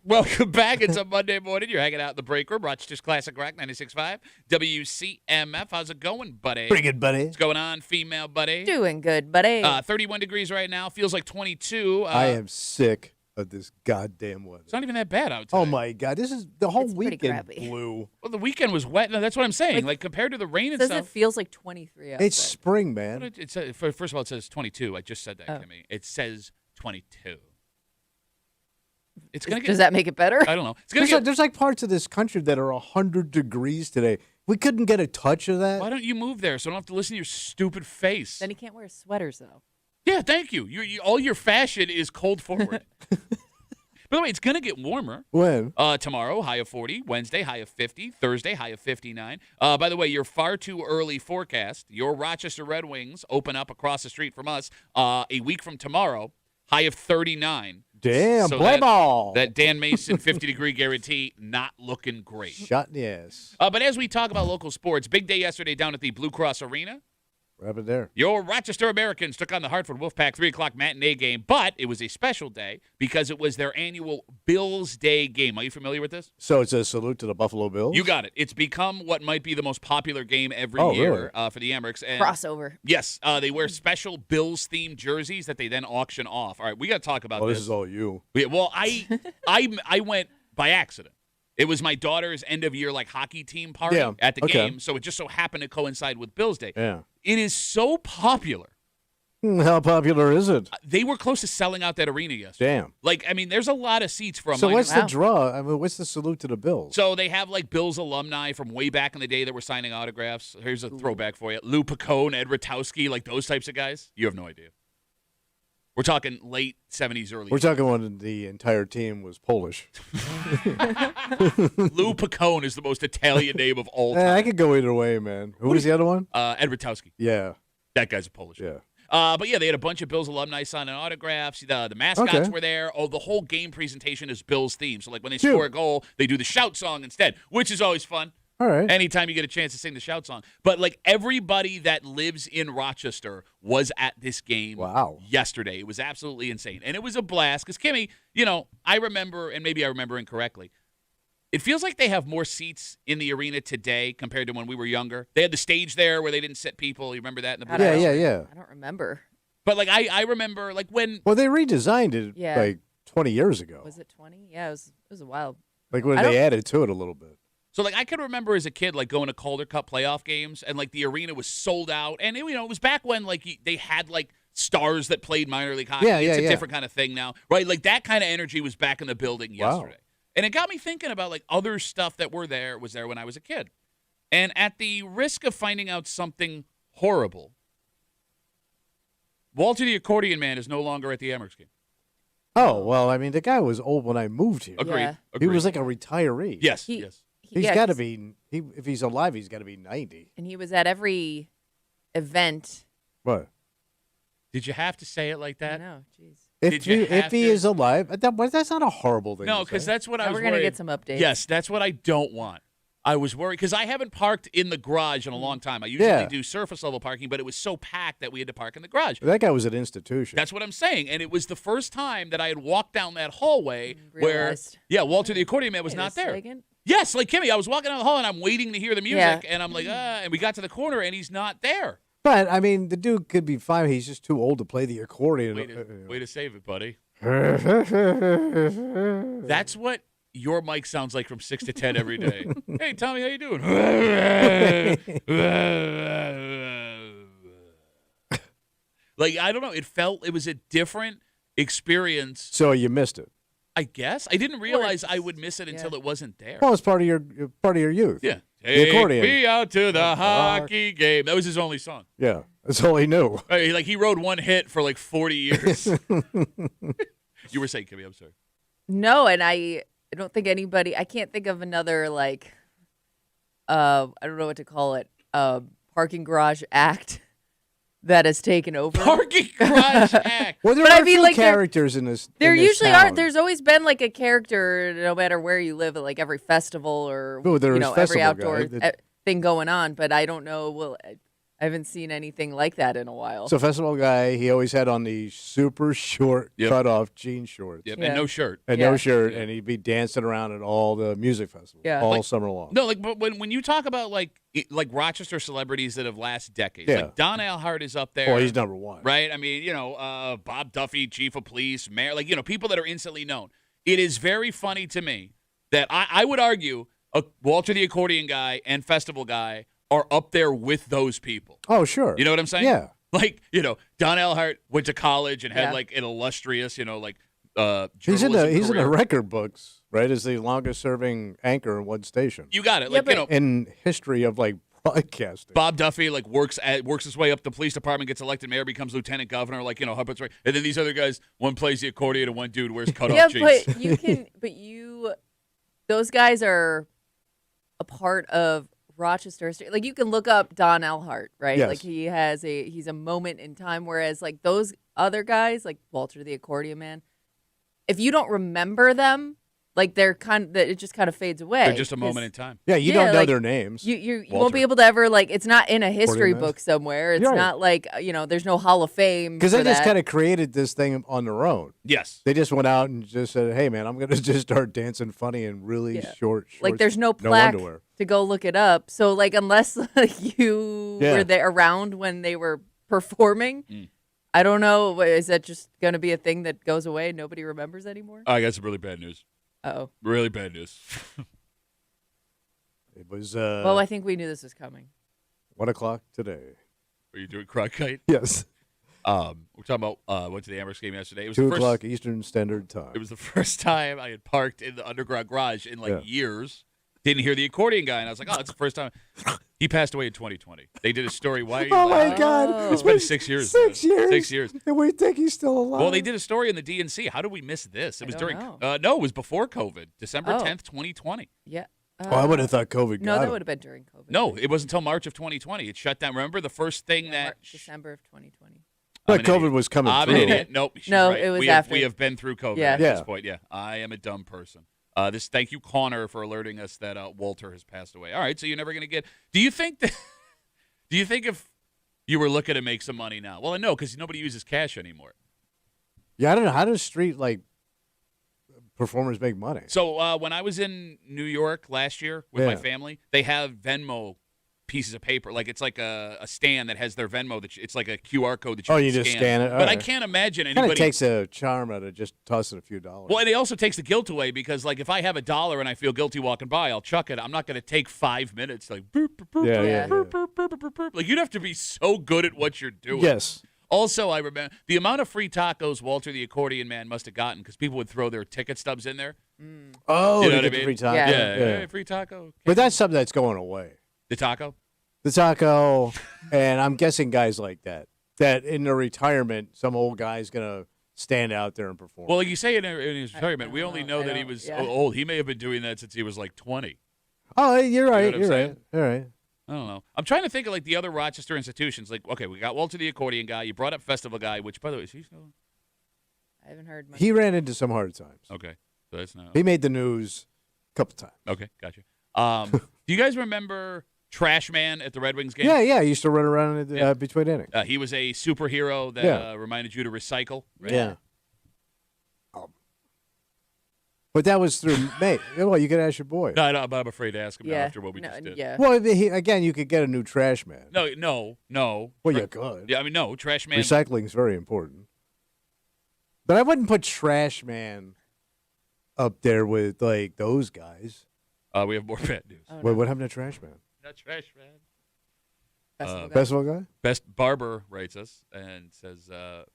Welcome back. It's a Monday morning. You're hanging out in the break room. Rochester's Classic Rock 96.5. WCMF. How's it going, buddy? Pretty good, buddy. What's going on, female buddy? Doing good, buddy. 31 degrees right now. Feels like 22. I am sick of this goddamn weather. It's not even that bad out today. Oh, my God. This is the whole It's pretty weekend crappy. blue. Well, the weekend was wet. No, that's what I'm saying. Like compared to the rain It and says stuff. it feels like 23 outside. It's spring, man. First of all, it says 22. I just said that, Oh. Kimmy. It says 22. It's gonna get. Does that make it better? I don't know. It's gonna get. There's like parts of this country that are 100 degrees today. We couldn't get a touch of that. Why don't you move there so I don't have to listen to your stupid face? Then he can't wear sweaters, though. Yeah, thank you. All your fashion is cold forward. By the way, it's going to get warmer. When? Tomorrow, high of 40. Wednesday, high of 50. Thursday, high of 59. By the way, your far too early forecast, your Rochester Red Wings open up across the street from us a week from tomorrow, high of 39. Damn, So play ball. That Dan Mason 50-degree guarantee, not looking great. Shut in the ass. But as we talk about local sports, big day yesterday down at the Blue Cross Arena. What happened there? Your Rochester Americans took on the Hartford Wolfpack 3 o'clock matinee game, but it was a special day because it was their annual Bills Day game. Are you familiar with this? So it's a salute to the Buffalo Bills? You got it. It's become what might be the most popular game every Oh, year really? for the Amherst. And Crossover. yes, they wear special Bills-themed jerseys that they then auction off. All right, we got to talk about Oh, this. this is all you. Well, I went by accident. It was my daughter's end-of-year hockey team party at the game, so it just so happened to coincide with Bills Day. Yeah. It is so popular. How popular is it? They were close to selling out that arena yesterday. Damn. There's a lot of seats from. So what's the Wow. draw? I mean, what's the salute to the Bills? So they have Bills alumni from way back in the day that were signing autographs. Here's a throwback for you: Lou Picone, Ed Rotowski, those types of guys. You have no idea. We're talking late 70s, early. We're talking when the entire team was Polish. Lou Picone is the most Italian name of all time. I could go either way, man. Who was the other one? Ed Rotowski. Yeah. That guy's a Polish. Yeah. But yeah, they had a bunch of Bills alumni signing autographs. The mascots Okay. were there. Oh, the whole game presentation is Bills themed. So when they Cute. score a goal, they do the shout song instead, which is always fun. All right. Anytime you get a chance to sing the shout song. But everybody that lives in Rochester was at this game yesterday. It was absolutely insane. And it was a blast because, Kimmy, I remember, and maybe I remember incorrectly, it feels like they have more seats in the arena today compared to when we were younger. They had the stage there where they didn't sit people. You remember that in the Blue Cross? Yeah. I don't remember. But I remember when Well, they redesigned it Yeah. 20 years ago. Was it 20? Yeah, it was a while. Like when I they don't- added to it a little bit. So I can remember as a kid going to Calder Cup playoff games and the arena was sold out and it was back when they had stars that played minor league hockey. It's a different kind of thing now, right? That kind of energy was back in the building yesterday. And it got me thinking about other stuff that was there when I was a kid. And at the risk of finding out something horrible, Walter the Accordion Man is no longer at the Amherst game. Oh, well, I mean, the guy was old when I moved here. Agreed. Yeah. He was like a retiree. Yes. He's He's got to be, if he's alive, he's got to be 90. And he was at every event. What? Did you have to say it like I that? know, jeez. If he is alive, that's not a horrible thing. No, to because say. that's what I Now was we're going to worried. get some updates. Yes, that's what I don't want. I was worried because I haven't parked in the garage in a long time. I usually do surface level parking, but it was so packed that we had to park in the garage. That guy was an institution. That's what I'm saying. And it was the first time that I had walked down that hallway where, Realized. Walter the Accordion Man was Wait not a there. second. Yes, Kimmy, I was walking down the hall and I'm waiting to hear the music, Yeah. and I'm like, and we got to the corner and he's not there. But, I mean, the dude could be fine. He's just too old to play the accordion. Way to save it, buddy. That's what your mic sounds like from 6 to 10 every day. Hey, Tommy, how you doing? I don't know. It was a different experience, So you missed it. I guess. I didn't realize I would miss it until it wasn't there. Well, it's part of your youth. Yeah. The accordion. Take me out to the hockey game. That was his only song. Yeah, that's all he knew. He wrote one hit for 40 years. You were saying, Kimmy, I'm sorry. No, and I don't think anybody. I can't think of another I don't know what to call it. Parking garage act that has taken over. Parking garage act. Well, there But are I a mean, few characters in this. There in this usually town. are. There's always been a character, no matter where you live, at every festival or Oh, there is every festival outdoor guy that- thing going on. But I don't know. Well, I haven't seen anything like that in a while. So festival guy, he always had on the super short cut-off jean shorts. Yep, and no shirt. And no shirt, and he'd be dancing around at all the music festivals all summer long. No, but when you talk about like Rochester celebrities that have last decades, like Don Alhart is up there. Oh, he's number one. Right? I mean, Bob Duffy, chief of police, mayor, people that are instantly known. It is very funny to me that I would argue Walter the Accordion Guy and Festival Guy are up there with those people. Oh, sure. You know what I'm saying? Yeah. Like, Don Alhart went to college and had like an illustrious, he's in the record books, right? As the longest serving anchor in one station. You got it. In history of broadcasting. Bob Duffy works his way up the police department, gets elected mayor, becomes lieutenant governor, Hubbard's right. And then these other guys, one plays the accordion and one dude wears cutoff jeans. Those guys are a part of Rochester history. Like, you can look up Don Alhart, right? Yes. Like, he's a moment in time, whereas those other guys, like Walter the Accordion Man, if you don't remember them, it just kind of fades away. They're just a moment in time. Yeah, you don't know their names. You won't be able to ever it's not in a history book somewhere. It's not there's no Hall of Fame. Because they just kind of created this thing on their own. Yes. They just went out and just said, "Hey, man, I'm going to just start dancing funny and really short shorts, there's no plaque underwear to go look it up. So unless you were there around when they were performing. I don't know. Is that just going to be a thing that goes away and nobody remembers anymore? I got some really bad news. Uh-oh. Really bad news. It was. Well, I think we knew this was coming. 1:00 today. Are you doing Cronkite? Yes. We're talking about went to the Amherst game yesterday. It was 2:00 Eastern Standard Time. It was the first time I had parked in the underground garage in years. Didn't hear the accordion guy, and I was like, "Oh, that's the first time." He passed away in 2020. They did a story. Why? Are you laughing? My God! It's been 6 years. 6 years. 6 years. And we think he's still alive. Well, they did a story in the DNC. How did we miss this? It was during. No, it was before COVID, December 10th, 2020. Yeah. I would have thought COVID. No, that would have been during COVID. No, it wasn't until March of 2020. It shut down. Remember the first thing December of 2020. But COVID was coming through. I'm an idiot. Nope. No, right. it was after. after. We have been through COVID at this point. Yeah, I am a dumb person. Thank you, Connor, for alerting us that Walter has passed away. All right, so you're never going to get. Do you think if you were looking to make some money now? Well, no, because nobody uses cash anymore. Yeah, I don't know. How does street performers make money? So when I was in New York last year with my family, they have Venmo pieces of paper. It's like a stand that has their Venmo. It's like a QR code that you can just scan it. But I can't imagine anybody. It takes a charm out of just tossing a few dollars. Well, and it also takes the guilt away because, if I have $1 and I feel guilty walking by, I'll chuck it. I'm not going to take 5 minutes. Boop, boop, boop, boop, boop, boop, boop. You'd have to be so good at what you're doing. Yes. Also, I remember the amount of free tacos Walter the Accordion Man must have gotten because people would throw their ticket stubs in there. Oh, you know what I mean? mean? Free taco. Yeah. Hey, free taco. But that's something that's going away. The taco? The taco, and I'm guessing guys like that in their retirement, some old guy's going to stand out there and perform. Well, you say in his retirement, we only know that he was old. He may have been doing that since he was 20. Oh, you're right. You know you're right. All right. I don't know. I'm trying to think of the other Rochester institutions. Okay, we got Walter the Accordion Guy. You brought up Festival Guy, which, by the way, is he still? I haven't heard much. He ran into some hard times. Okay, so that's not. He made the news a couple times. Okay, gotcha. Do you guys remember Trash Man at the Red Wings game? Yeah. He used to run around between innings. He was a superhero that reminded you to recycle. Right? Yeah. But that was through May. Well, you could ask your boy. No, but I'm afraid to ask him now after what we just did. Yeah. Well, again, you could get a new trash man. No. Well, you could. Yeah, no, Trash Man. Recycling is very important. But I wouldn't put Trash Man up there with those guys. We have more bad news. Oh, Wait, what happened to Trash Man? Not Trash Man. Festival guy? Best Barber writes us and says,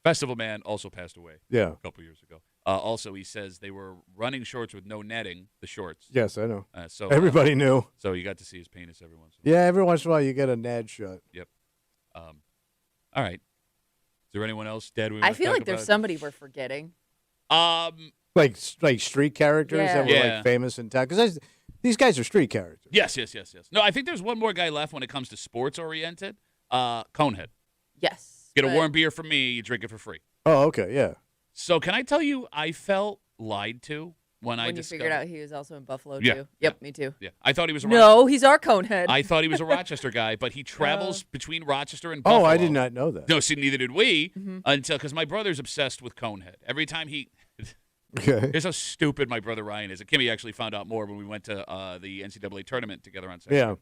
Festival Man also passed away a couple years ago. Also, he says they were running shorts with no netting, the shorts. Yes, I know. So everybody knew. So you got to see his penis every once in a while. Yeah, every once in a while you get a Nad shot. Yep. All right. Is there anyone else dead? I feel like there's somebody we're forgetting. Like street characters that were famous in town. Because these guys are street characters. Yes. No, I think there's one more guy left when it comes to sports-oriented. Conehead. Yes. Get a warm beer from me, you drink it for free. Oh, okay, yeah. So can I tell you, I felt lied to when I you figured out he was also in Buffalo, Yeah, too. Yep, me too. Yeah, I thought he was a No, he's our Conehead. I thought he was a Rochester guy, but he travels between Rochester and Buffalo. Oh, I did not know that. No, see, neither did we because my brother's obsessed with Conehead. Every time Okay. here's how stupid my brother Ryan is. Kimmy actually found out more when we went to the NCAA tournament together on Saturday. Yeah.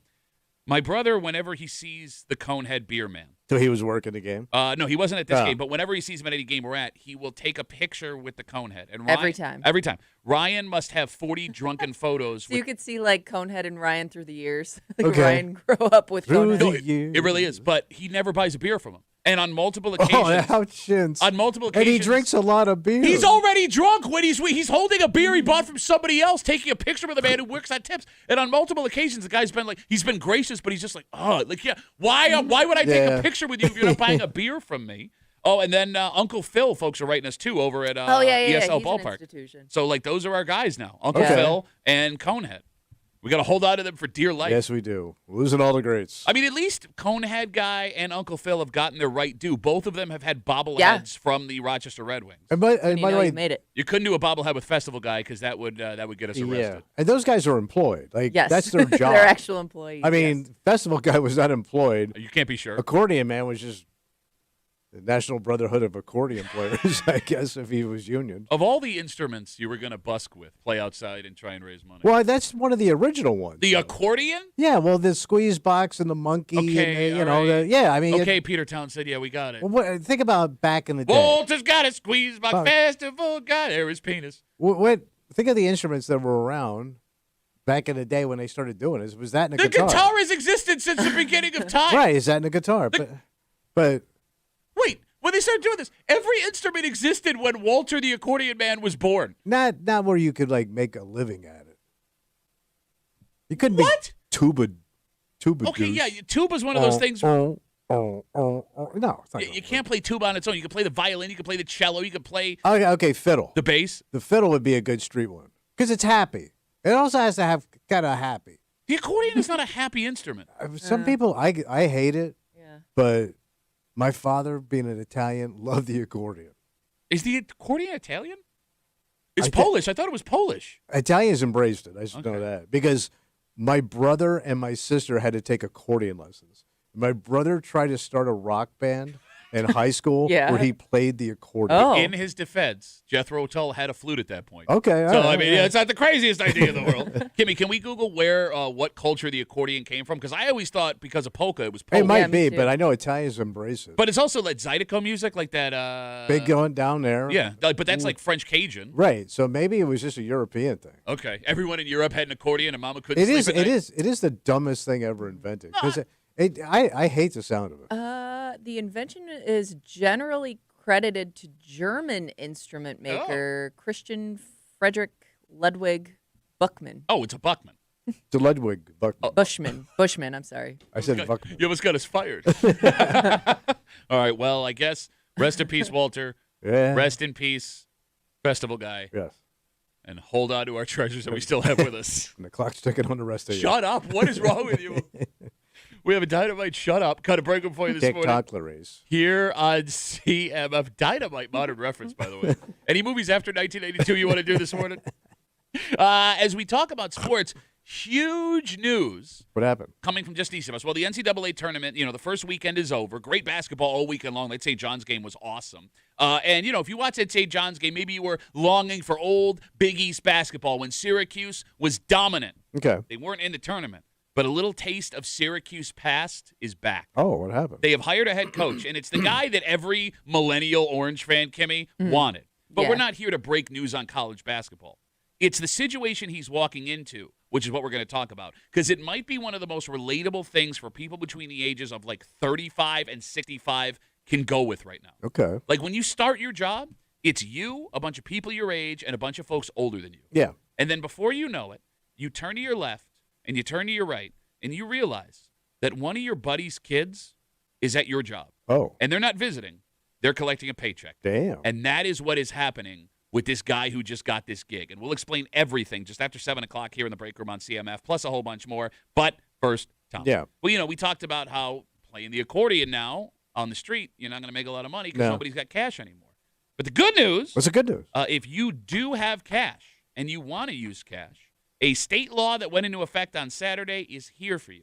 My brother, whenever he sees the Conehead beer man. So he was working the game? No, he wasn't at this game, but whenever he sees him at any game we're at, he will take a picture with the Conehead. And Ryan, Every Every time. time. Ryan must have 40 drunken photos. So you could see like Conehead and Ryan through the years. Okay. Ryan grow up with Through Conehead. the It really is, but he never buys a beer from him. And on multiple occasions. Oh, how chintz. On multiple occasions. And he drinks a lot of beer. He's already drunk when he's holding a beer he bought from somebody else, taking a picture with a man who works at Tips. And on multiple occasions, the guy's been like, he's been gracious, but he's just like, oh, like, yeah, why would I take a picture with you if you're not buying a beer from me? Oh, and then Uncle Phil, folks are writing us too over at ESL He's Ballpark. an institution. So like those are our guys now, Uncle Phil and Conehead. We got to hold on to them for dear life. Yes, we do. Losing all the greats. I mean, at least Conehead guy and Uncle Phil have gotten their right due. Both of them have had bobbleheads from the Rochester Red Wings. And by You the know way, you made it. You couldn't do a bobblehead with Festival guy because that would get us arrested. yeah. And those guys are employed. Like, Yes. that's their job. They're actual employees. I mean, Festival guy was not employed. You can't be sure. Accordion man was just the National Brotherhood of Accordion Players, I guess, if he was union. Of all the instruments you were going to busk with, play outside and try and raise money. Well, that's one of the original ones. The accordion? Yeah, well, the squeeze box and the monkey. Okay, and, all right. I mean. Okay, Peter Town said, yeah, we got it. Think about back in the day. Walter's got a squeeze box festival guy. There his penis. Think of the instruments that were around back in the day when they started doing this. Was that in a The guitar? guitar has existed since the beginning of time. Right, is that in a guitar? But Wait, when they started doing this, every instrument existed when Walter the accordion man was born. not where you could like make a living at it. You couldn't What? be tuba. Okay, yeah, tuba's one of those things. No, it's not You can't play tuba on its own. You can play the violin, you can play the cello, you can play Okay, fiddle. the bass. The fiddle would be a good street one because it's happy. It also has to have kind of happy. The accordion is not a happy instrument. Some people, I hate it, Yeah. but my father, being an Italian, loved the accordion. Is the accordion Italian? It's I thi- Polish. I thought it was Polish. Italians embraced it. I just know Okay. that because my brother and my sister had to take accordion lessons. My brother tried to start a rock band in high school Yeah. where he played the accordion. Oh. In his defense, Jethro Tull had a flute at that point. Okay. all So, right, I mean, all right. it's not the craziest idea in the world. Kimmy, can we Google what culture the accordion came from? Because I always thought because of polka, it was It Polish. might Yeah, me be, too. but I know Italians embrace it. But it's also like Zydeco music, like that. Big going down there. Yeah, but that's like French Cajun. Right. So maybe it was just a European thing. Okay, everyone in Europe had an accordion, and Mama couldn't It sleep is. at It night. is. It is the dumbest thing ever invented. Because I hate the sound of it. The invention is generally credited to German instrument maker Christian Frederick Ludwig Buchmann. Oh, it's a Buckman. The Ludwig Buckman. Bushman, I'm sorry. I said Buckman. You almost got us fired. All right, well, I guess rest in peace, Walter. Yeah. Rest in peace, festival guy. Yes. And hold on to our treasures that we still have with us. And the clock's ticking on the rest of you. Shut up. What is wrong with you? We have a Dynamite Shut Up. Cut a break for you this morning. TikTok race. Here on CMF. Dynamite, modern reference, by the way. Any movies after 1982 you want to do this morning? As we talk about sports, huge news What happened? coming from just east of us. Well, the NCAA tournament, the first weekend is over. Great basketball all weekend long. That St. John's game was awesome. And, if you watch that St. John's game, maybe you were longing for old Big East basketball when Syracuse was dominant. Okay. They weren't in the tournament. But a little taste of Syracuse past is back. Oh, what happened? They have hired a head coach, and it's the guy that every millennial Orange fan, Kimmy, wanted. But Yeah. we're not here to break news on college basketball. It's the situation he's walking into, which is what we're going to talk about, because it might be one of the most relatable things for people between the ages of like 35 and 65 can go with right now. Okay. Like when you start your job, it's you, a bunch of people your age, and a bunch of folks older than you. Yeah. And then before you know it, you turn to your left and you turn to your right, and you realize that one of your buddy's kids is at your job. Oh. And they're not visiting. They're collecting a paycheck. Damn. And that is what is happening with this guy who just got this gig. And we'll explain everything just after 7 o'clock here in the break room on CMF, plus a whole bunch more. But first, Tom. Yeah. Well, we talked about how playing the accordion now on the street, you're not going to make a lot of money because No. nobody's got cash anymore. But the good news, What's the good news? if you do have cash and you want to use cash, a state law that went into effect on Saturday is here for you.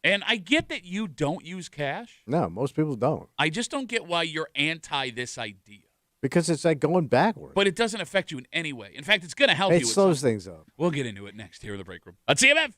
And I get that you don't use cash. No, most people don't. I just don't get why you're anti this idea. Because it's like going backwards. But it doesn't affect you in any way. In fact, it's going to help you. It slows things up. We'll get into it next here in the break room. On CMF.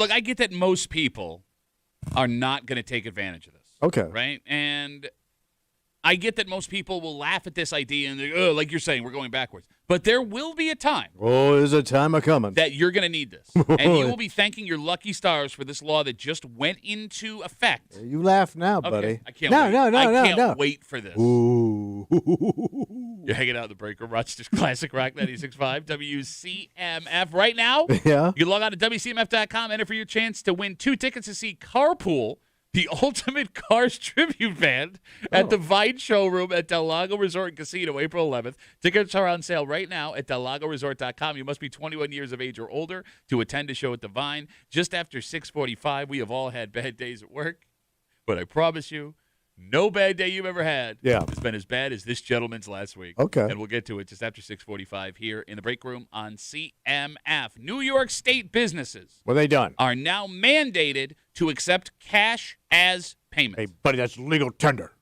look, I get that most people are not going to take advantage of this. Okay. Right? And I get that most people will laugh at this idea and they're, like you're saying, we're going backwards. But there will be a time. Oh, there's a time a-coming. That you're going to need this. And you will be thanking your lucky stars for this law that just went into effect. You laugh now, buddy. Okay, I can't wait. I can't wait for this. Ooh. You're hanging out in the break room, Rochester's Classic Rock 96.5 WCMF. Right now, Yeah. you can log on to WCMF.com, enter for your chance to win 2 tickets to see Carpool, the Ultimate Cars Tribute Band, at the Vine Showroom at Del Lago Resort and Casino, April 11th. Tickets are on sale right now at DelLagoResort.com. You must be 21 years of age or older to attend a show at the Vine. Just after 6:45, we have all had bad days at work, but I promise you, no bad day you've ever had has been as bad as this gentleman's last week. Okay. And we'll get to it just after 6:45 here in the break room on CMF. New York State businesses What have they done? are now mandated to accept cash as payment. Hey, buddy, that's legal tender.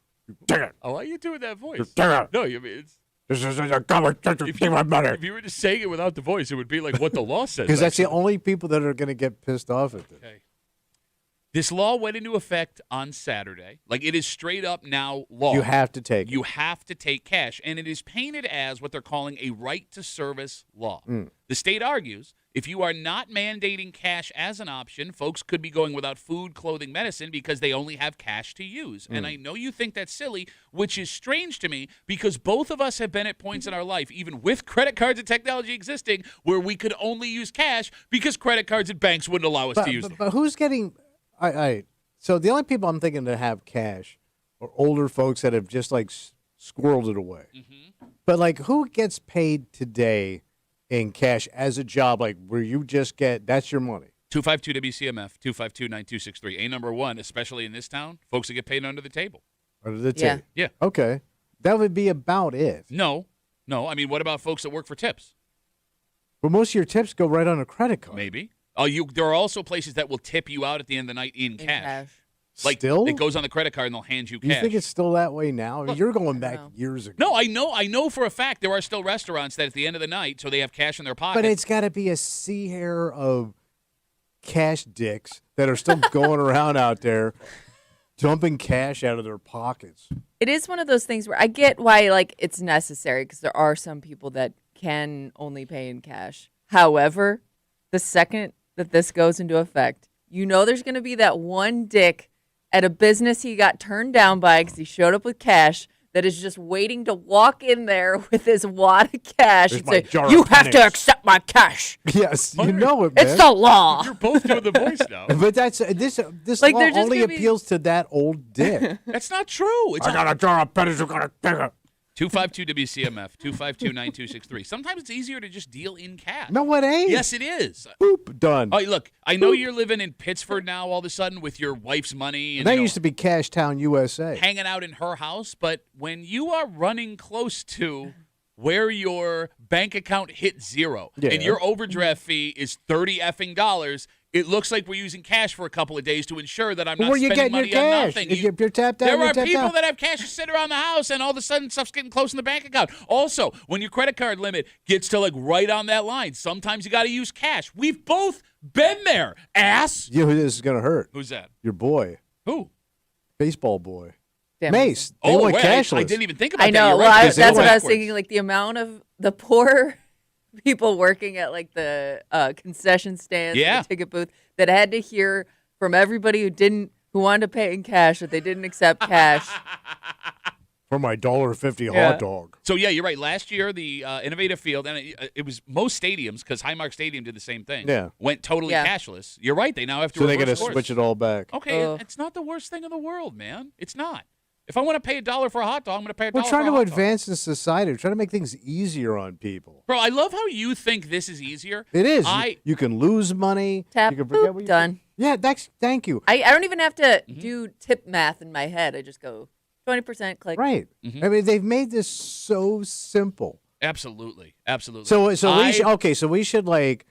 Take it. Oh, why are you doing that voice? Take it. No, you mean it's. This is a conversation. Take my money. If you were just saying it without the voice, it would be like what the law says. Because that's the actually. only people that are going to get pissed off at this. Okay. This law went into effect on Saturday. Like, it is straight up now law. You have to take it. You have to take cash, and it is painted as what they're calling a right to service law. The state argues if you are not mandating cash as an option, folks could be going without food, clothing, medicine because they only have cash to use. And I know you think that's silly, which is strange to me because both of us have been at points in our life, even with credit cards and technology existing, where we could only use cash because credit cards and banks wouldn't allow us to use them. But who's getting... So the only people I'm thinking to have cash are older folks that have just like squirreled it away. But like, who gets paid today in cash as a job? Like, where you just get that's your money. 252 WCMF 252-9263. A number one, especially in this town, folks that get paid under the table. Under the Yeah. table. Yeah. Okay, that would be about it. No. I mean, what about folks that work for tips? But most of your tips go right on a credit card. Maybe. There are also places that will tip you out at the end of the night in cash. Like, Still? it goes on the credit card and they'll hand you cash. You think it's still that way now? Look, You're going back know. years ago. No, I know for a fact there are still restaurants that at the end of the night, so they have cash in their pocket. But it's got to be a sea hair of cash dicks that are still going around out there dumping cash out of their pockets. It is one of those things where I get why like it's necessary because there are some people that can only pay in cash. However, the second that this goes into effect, you know there's going to be that one dick at a business he got turned down by because he showed up with cash that is just waiting to walk in there with his wad of cash There's and my say, jar of you have to pennies." accept my cash. Yes, you know it, man. It's the law. You're both doing the voice now. But that's this Like, law they're just only gonna be- appeals to that old dick. That's not true. It's I got a jar of pennies. You got to take it. 252 WCMF 252-9263. Sometimes it's easier to just deal in cash. No, it ain't. Yes, it is. Boop, done. Oh, look, I know you're living in Pittsford now all of a sudden with your wife's money and that you know, used to be Cash Town, USA. hanging out in her house, but when you are running close to where your bank account hit zero Yeah. and your overdraft fee is $30 effing dollars, it looks like we're using cash for a couple of days to ensure that I'm not Where you spending getting your money on cash? nothing. If you're tapped out, There you're are tapped people out. that have cash sit around the house, and all of a sudden stuff's getting close in the bank account. Also, when your credit card limit gets to like right on that line, sometimes you got to use cash. We've both been there, ass. You know who this is going to hurt? Who's that? Your boy. Who? Baseball boy. Damn. Mace. They went wait, cashless. I didn't even think about I that. know. You're Well, right, I, 'cause they that's went what I was backwards. thinking. Like the amount of the poor people working at like the concession stands, Yeah. and the ticket booth, that had to hear from everybody who wanted to pay in cash that they didn't accept cash. For my $1.50 Yeah. hot dog. So, yeah, you're right. Last year, the Innovative Field, and it was most stadiums, because Highmark Stadium did the same thing, Yeah. went totally Yeah. cashless. You're right. They now have to So they got reverse to course. switch it all back. Okay, Ugh. it's not the worst thing in the world, man. It's not. If I want to pay $1 for a hot dog, I'm going to pay $1 We're for trying a to hot dog. advance in society. We're trying to make things easier on people. Bro, I love how you think this is easier. It is. I You can lose money. Tap, you can forget boop, what you done. Yeah, thank you. I don't even have to Mm-hmm. do tip math in my head. I just go 20% click. Right. Mhm. I mean, they've made this so simple. Absolutely. Absolutely. So we should like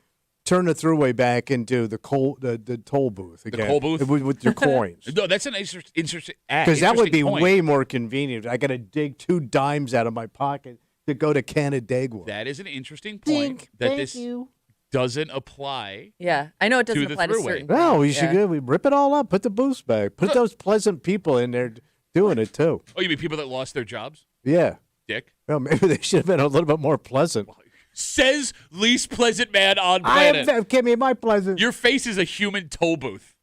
turn the throughway back into the toll booth again. toll booth? with your coins. No, that's an interesting Because that would be point. way more convenient. I got to dig 2 dimes out of my pocket to go to Canandaigua. That is an interesting point. Dink. That Thank this you. doesn't apply. Yeah, I know it doesn't the apply to throughway. certain No, we things, should we rip it all up. Put the boost back. Put those pleasant people in there doing it too. Oh, you mean people that lost their jobs? Yeah. Dick. Well, maybe they should have been a little bit more pleasant. Says least pleasant man on planet. Give me my pleasant. Your face is a human toll booth.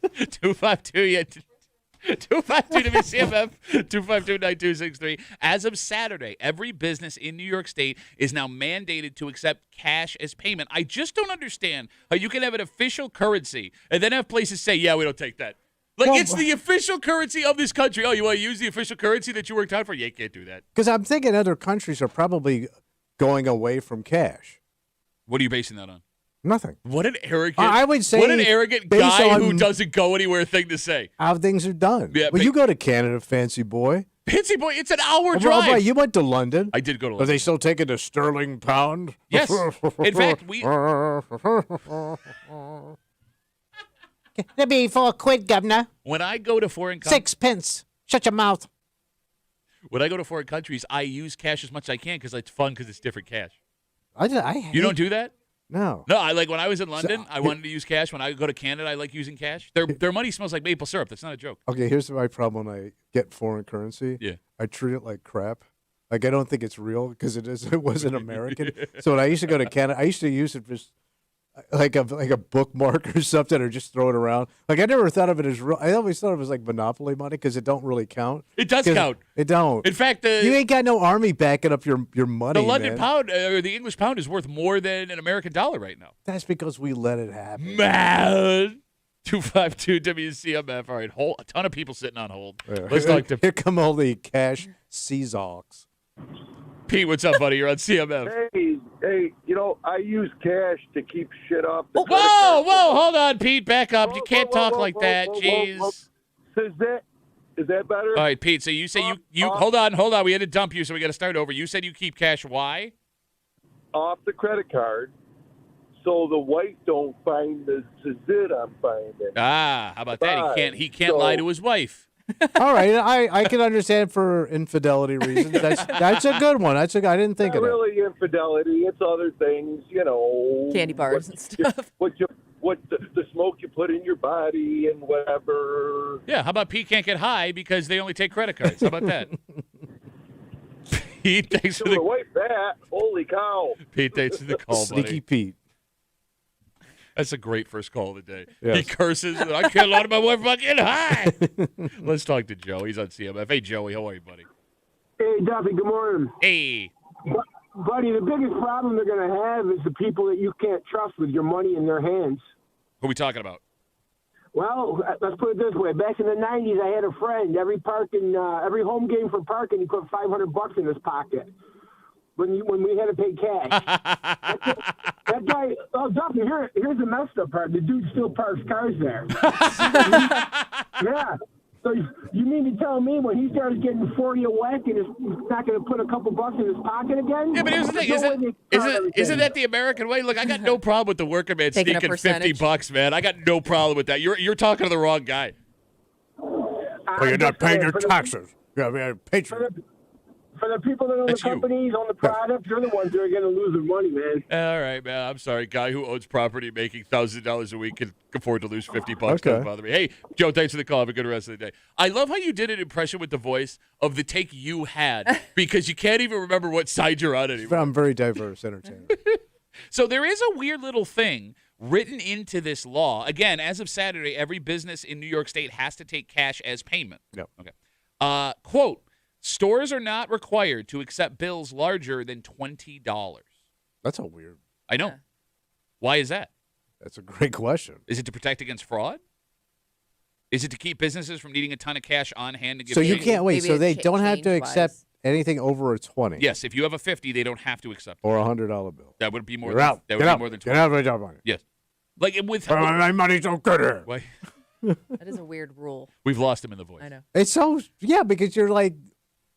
252 WCMF 252-9263. As of Saturday, every business in New York State is now mandated to accept cash as payment. I just don't understand how you can have an official currency and then have places say, yeah, we don't take that. Like, it's the official currency of this country. Oh, you want to use the official currency that you worked hard for? Yeah, you can't do that. Because I'm thinking other countries are probably going away from cash. What are you basing that on? Nothing. What an arrogant. I would say what an arrogant guy who doesn't go anywhere thing to say. How things are done. Yeah, well, you go to Canada, fancy boy. Fancy boy, it's an hour drive. Right, you went to London. I did go to Are London. they still taking the sterling pound? Yes. In fact, we. That'd be for a quid, governor. When I go to foreign countries. 6 pence. Shut your mouth. When I go to foreign countries, I use cash as much as I can because it's fun because it's different cash. You don't do that? No. No, I like when I was in London, I wanted to use cash. When I go to Canada, I like using cash. Their money smells like maple syrup. That's not a joke. Okay, here's my problem when I get foreign currency. Yeah. I treat it like crap. Like, I don't think it's real because it wasn't American. So when I used to go to Canada, I used to use it just like a bookmark or something, or just throw it around. Like, I never thought of it as real. I always thought of it as like Monopoly money because it don't really count. It does count. It don't. In fact, you ain't got no army backing up your money. The London man. pound or the English pound is worth more than an American dollar right now. That's because we let it happen. Man. 252 WCMF. All right, a ton of people sitting on hold. Let's talk to Here come all the cash Seahawks. Pete, what's up, buddy? You're on CMF. Hey, I use cash to keep shit off the Whoa, hold on, Pete. Back up. You can't talk like that. Jeez. Is that better? All right, Pete. So you say you hold on. We had to dump you, so we got to start over. You said you keep cash. Why? Off the credit card, so the wife don't find the zit I'm finding. Ah, how about that? He can't lie to his wife. All right, I can understand for infidelity reasons. That's a good one. I didn't think of that. Not really infidelity. It's other things, candy bars and stuff. The smoke you put in your body and whatever. Yeah, how about Pete can't get high because they only take credit cards? How about that? Pete, thanks for the wife that. Holy cow! Pete, thanks for the call, buddy. Sneaky Pete. That's a great first call of the day. Yes. He curses. I can't lie to my wife about getting high. Let's talk to Joe. He's on CMF. Hey, Joey, how are you, buddy? Hey, Duffy, good morning. Hey. Buddy, the biggest problem they're going to have is the people that you can't trust with your money in their hands. Who are we talking about? Well, let's put it this way. Back in the 90s, I had a friend. Every home game for parking, he put $500 in his pocket when we had to pay cash. That guy, Duffy, here's the messed up part. The dude still parks cars there. Yeah. So you mean to tell me when he starts getting 40 a whack and is not going to put a couple bucks in his pocket again? Yeah, but here's the thing. Isn't that the American way? Look, I got no problem with the worker man Taking sneaking $50, man. I got no problem with that. You're talking to the wrong guy. Well, you're not paying your taxes. You're patron. For the people that own the companies, own the products, they're the ones that are going to lose their money, man. All right, man. I'm sorry. Guy who owns property making $1,000 a week can afford to lose $50. Okay. Doesn't bother me. Hey, Joe, thanks for the call. Have a good rest of the day. I love how you did an impression with the voice of the take you had because you can't even remember what side you're on anymore. I'm very diverse entertainer. So there is a weird little thing written into this law. Again, as of Saturday, every business in New York State has to take cash as payment. Yep. Okay. Quote, stores are not required to accept bills larger than $20. That's a weird. I know. Yeah. Why is that? That's a great question. Is it to protect against fraud? Is it to keep businesses from needing a ton of cash on hand to give So you change? can't wait. Maybe So a they don't have to change-wise. accept anything over a 20. Yes, if you have a 50, they don't have to accept it. Or $100 bill. That would be more You're than out. that Get would out. be more than Get 20. out of my job money. Yes. Like with My money's so good here. Why? That is a weird rule. We've lost him in the voice. I know. It's so because you're like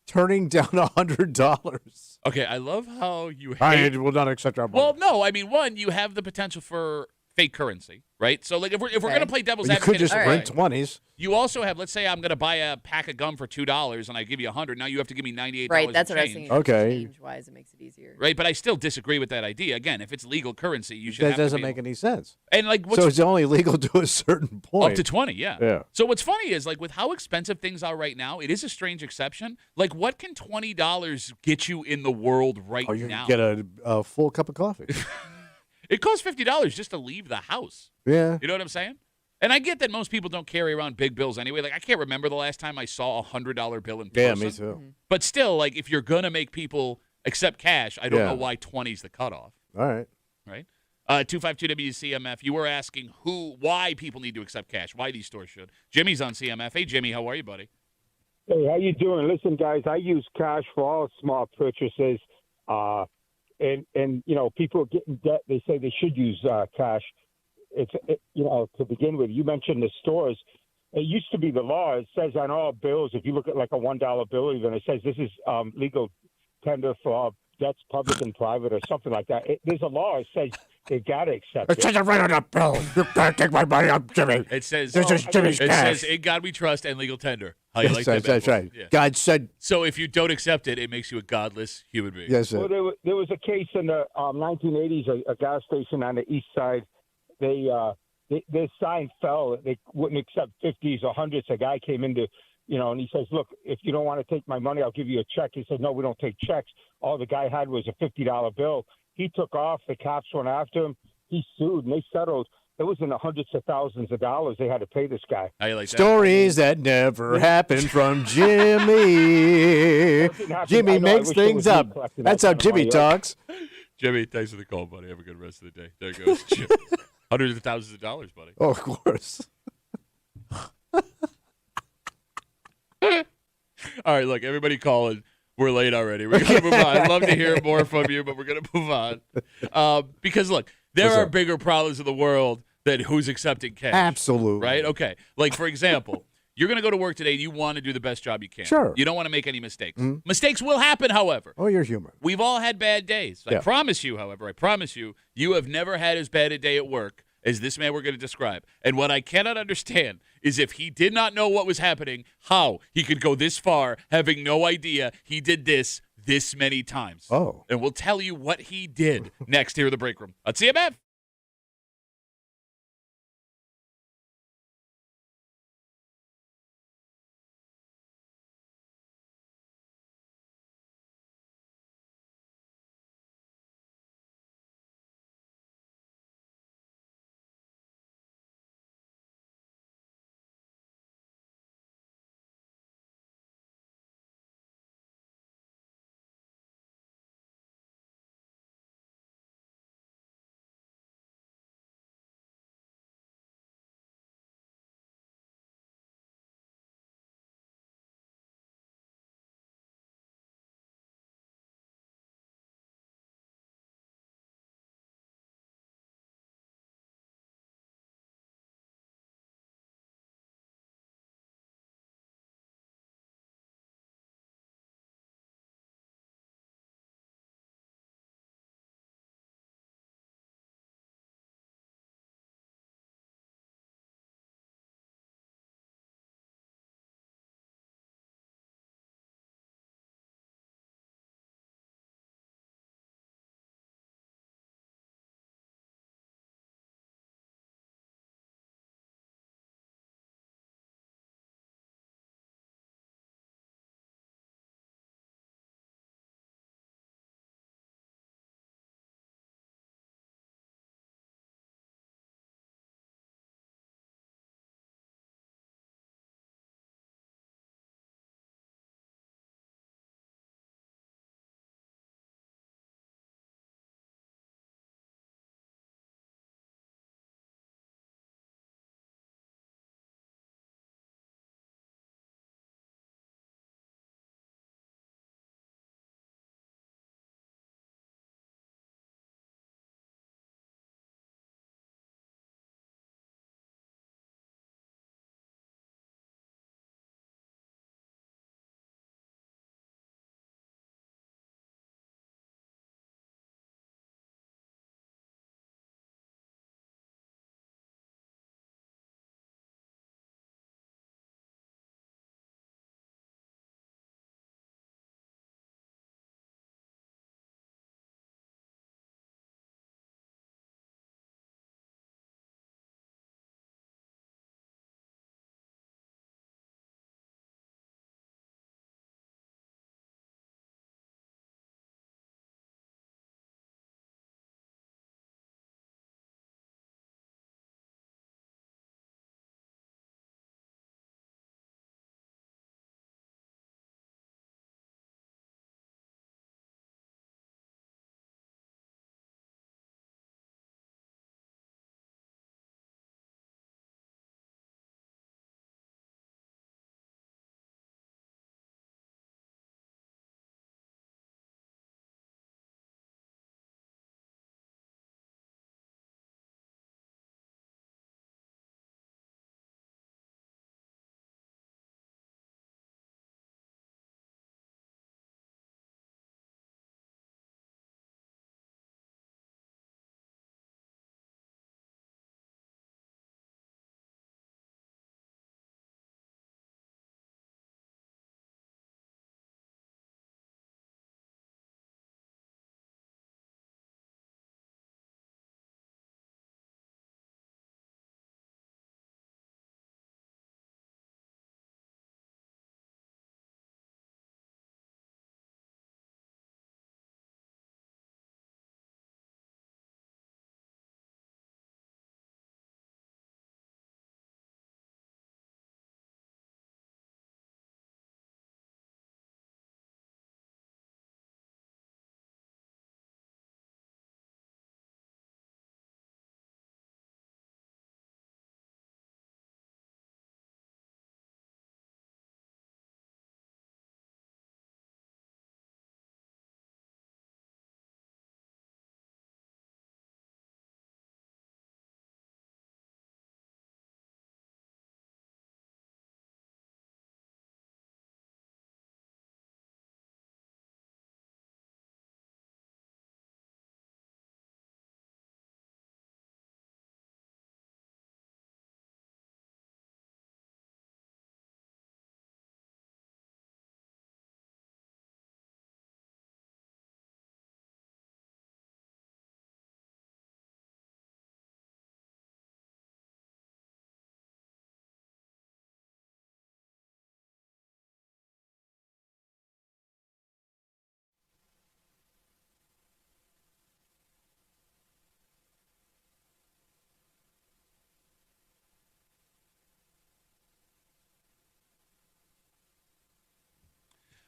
turning down $100. Okay, I love how you I hate. will not accept our money. Well, no, I mean, one, you have the potential for fake currency, right? So like if we're going to play devil's You advocate, could just print 20s. You also have, let's say I'm going to buy a pack of gum for $2 and I give you 100. Now you have to give me $98. Right, that's what I was change. thinking. Okay. Change-wise, it makes it easier. Right, but I still disagree with that idea. Again, if it's legal currency, you should. That have to doesn't be make any sense. And like, so it's only legal to a certain point. Up to 20, yeah. Yeah. So what's funny is like with how expensive things are right now, it is a strange exception. Like, what can $20 get you in the world right you now? Get a full cup of coffee. It costs $50 just to leave the house. Yeah. You know what I'm saying? And I get that most people don't carry around big bills anyway. Like, I can't remember the last time I saw a $100 bill in person. Yeah, me too. Mm-hmm. But still, like, if you're going to make people accept cash, I don't know why 20 is the cutoff. All right. Right? 252 WCMF, you were asking why people need to accept cash, why these stores should. Jimmy's on CMF. Hey, Jimmy, how are you, buddy? Hey, how you doing? Listen, guys, I use cash for all small purchases. And you know, people get in debt. They say they should use cash. To begin with, you mentioned the stores. It used to be the law. It says on all bills, if you look at like a $1 bill, even it says this is legal tender for debts, public and private, or something like that. There's a law. It says they got to accept it. It says it right on the bill. You can't take my money. I'm Jimmy. It says, this is Jimmy's it cash. says, in God we trust and legal tender. How you like that? That's right. Yeah. God said. So if you don't accept it, it makes you a godless human being. Yes, sir. Well, there was a case in the 1980s, a gas station on the east side. Their sign fell. They wouldn't accept 50s or 100s. A guy came into, and he says, look, if you don't want to take my money, I'll give you a check. He said, no, we don't take checks. All the guy had was a $50 bill. He took off. The cops went after him. He sued, and they settled. It was in the hundreds of thousands of dollars they had to pay this guy. How you like Stories that never happened from Jimmy. Jimmy makes things up. That's how Jimmy talks. Jimmy, thanks for the call, buddy. Have a good rest of the day. There goes Jim. Hundreds of thousands of dollars, buddy. Oh, of course. All right, look, everybody calling. We're late already. We're going to move on. I'd love to hear more from you, but we're going to move on. Because, look, there are bigger problems in the world than who's accepting cash. Absolutely. Right? Okay. Like, for example, you're going to go to work today and you want to do the best job you can. Sure. You don't want to make any mistakes. Mm-hmm. Mistakes will happen, however. Oh, you're human. We've all had bad days. I promise you, however, you have never had as bad a day at work as this man we're going to describe. And what I cannot understand is if he did not know what was happening, how he could go this far having no idea he did this many times. Oh. And we'll tell you what he did next here in the break room on CMF.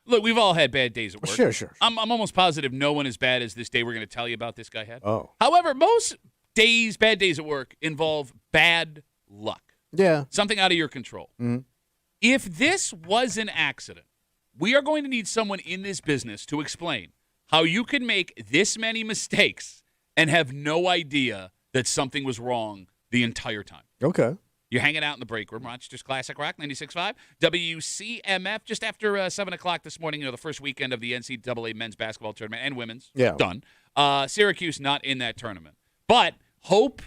Look, we've all had bad days at work. Sure. I'm almost positive no one as bad as this day we're going to tell you about this guy had. Oh. However, most bad days at work involve bad luck. Yeah. Something out of your control. Mm-hmm. If this was an accident, we are going to need someone in this business to explain how you could make this many mistakes and have no idea that something was wrong the entire time. Okay. You're hanging out in the break room, Rochester's Classic Rock, 96.5, WCMF, just after 7 o'clock this morning, the first weekend of the NCAA men's basketball tournament and women's. Yeah. Done. Syracuse not in that tournament. But hope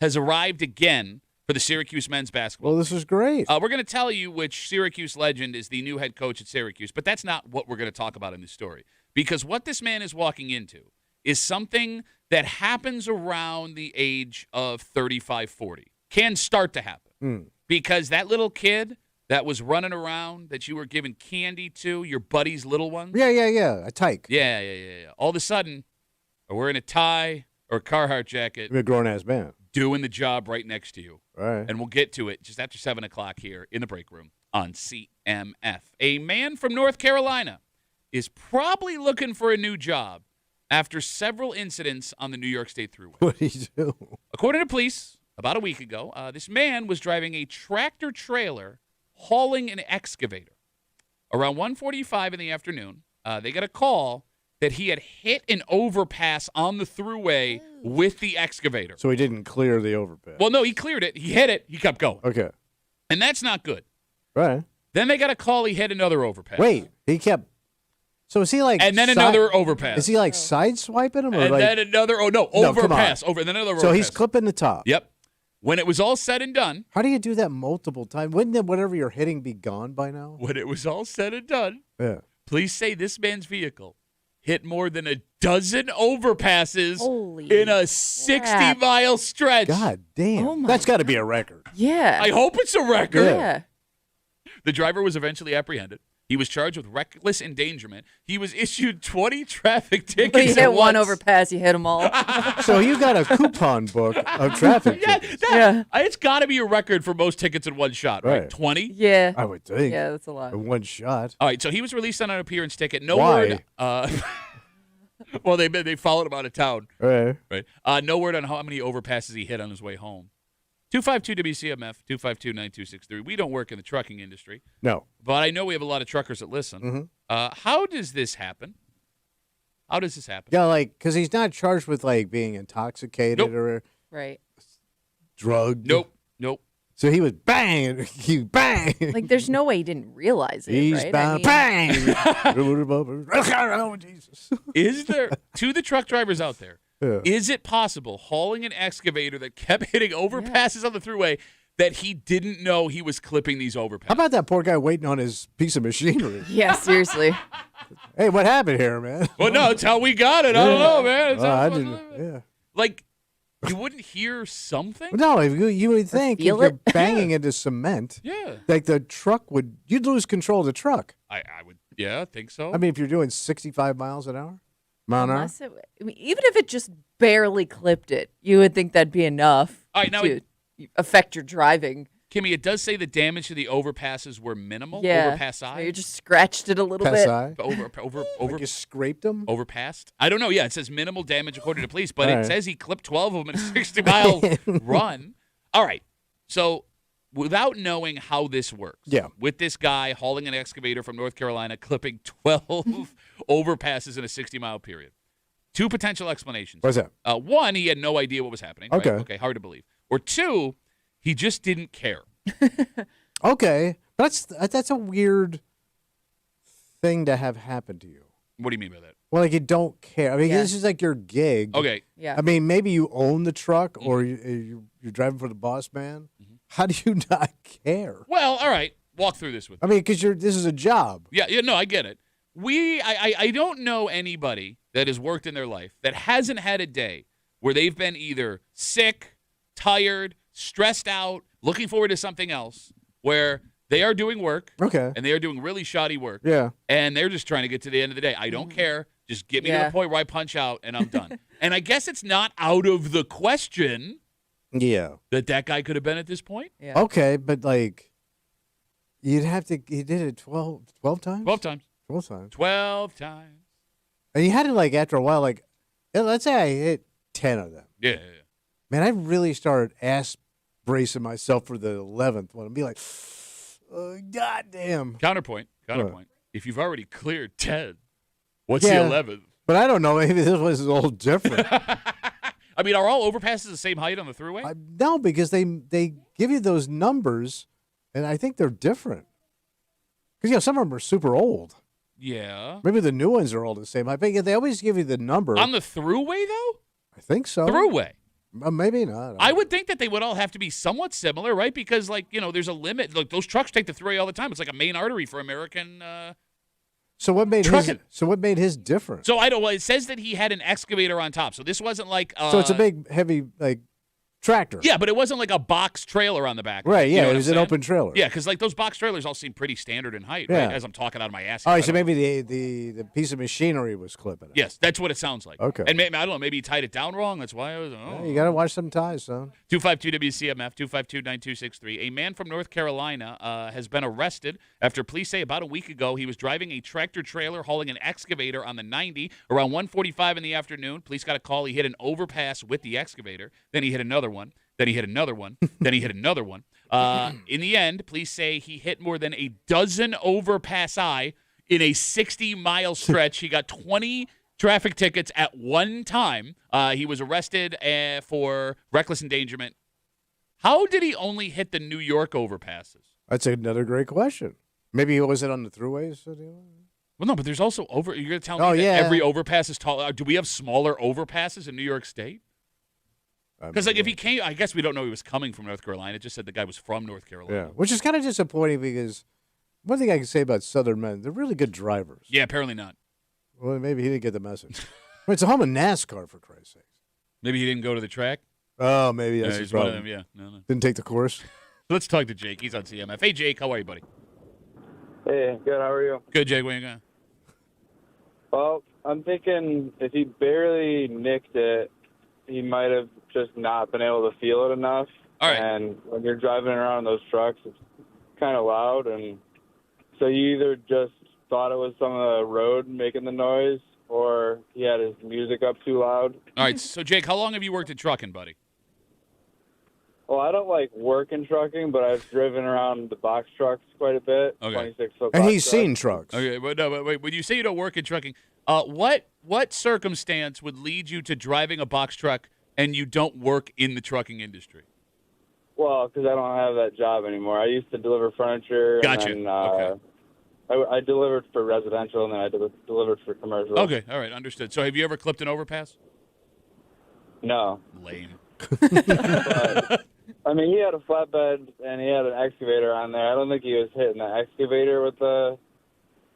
has arrived again for the Syracuse men's basketball. Well, this is great. We're going to tell you which Syracuse legend is the new head coach at Syracuse, but that's not what we're going to talk about in this story. Because what this man is walking into is something that happens around the age of 35, 40. Can start to happen. Because that little kid that was running around that you were giving candy to, your buddy's little one. Yeah. A tyke. Yeah. All of a sudden, or wearing a tie or a Carhartt jacket. You're a grown-ass man. Doing the job right next to you. All right. And we'll get to it just after 7 o'clock here in the break room on CMF. A man from North Carolina is probably looking for a new job after several incidents on the New York State Thruway. What did he do? According to police, about a week ago, this man was driving a tractor trailer hauling an excavator. Around 1:45 in the afternoon, they got a call that he had hit an overpass on the Thruway with the excavator. So he didn't clear the overpass. Well, no, he cleared it. He hit it. He kept going. Okay. And that's not good. Right. Then they got a call he hit another overpass. Wait, he kept. So is he like? And then another overpass. Is he like sideswiping him? Or and like, then another. Oh no, No, come overpass. on. Over. And then another. So overpass. he's clipping the top. Yep. When it was all said and done. How do you do that multiple times? Wouldn't it, whatever you're hitting be gone by now? When it was all said and done. Yeah. Police say this man's vehicle hit more than a dozen overpasses Holy in a crap. 60-mile stretch. God damn. Oh my- That's got to be a record. Yeah. I hope it's a record. Yeah. The driver was eventually apprehended. He was charged with reckless endangerment. He was issued 20 traffic tickets. When you hit at one once. overpass, you hit them all. So you got a coupon book of traffic Yeah, tickets. It's got to be a record for most tickets in one shot, right? Right. 20? Yeah. I would think. Yeah, that's a lot. In one shot. All right, so he was released on an appearance ticket. No Why? word. Well, they followed him out of town. Right. Right. No word on how many overpasses he hit on his way home. 252-WCMF, 252-9263. We don't work in the trucking industry, No. but I know we have a lot of truckers that listen. Mm-hmm. How does this happen? How does this happen? Yeah, like, because he's not charged with, like, being intoxicated Nope. or Right. drugged. Nope. So he was bang. He bang. Like, there's no way he didn't realize it, He's right? bound. Bang. Oh, Jesus. Is there, to the truck drivers out there, Yeah. is it possible hauling an excavator that kept hitting overpasses on the thruway that he didn't know he was clipping these overpasses? How about that poor guy waiting on his piece of machinery? Yeah, seriously. Hey, what happened here, man? Well, no, it's how we got it. I don't know, man. It's how I we didn't. got it. Yeah. Like, you wouldn't hear something? No, you would think if feel you're it? banging into cement, Yeah. like the truck you'd lose control of the truck. I would, yeah, I think so. I mean, if you're doing 65 miles an hour, mile an hour. Unless it, I mean, even if it just barely clipped it, you would think that'd be enough All right, now to affect your driving. Kimmy, it does say the damage to the overpasses were minimal. Yeah. Overpass So side. you just scratched it a little Pass bit. eye. Over Like you scraped them. overpassed. I don't know. Yeah, it says minimal damage according to police, but All it right. says he clipped 12 of them in a 60-mile run. All right. So without knowing how this works, Yeah. with this guy hauling an excavator from North Carolina, clipping 12 overpasses in a 60-mile period, two potential explanations. What's that? One, he had no idea what was happening. Right? Okay. Okay, hard to believe. Or two, he just didn't care. Okay, that's a weird thing to have happen to you. What do you mean by that? Well, like you don't care. I mean, Yeah. this is like your gig. Okay. Yeah. I mean, maybe you own the truck or you're driving for the boss man. How do you not care? Well, all right. Walk through this with me. I mean, because this is a job. Yeah, no, I get it. I don't know anybody that has worked in their life that hasn't had a day where they've been either sick, tired, stressed out, looking forward to something else, where they are doing work Okay. and they are doing really shoddy work, Yeah. and they're just trying to get to the end of the day. I don't care. Just get me to Yeah. the point where I punch out and I'm done. And I guess it's not out of the question Yeah. that guy could have been at this point. Yeah. Okay, but like, you did it 12 times? 12 times. Full time. 12 times. And you had it like after a while, like let's say I hit 10 of them. Yeah. Man, I really started ass bracing myself for the 11th one and be like, oh, goddamn. Counterpoint. If you've already cleared 10, what's the 11th? But I don't know. Maybe this was a little different. I mean, are all overpasses the same height on the thruway? No, because they give you those numbers, and I think they're different. Because, some of them are super old. Yeah. Maybe the new ones are all the same height. But they always give you the number. On the thruway, though? I think so. Thruway. Maybe not. I would think that they would all have to be somewhat similar, right? Because, there's a limit. Look, those trucks take the thruway all the time. It's like a main artery for American So what made his different? So it says that he had an excavator on top. So this wasn't like so it's a big, heavy, tractor. Yeah, but it wasn't like a box trailer on the back. Right, yeah, it was an open trailer. Yeah, because those box trailers all seem pretty standard in height, right? As I'm talking out of my ass. All right, so maybe the piece of machinery was clipping it. Yes, that's what it sounds like. Okay. And maybe, I don't know, maybe he tied it down wrong. That's why I was, you got to watch some ties, son. 252-WCMF, 252-9263. A man from North Carolina has been arrested after police say about a week ago he was driving a tractor trailer hauling an excavator on the 90. Around 1:45 in the afternoon, police got a call. He hit an overpass with the excavator. Then he hit another one. Then he hit another one. Then he hit another one. In the end, police say he hit more than a dozen overpass-I in a 60-mile stretch. He got 20 traffic tickets at one time. He was arrested for reckless endangerment. How did he only hit the New York overpasses? That's another great question. Maybe he wasn't on the thruways? Well, no, but there's also you're going to tell me that every overpass is tall. Do we have smaller overpasses in New York State? Because if he came, I guess we don't know he was coming from North Carolina. It just said the guy was from North Carolina. Yeah, which is kind of disappointing because one thing I can say about Southern men, they're really good drivers. Yeah, apparently not. Well, maybe he didn't get the message. It's a home of NASCAR, for Christ's sake. Maybe he didn't go to the track? Oh, maybe that's his problem. One of them, yeah. No. Didn't take the course. Let's talk to Jake. He's on CMF. Hey, Jake, how are you, buddy? Hey, good. How are you? Good, Jake. Where you going? Well, I'm thinking if he barely nicked it, he might have just not been able to feel it enough. All right. And when you're driving around those trucks, it's kind of loud. And so you either just thought it was some of the road making the noise or he had his music up too loud. All right. So, Jake, how long have you worked at trucking, buddy? Well, I don't like work in trucking, but I've driven around the box trucks quite a bit. Okay. 26-foot And box he's trucks. seen trucks. Okay, but no, but wait. When you say you don't work in trucking, what circumstance would lead you to driving a box truck and you don't work in the trucking industry? Well, because I don't have that job anymore. I used to deliver furniture. Gotcha. And then, Okay. I delivered for residential, and then I delivered for commercial. Okay, all right, understood. So have you ever clipped an overpass? No. Lame. But, I mean, he had a flatbed, and he had an excavator on there. I don't think he was hitting the excavator with the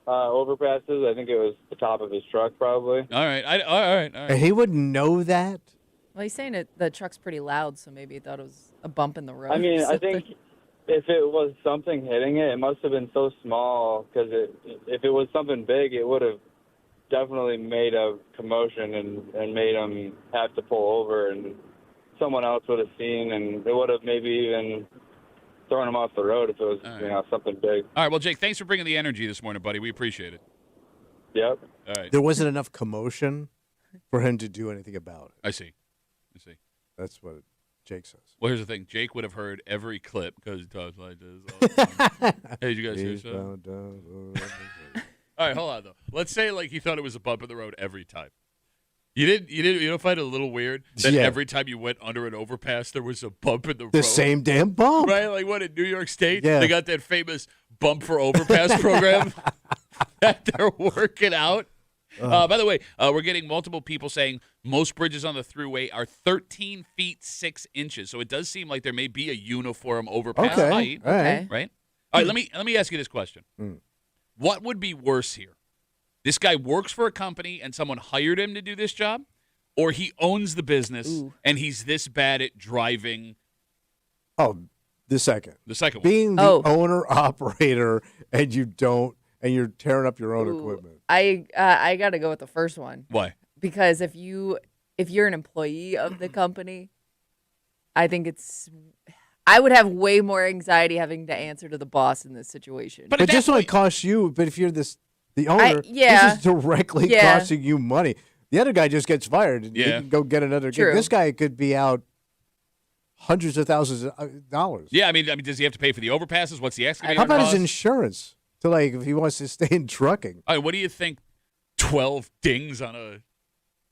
overpasses. I think it was the top of his truck, probably. All right. All right. And he wouldn't know that? Well, he's saying the truck's pretty loud, so maybe he thought it was a bump in the road. I mean, I think if it was something hitting it, it must have been so small, because if it was something big, it would have definitely made a commotion and made him have to pull over, and someone else would have seen, and it would have maybe even thrown him off the road if it was something big. All right. Well, Jake, thanks for bringing the energy this morning, buddy. We appreciate it. Yep. All right. There wasn't enough commotion for him to do anything about it. I see. That's what Jake says. Well, here's the thing. Jake would have heard every clip because he talks like this all the time. Hey, did you guys hear something? All right, hold on, though. Let's say, he thought it was a bump in the road every time. You don't find it a little weird that every time you went under an overpass, there was a bump in the road? The same damn bump. Right? Like what, in New York State? Yeah. They got that famous bump for overpass program that they're working out. By the way, we're getting multiple people saying most bridges on the thruway are 13 feet 6 inches. So it does seem like there may be a uniform overpass height. All right. Right? All right, let me ask you this question. What would be worse here? This guy works for a company and someone hired him to do this job, or he owns the business and he's this bad at driving? Oh, the second. The second one. Being the owner operator and you're tearing up your own equipment. I got to go with the first one. Why? Because if you're an employee of the company, I think I would have way more anxiety having to answer to the boss in this situation. But this one costs you. But if you're The owner, yeah. this is directly costing you money. The other guy just gets fired and he can go get another gig. This guy could be out hundreds of thousands of dollars. Yeah, I mean, does he have to pay for the overpasses? What's the excavator How about cost? his insurance? To like, if he wants to stay in trucking. All right, what do you think 12 dings on a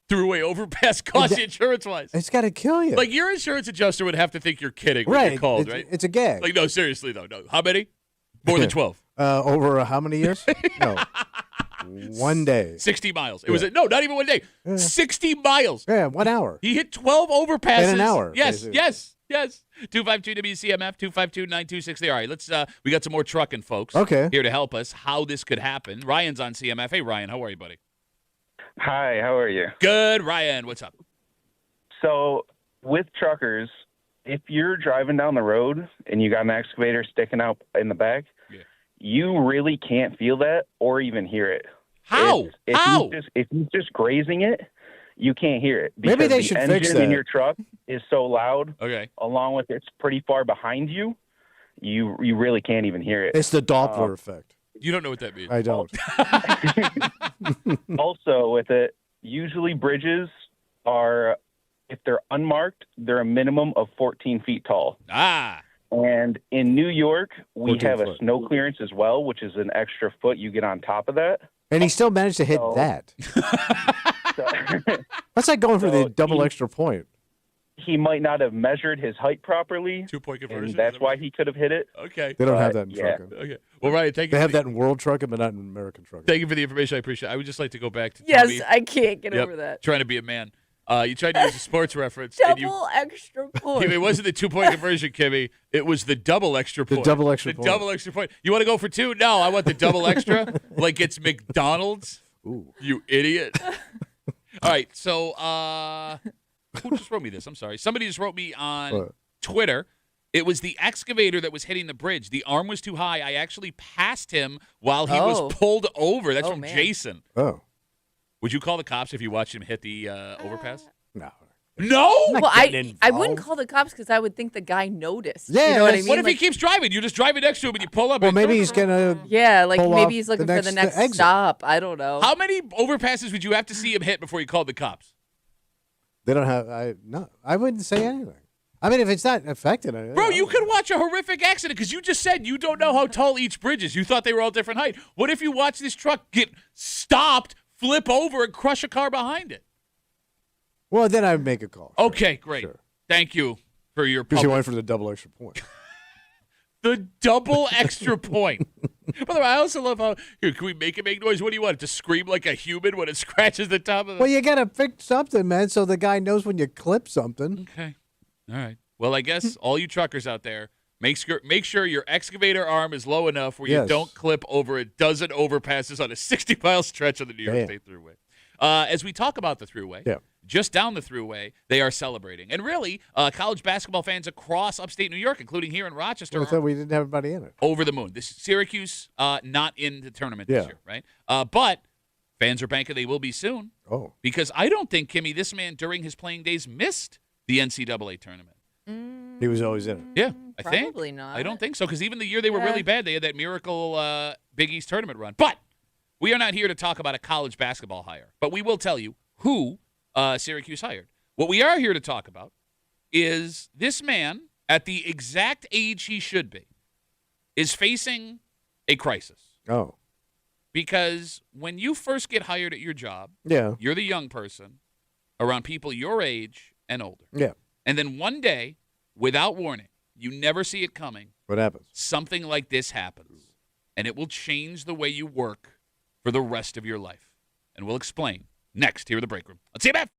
throughway overpass cost you insurance-wise? It's got to kill you. Like, your insurance adjuster would have to think you're kidding when you're called, right? It's a gag. Like, no, seriously, though. No. How many? More than 12. Over how many years? No. 1 day. 60 miles. It was not even 1 day. 60 miles. Yeah, 1 hour. He hit 12 overpasses. In an hour. Yes, yes. 252 WCMF 252-9260. All right, let's we got some more trucking folks here to help us how this could happen. Ryan's on CMF. Hey Ryan, how are you, buddy? Hi, how are you? Good, Ryan. What's up? So, with truckers, if you're driving down the road and you got an excavator sticking out in the back, you really can't feel that or even hear it. How? If you're just grazing it, you can't hear it. Because Maybe they should fix that. The engine in your truck is so loud, Okay. along with it's pretty far behind you, you really can't even hear it. It's the Doppler effect. You don't know what that means. I don't. Also, with it, usually bridges are, if they're unmarked, they're a minimum of 14 feet tall. Ah. And in New York, we have a 14 snow clearance as well, which is an extra foot you get on top of that. And he still managed to hit that. That's like going for the double extra point. He might not have measured his height properly. 2-point conversion. And that's why he could have hit it. Okay. They don't have that in trucking. Okay. Well, Ryan, thank you. They have that in world trucking, but not in American trucking. Thank you for the information. I appreciate it. I would just like to go back to Yes, Tommy. I can't get over that. Trying to be a man. You tried to use a sports reference. Double extra point. It wasn't the 2-point conversion, Kimmy. It was the double extra point. The double extra point. The double extra point. You want to go for 2? No, I want the double extra. Like it's McDonald's. Ooh. You idiot. All right, so who just wrote me this? I'm sorry. Somebody just wrote me on Twitter. It was the excavator that was hitting the bridge. The arm was too high. I actually passed him while he was pulled over. That's from Jason. Oh. Would you call the cops if you watched him hit the overpass? No. No? Well, I wouldn't call the cops because I would think the guy noticed. Yeah, you know what I mean? What if he keeps driving? You just drive it next to him and you pull up. Well, maybe he's going to like maybe he's looking for the next stop. I don't know. How many overpasses would you have to see him hit before you called the cops? They don't have I wouldn't say anything. I mean, if it's not affected. Bro, you could watch a horrific accident because you just said you don't know how tall each bridge is. You thought they were all different height. What if you watch this truck get stopped, flip over, and crush a car behind it? Well, then I would make a call. Okay, great. Sure. Thank you for your Because you went for the double extra point. The double extra point. By the way, I also love how, here, can we make it make noise? What do you want? It to scream like a human when it scratches the top of the... Well, you got to fix something, man, so the guy knows when you clip something. Okay. All right. Well, I guess all you truckers out there, make sure your excavator arm is low enough where you don't clip over a dozen overpasses on a 60-mile stretch on the New York State Thruway. As we talk about the Thruway, just down the Thruway, they are celebrating. And really, college basketball fans across upstate New York, including here in Rochester, I thought we didn't have anybody in it. Over the moon. This Syracuse not in the tournament this year, right? But fans are banking they will be soon. Oh. Because I don't think, Kimmy, this man during his playing days missed the NCAA tournament. He was always in it. Yeah, I think. Probably not. I don't think so, because even the year they were really bad, they had that miracle Big East tournament run. But we are not here to talk about a college basketball hire, but we will tell you who Syracuse hired. What we are here to talk about is this man, at the exact age he should be, is facing a crisis. Oh. Because when you first get hired at your job, you're the young person around people your age and older. Yeah. And then one day, without warning, you never see it coming. What happens? Something like this happens, and it will change the way you work for the rest of your life. And we'll explain next here in the break room. Let's see you, Beth.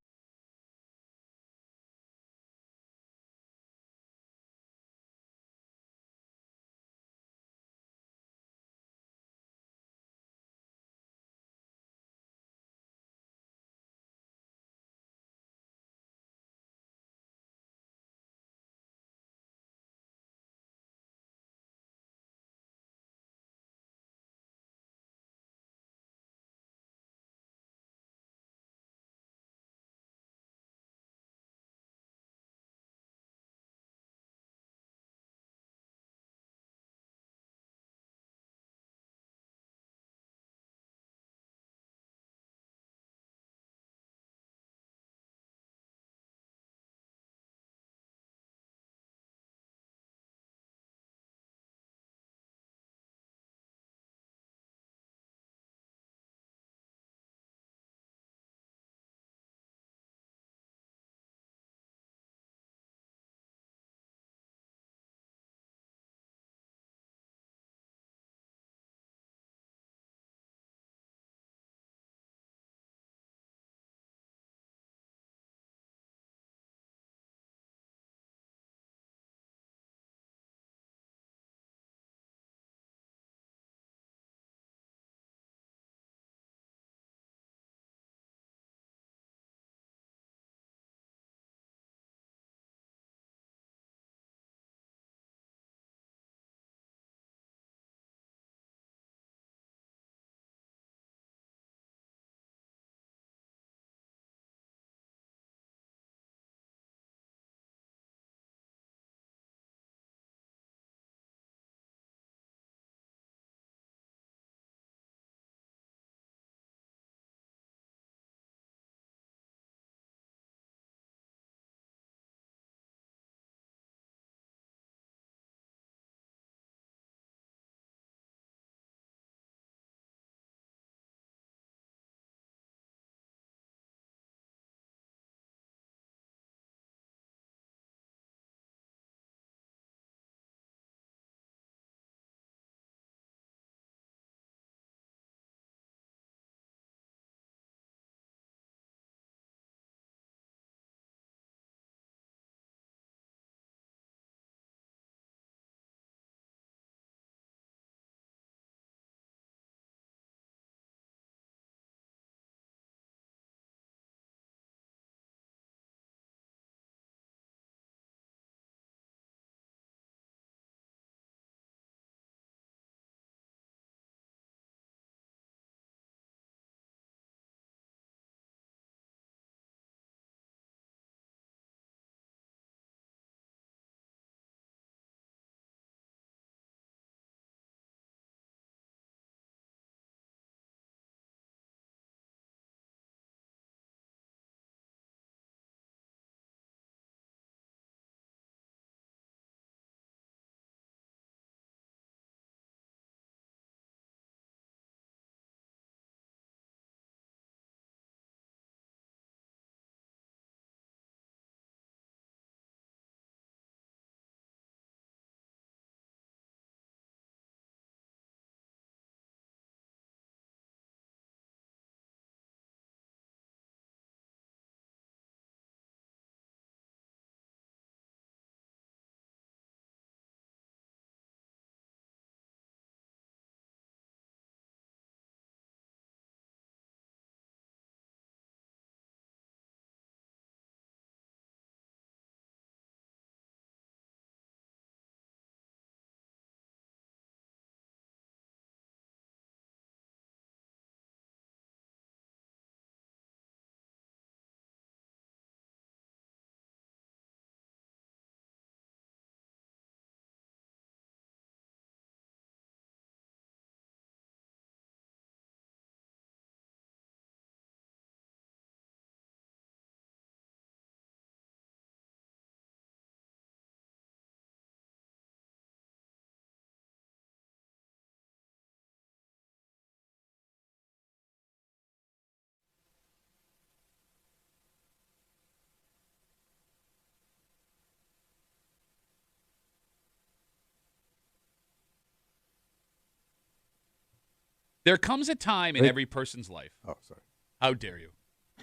There comes a time in every person's life. Oh, sorry. How dare you?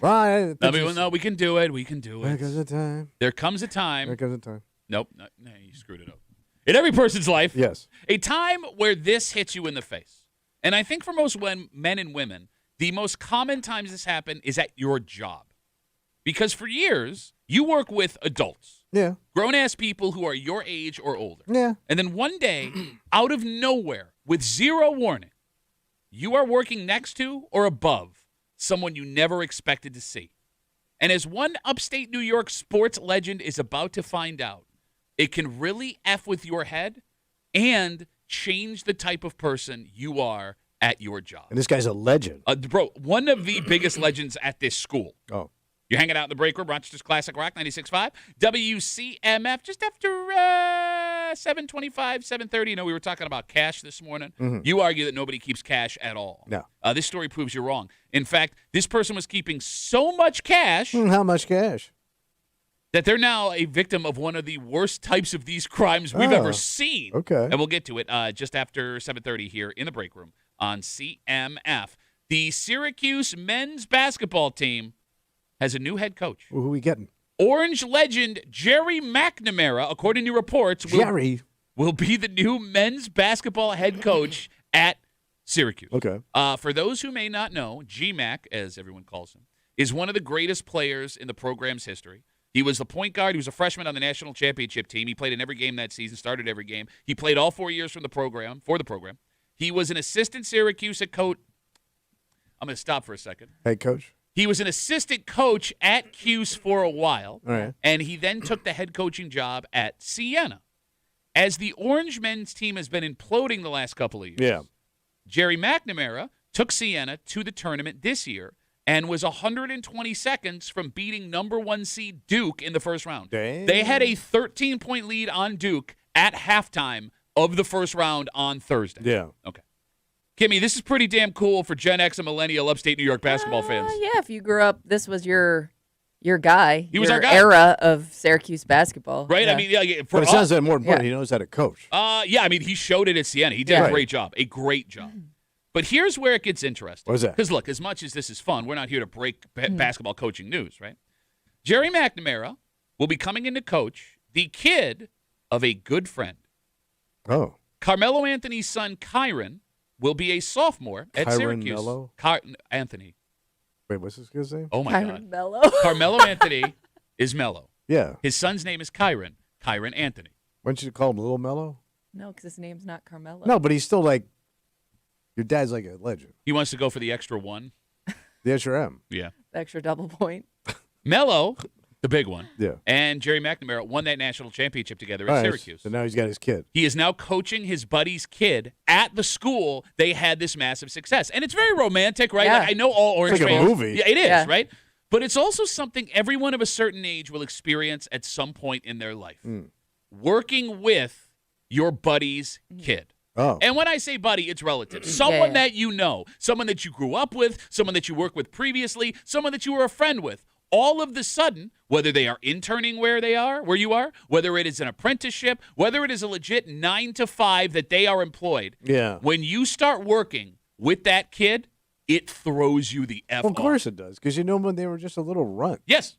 Right. No, we can do it. We can do it. There comes a time. There comes a time. There comes a time. Nope. No, you screwed it up. In every person's life. Yes. A time where this hits you in the face. And I think for most men and women, the most common times this happen is at your job. Because for years, you work with adults. Yeah. Grown-ass people who are your age or older. Yeah. And then one day, out of nowhere, with zero warning, you are working next to or above someone you never expected to see. And as one upstate New York sports legend is about to find out, it can really F with your head and change the type of person you are at your job. And this guy's a legend. Bro, one of the biggest legends at this school. Oh. You're hanging out in the break room, Rochester's Classic Rock 96.5, WCMF, just after 7:25, 7:30. You know, we were talking about cash this morning. Mm-hmm. You argue that nobody keeps cash at all. No. This story proves you're wrong. In fact, this person was keeping so much cash How much cash? that they're now a victim of one of the worst types of these crimes we've ever seen. Okay. And we'll get to it just after 7:30 here in the break room on CMF. The Syracuse men's basketball team has a new head coach. Who are we getting? Orange legend Jerry McNamara, according to reports, will be the new men's basketball head coach at Syracuse. Okay. For those who may not know, G-Mac, as everyone calls him, is one of the greatest players in the program's history. He was the point guard. He was a freshman on the national championship team. He played in every game that season, started every game. He played all 4 years for the program. He was an assistant Syracuse at coach. I'm going to stop for a second. Head coach? He was an assistant coach at Cuse for a while, All right. and he then took the head coaching job at Siena. As the Orange men's team has been imploding the last couple of years, Jerry McNamara took Siena to the tournament this year and was 120 seconds from beating number 1 seed Duke in the first round. Dang. They had a 13-point lead on Duke at halftime of the first round on Thursday. Yeah. Okay. Kimmy, this is pretty damn cool for Gen X and Millennial upstate New York basketball fans. Yeah, if you grew up, this was your guy. He was your our guy. Era of Syracuse basketball. Right? Yeah. I mean, yeah, But it sounds like more important. He knows how to coach. Yeah, I mean, he showed it at Siena. He did a great job. But here's where it gets interesting. What's that? Because, look, as much as this is fun, we're not here to break basketball coaching news, right? Jerry McNamara will be coming in to coach the kid of a good friend. Oh. Carmelo Anthony's son, Kyron, will be a sophomore at Syracuse. Mello? Anthony. Wait, what's this guy's name? Oh, my God. Mello. Carmelo Anthony is Mello. Yeah. His son's name is Kyron. Kyron Anthony. Why don't you call him Little Mello? No, because his name's not Carmelo. No, but he's still like, your dad's like a legend. He wants to go for the extra one. The extra M. Yeah. Extra double point. Mello, the big one, Yeah. and Jerry McNamara won that national championship together at All right, Syracuse. So now he's got his kid. He is now coaching his buddy's kid at the school they had this massive success. And it's very romantic, right? Yeah. Like, I know all Orange It's like a fans. movie. Yeah, it is, Yeah. right? But it's also something everyone of a certain age will experience at some point in their life. Working with your buddy's kid. Oh. And when I say buddy, it's relative. Someone that you know, someone that you grew up with, someone that you worked with previously, someone that you were a friend with. All of the sudden, whether they are interning where you are, whether it is an apprenticeship, whether it is a legit 9 to 5 that they are employed. Yeah. When you start working with that kid, it throws you the F Well, of off. course it does, because you know when they were just a little runt. Yes.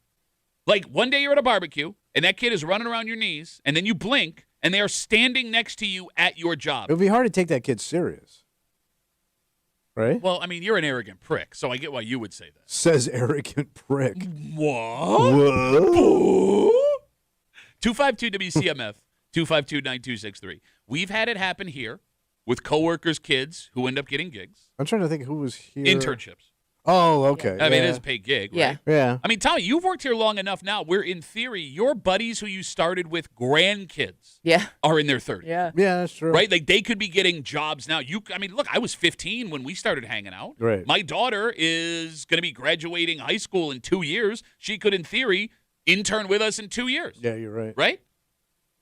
Like one day you're at a barbecue and that kid is running around your knees and then you blink and they are standing next to you at your job. It would be hard to take that kid serious. Right? Well, I mean, you're an arrogant prick, so I get why you would say that. Says arrogant prick. What? Whoa. 252 WCMF, 252-9263. We've had it happen here with coworkers' kids who end up getting gigs. I'm trying to think who was here. Internships. Oh, okay. I mean, it is a paid gig, Yeah. right? Yeah. I mean, Tommy, you've worked here long enough now where, in theory, your buddies who you started with, grandkids, Yeah. are in their 30s. Yeah. Yeah, that's true. Right? Like, they could be getting jobs now. I mean, look, I was 15 when we started hanging out. Right. My daughter is going to be graduating high school in 2 years. She could, in theory, intern with us in 2 years. Yeah, you're right. Right?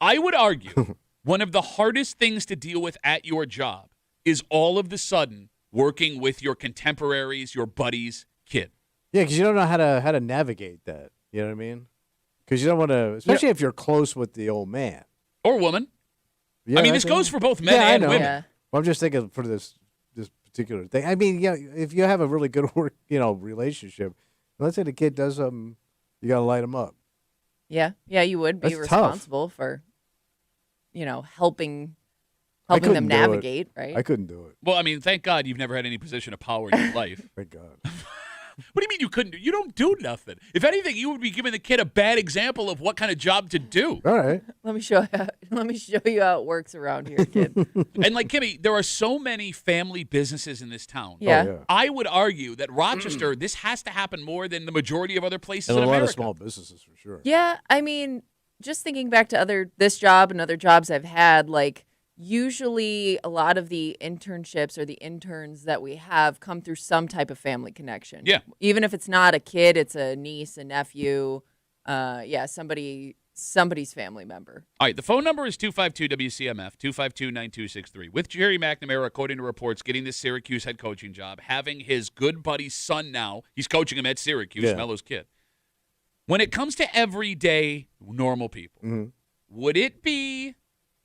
I would argue one of the hardest things to deal with at your job is all of the sudden working with your contemporaries, your buddies' kid. Yeah, because you don't know how to navigate that. You know what I mean? Because you don't want to, especially if you're close with the old man. Or woman. Yeah, I mean, this goes for both men and I know. women. Yeah. Well, I'm just thinking for this particular thing. I mean, yeah, if you have a really good work, relationship, let's say the kid does something, you got to light him up. Yeah, you would be That's responsible for, helping them navigate, right? I couldn't do it. Well, I mean, thank God you've never had any position of power in your life. Thank God. What do you mean you couldn't do? You don't do nothing. If anything, you would be giving the kid a bad example of what kind of job to do. All right. Let me show you how it works around here, kid. And like Kimmy, there are so many family businesses in this town. Yeah. Oh, yeah. I would argue that Rochester, this has to happen more than the majority of other places And in a lot America. of small businesses for sure. Yeah, I mean, just thinking back to this job and other jobs I've had, like usually a lot of the internships or the interns that we have come through some type of family connection. Yeah. Even if it's not a kid, it's a niece, a nephew, somebody's family member. All right, the phone number is 252-WCMF, 252-9263. With Jerry McNamara, according to reports, getting this Syracuse head coaching job, having his good buddy's son now, he's coaching him at Syracuse, Mello's kid. When it comes to everyday normal people, would it be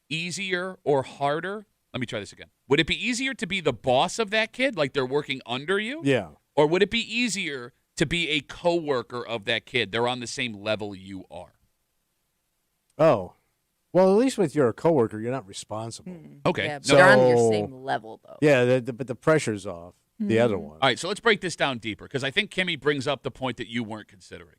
easier or harder? Let me try this again. Would it be easier to be the boss of that kid, like they're working under you? Yeah. Or would it be easier to be a coworker of that kid? They're on the same level you are. Oh. Well, at least with your coworker, you're not responsible. Okay. Yeah, but So- they're on your same level, though. Yeah, but the pressure's off. The other one. All right, so let's break this down deeper because I think Kimmy brings up the point that you weren't considering.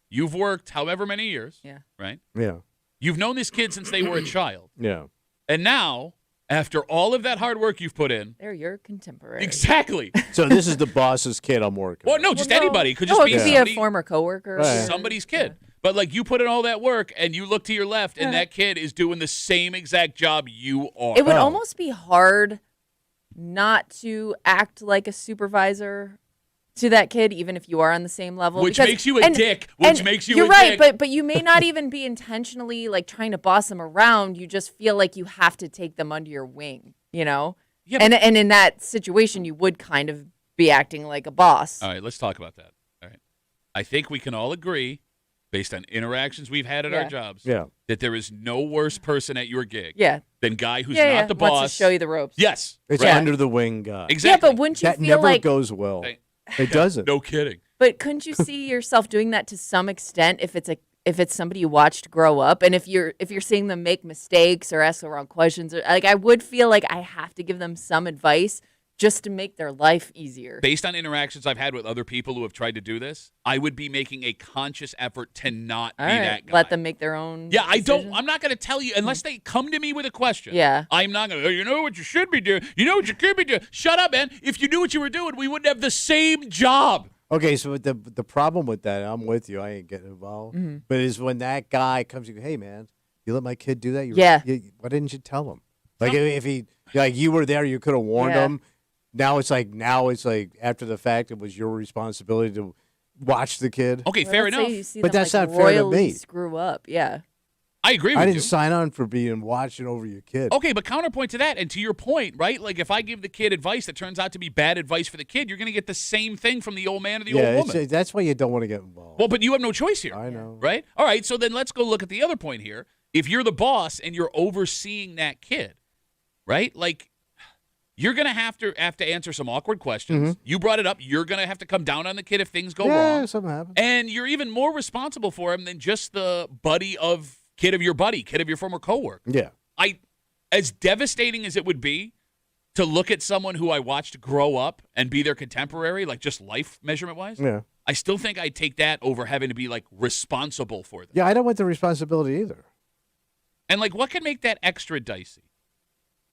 You've worked however many years, right? Yeah. You've known this kid since they were a child. Yeah. And now, after all of that hard work you've put in. They're your contemporary. Exactly. So this is the boss's kid I'm working Well, with. no, just anybody. It could just it be could be somebody, a former coworker. Right. somebody's kid. But, like, you put in all that work, and you look to your left, and that kid is doing the same exact job you are. It would almost be hard not to act like a supervisor to that kid, even if you are on the same level. Which makes you a dick. Which makes you a You're right, dick. but you may not even be intentionally like trying to boss them around. You just feel like you have to take them under your wing, Yeah, and in that situation, you would kind of be acting like a boss. All right, let's talk about that. All right. I think we can all agree, based on interactions we've had at our jobs, that there is no worse person at your gig than guy who's not the boss. Wants to show you the ropes. Yes. It's right. under the wing guy. Exactly. Yeah, but wouldn't you That feel never like goes well. Hey. It doesn't. No kidding. But couldn't you see yourself doing that to some extent if it's somebody you watched grow up, and if you're seeing them make mistakes or ask the wrong questions, or like I would feel like I have to give them some advice just to make their life easier. Based on interactions I've had with other people who have tried to do this, I would be making a conscious effort to not be that guy. Let them make their own. Yeah, decisions. I'm not going to tell you unless they come to me with a question. Yeah. I'm not going to, you know what you should be doing? You know what you could be doing? Shut up, man. If you knew what you were doing, we wouldn't have the same job. Okay, so the problem with that, I'm with you. I ain't getting involved. But is when that guy comes, you go, hey, man, you let my kid do that? Why didn't you tell him? Like, if he, like, you were there, you could have warned him. Now it's like after the fact, it was your responsibility to watch the kid. Okay, Well, fair let's say enough. you see But them, that's like, not fair to royally me. Screw up, yeah. I agree with I you. didn't sign on for being watching over your kid. Okay, but counterpoint to that, and to your point, right? Like, if I give the kid advice that turns out to be bad advice for the kid, you're going to get the same thing from the old man or the old woman. That's why you don't want to get involved. Well, but you have no choice here. I know. Right? All right, so then let's go look at the other point here. If you're the boss and you're overseeing that kid, right? Like, you're going to have to answer some awkward questions. You brought it up. You're going to have to come down on the kid if things go wrong. Something happens. And you're even more responsible for him than just the kid of your buddy, kid of your former coworker. Yeah. As devastating as it would be to look at someone who I watched grow up and be their contemporary, like just life measurement-wise, I still think I'd take that over having to be, like, responsible for them. Yeah, I don't want the responsibility either. And, like, what can make that extra dicey?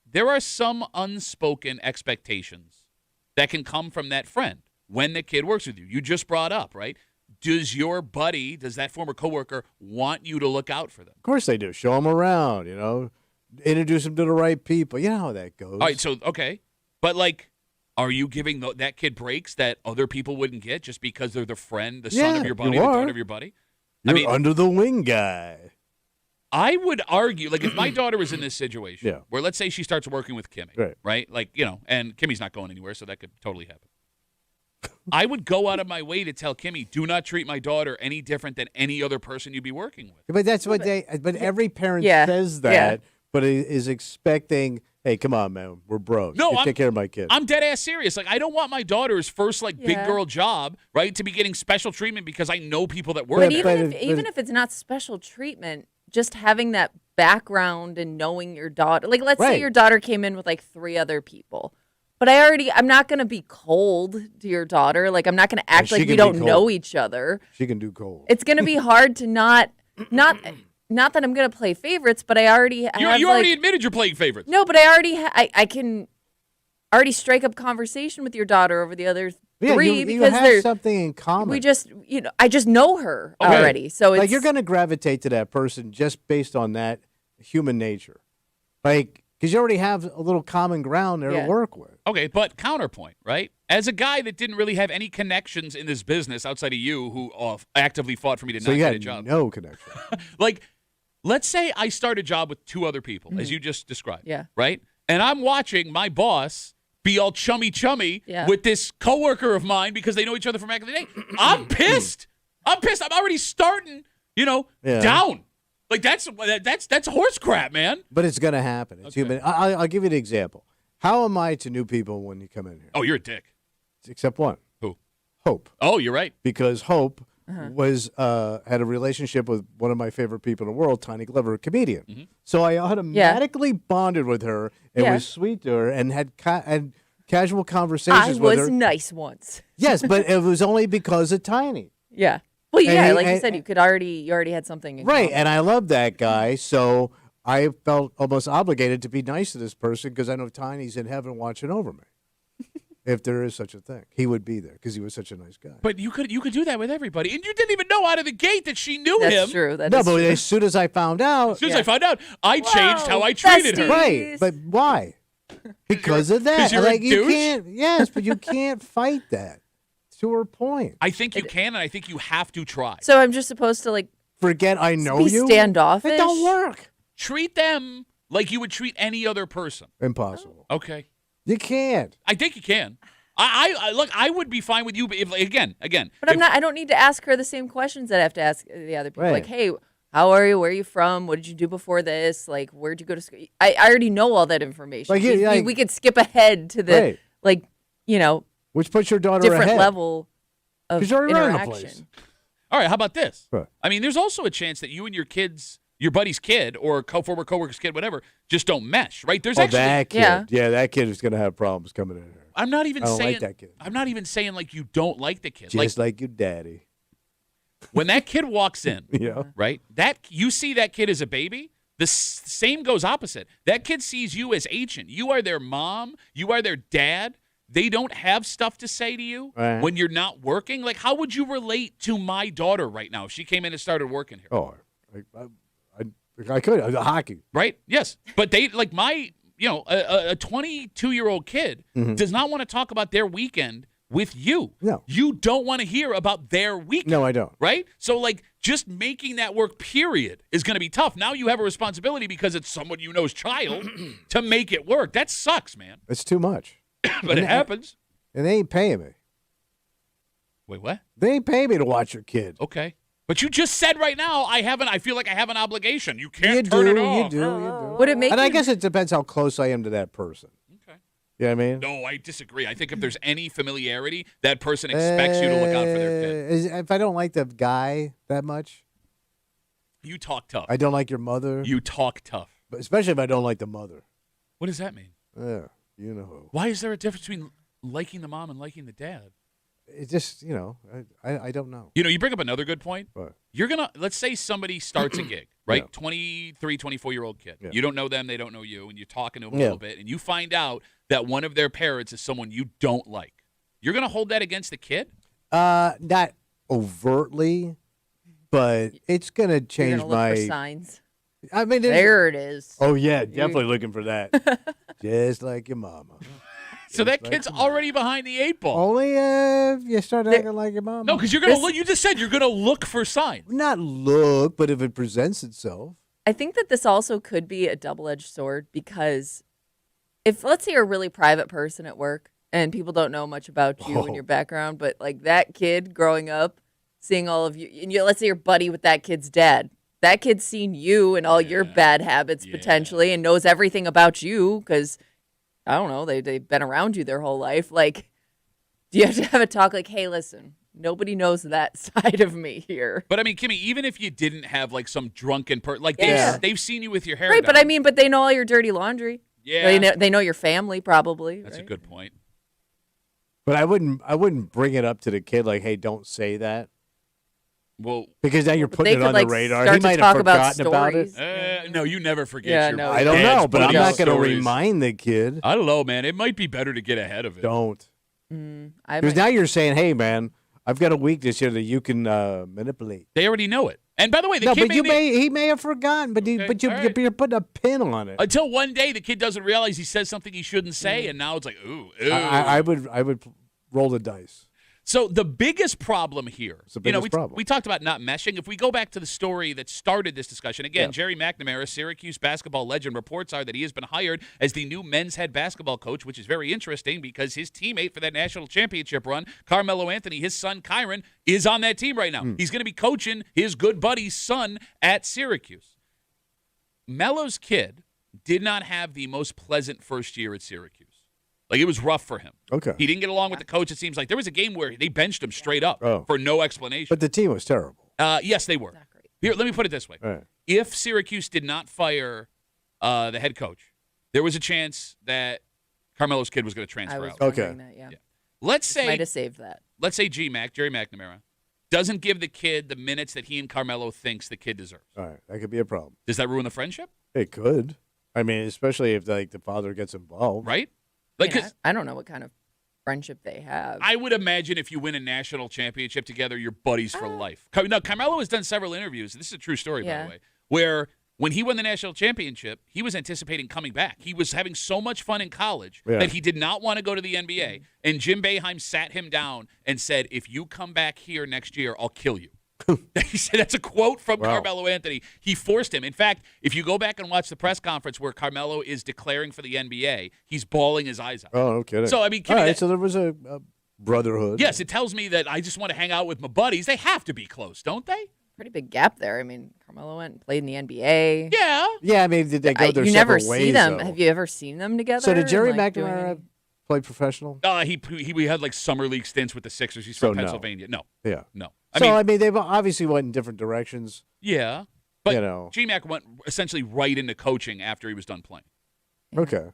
There are some unspoken expectations that can come from that friend when the kid works with you. You just brought up, right? Does that former coworker want you to look out for them? Of course they do. Show them around, introduce them to the right people. You know how that goes. All right, so, okay. But, like, are you giving that kid breaks that other people wouldn't get just because they're the friend, the son of your buddy, the daughter of your buddy? You're under the wing guy. I would argue, like, if my daughter was in this situation where, let's say she starts working with Kimmy, right? Like, and Kimmy's not going anywhere, so that could totally happen. I would go out of my way to tell Kimmy, do not treat my daughter any different than any other person you'd be working with. But that's what but every parent says that, but is expecting, Hey, come on, man. We're bros. No, you take care of my kid. I'm dead ass serious. Like, I don't want my daughter's first big girl job, right, to be getting special treatment because I know people that work But there. even if it's not special treatment, just having that background and knowing your daughter. Like, let's say your daughter came in with like 3 other people. But I'm not going to be cold to your daughter. Like, I'm not going to act like we don't know each other. She can do cold. It's going to be hard to not that I'm going to play favorites, but I already You already admitted you're playing favorites. No, but I can already strike up conversation with your daughter over the other 3 because you have something in common. I just know her already. So it's like you're going to gravitate to that person just based on that human nature. Like, because you already have a little common ground there to work with. Okay, but counterpoint, right? As a guy that didn't really have any connections in this business outside of you, who actively fought for me to not get a job. No connection. Like, let's say I start a job with 2 other people, as you just described. Yeah. Right? And I'm watching my boss be all chummy with this coworker of mine because they know each other from back in the day. I'm pissed. I'm already starting, down. Like, that's horse crap, man. But it's going to happen. It's human. I'll give you an example. How am I to new people when you come in here? Oh, you're a dick. Except one. Who? Hope. Oh, you're right. Because Hope was had a relationship with one of my favorite people in the world, Tiny Glover, a comedian. Mm-hmm. So I automatically bonded with her and was sweet to her and had casual conversations with her. I was nice once. Yes, but it was only because of Tiny. Yeah. Well, yeah, like you said, you already had something in right, common. and I love that guy, so I felt almost obligated to be nice to this person because I know Tiny's in heaven watching over me. If there is such a thing, he would be there because he was such a nice guy. But you could do that with everybody, and you didn't even know out of the gate that she knew him. That's true. But as soon as I found out, I changed how I treated her. Right, but why? Because of that. You're like a you douche? can't. Yes, but you can't fight that. To her point. I think you can, and I think you have to try. So I'm just supposed to forget I know be you? standoffish? It don't work. Treat them like you would treat any other person. Impossible. Okay. You can't. I think you can. I look. I would be fine with you, but if again. But I'm not. I don't need to ask her the same questions that I have to ask the other people. Right. Like, hey, how are you? Where are you from? What did you do before this? Like, where'd you go to school? I already know all that information. Like, we could skip ahead to the which puts your daughter different ahead. level of interaction. Place. All right. How about this? Right. I mean, there's also a chance that you and your buddy's kid or former coworker's kid, whatever, just don't mesh, right? There's actually that kid. Yeah, that kid is going to have problems coming in here. I'm not even saying like that kid. I'm not even saying like you don't like the kid. Just like your daddy. When that kid walks in, yeah, right? That you see that kid as a baby. The same goes opposite. That kid sees you as ancient. You are their mom. You are their dad. They don't have stuff to say to you when you're not working. Like, how would you relate to my daughter right now if she came in and started working here? Oh, I could. Hockey. Right? Yes. But they, like my, a 22-year-old kid does not want to talk about their weekend with you. No. You don't want to hear about their weekend. No, I don't. Right? So, like, just making that work, period, is going to be tough. Now you have a responsibility because it's someone you know's child to make it work. That sucks, man. It's too much. But it happens. And they ain't paying me. Wait, what? They ain't paying me to watch your kid. Okay. But you just said right now, I feel like I have an obligation. You can't turn it off. You do. Would it make I guess it depends how close I am to that person. Okay. You know what I mean? No, I disagree. I think if there's any familiarity, that person expects you to look out for their kid. If I don't like the guy that much. You talk tough. I don't like your mother. You talk tough. But especially if I don't like the mother. What does that mean? Yeah, you know. Why is there a difference between liking the mom and liking the dad? It just, I don't know. You bring up another good point. What? You're going to, let's say somebody starts a gig, right? Yeah. 23, 24-year-old kid. Yeah. You don't know them, they don't know you, and you're talking to them a little bit, and you find out that one of their parents is someone you don't like. You're going to hold that against the kid? Not overtly, but it's going to change You're gonna look for signs. I mean, there it is. Oh, yeah, definitely looking for that. Just like your mama. So that kid's already behind the 8 ball. Only if you start acting like your mama. No, because you're going to look. You just said you're going to look for signs. Not look, but if it presents itself. I think that this also could be a double-edged sword because if, let's say, you're a really private person at work and people don't know much about you and your background, but like that kid growing up, seeing all of you, and let's say you're buddy with that kid's dad, that kid's seen you and all your bad habits potentially and knows everything about you because, I don't know, they've been around you their whole life. Like, do you have to have a talk like, hey, listen, nobody knows that side of me here. But I mean, Kimmy, even if you didn't have like some drunken person, like they've seen you with your hair right, down. but they know all your dirty laundry. Yeah. They know your family probably. That's right? a good point. But I wouldn't bring it up to the kid like, hey, don't say that. Well, because now you're But putting they it could, on the radar. He start to might talk have about forgotten about it. stories. no, you never forget Yeah, your no. I don't dad's know, but I'm buddy's not going to stories. remind the kid. I don't know, man. It might be better to get ahead of it. Don't. I Because might- now you're saying, hey, man, I've got a weakness here that you can manipulate. They already know it. And by the way, the No, kid but he may have forgotten, but Okay, all right. you're putting a pin on it. until one day the kid doesn't realize he says something he shouldn't say, and now it's like, ooh. I would roll the dice. So the biggest problem here, It's the biggest problem. we talked about not meshing. If we go back to the story that started this discussion, again, Jerry McNamara, Syracuse basketball legend, reports are that he has been hired as the new men's head basketball coach, which is very interesting because his teammate for that national championship run, Carmelo Anthony, his son Kyron, is on that team right now. He's going to be coaching his good buddy's son at Syracuse. Melo's kid did not have the most pleasant first year at Syracuse. Like, it was rough for him. Okay. He didn't get along with the coach, it seems like. There was a game where they benched him straight up for no explanation. But the team was terrible. Yes, they were. Not great. Here, let me put it this way. All right. If Syracuse did not fire the head coach, there was a chance that Carmelo's kid was going to I transfer was out. wondering that, yeah. Let's Might say have saved that. Jerry McNamara, doesn't give the kid the minutes that he and Carmelo thinks the kid deserves. All right. That could be a problem. Does that ruin the friendship? It could. I mean, especially if the father gets involved. Right? Like, I mean, 'cause I don't know what kind of friendship they have. I would imagine if you win a national championship together, you're buddies for life. No, Carmelo has done several interviews. This is a true story, by the way, where when he won the national championship, he was anticipating coming back. He was having so much fun in college that he did not want to go to the NBA. And Jim Boeheim sat him down and said, if you come back here next year, I'll kill you. He said that's a quote from Carmelo Anthony. He forced him. In fact, if you go back and watch the press conference where Carmelo is declaring for the NBA, he's bawling his eyes out. Oh, no kidding. So, I mean, all right, so there was a brotherhood. yes, it tells me that I just want to hang out with my buddies. They have to be close, don't they? Pretty big gap there. I mean, Carmelo went and played in the NBA. Yeah. Yeah, I mean, did they go their You separate never ways, see them. though? Have you ever seen them together? So did Jerry and, like, doing McNamara any- play professional? He had like summer league stints with the Sixers. He's So from no. Pennsylvania. No, Yeah. no. I mean, they've obviously went in different directions. Yeah, but You know. G-Mac went essentially right into coaching after he was done playing. Okay.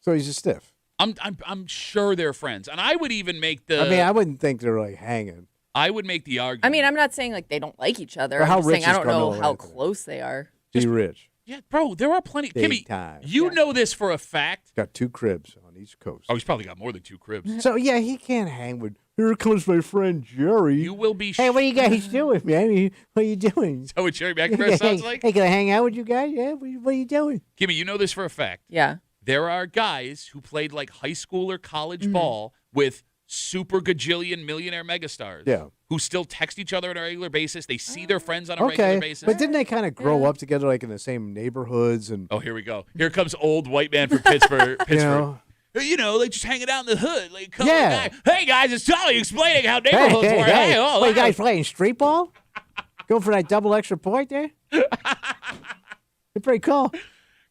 So he's a stiff. I'm sure they're friends, and I would even make the. I mean, I wouldn't think they're like hanging. I would make the argument. I mean, I'm not saying like they don't like each other. But I'm how just saying rich I is don't know Carmelo how Anthony? close they are. He's rich. Yeah, bro, there are plenty. Big Kimmy, time. you know this for a fact. Got 2 cribs on each coast. Oh, he's probably got more than 2 cribs. So yeah, he can't hang with. Here comes my friend Jerry. You will be. Hey, what are you guys doing, man? What are you doing? Is that what Jerry McNamara sounds like? Hey, can I hang out with you guys? Yeah. What are you doing? Kimmy, you know this for a fact. Yeah. There are guys who played like high school or college Mm-hmm. ball with super gajillion millionaire megastars. Yeah. Who still text each other on a regular basis. They see their friends on a regular Okay, basis. but didn't they kind of grow up together, like in the same neighborhoods and? Oh, here we go. Here comes old white man from Pittsburgh. You know? Like just hanging out in the hood. Like, come Yeah. guy. Hey, guys, it's Charlie explaining how neighborhoods work. Hey, oh, what, you wow. guys playing street ball? Going for that double extra point there? You're pretty cool.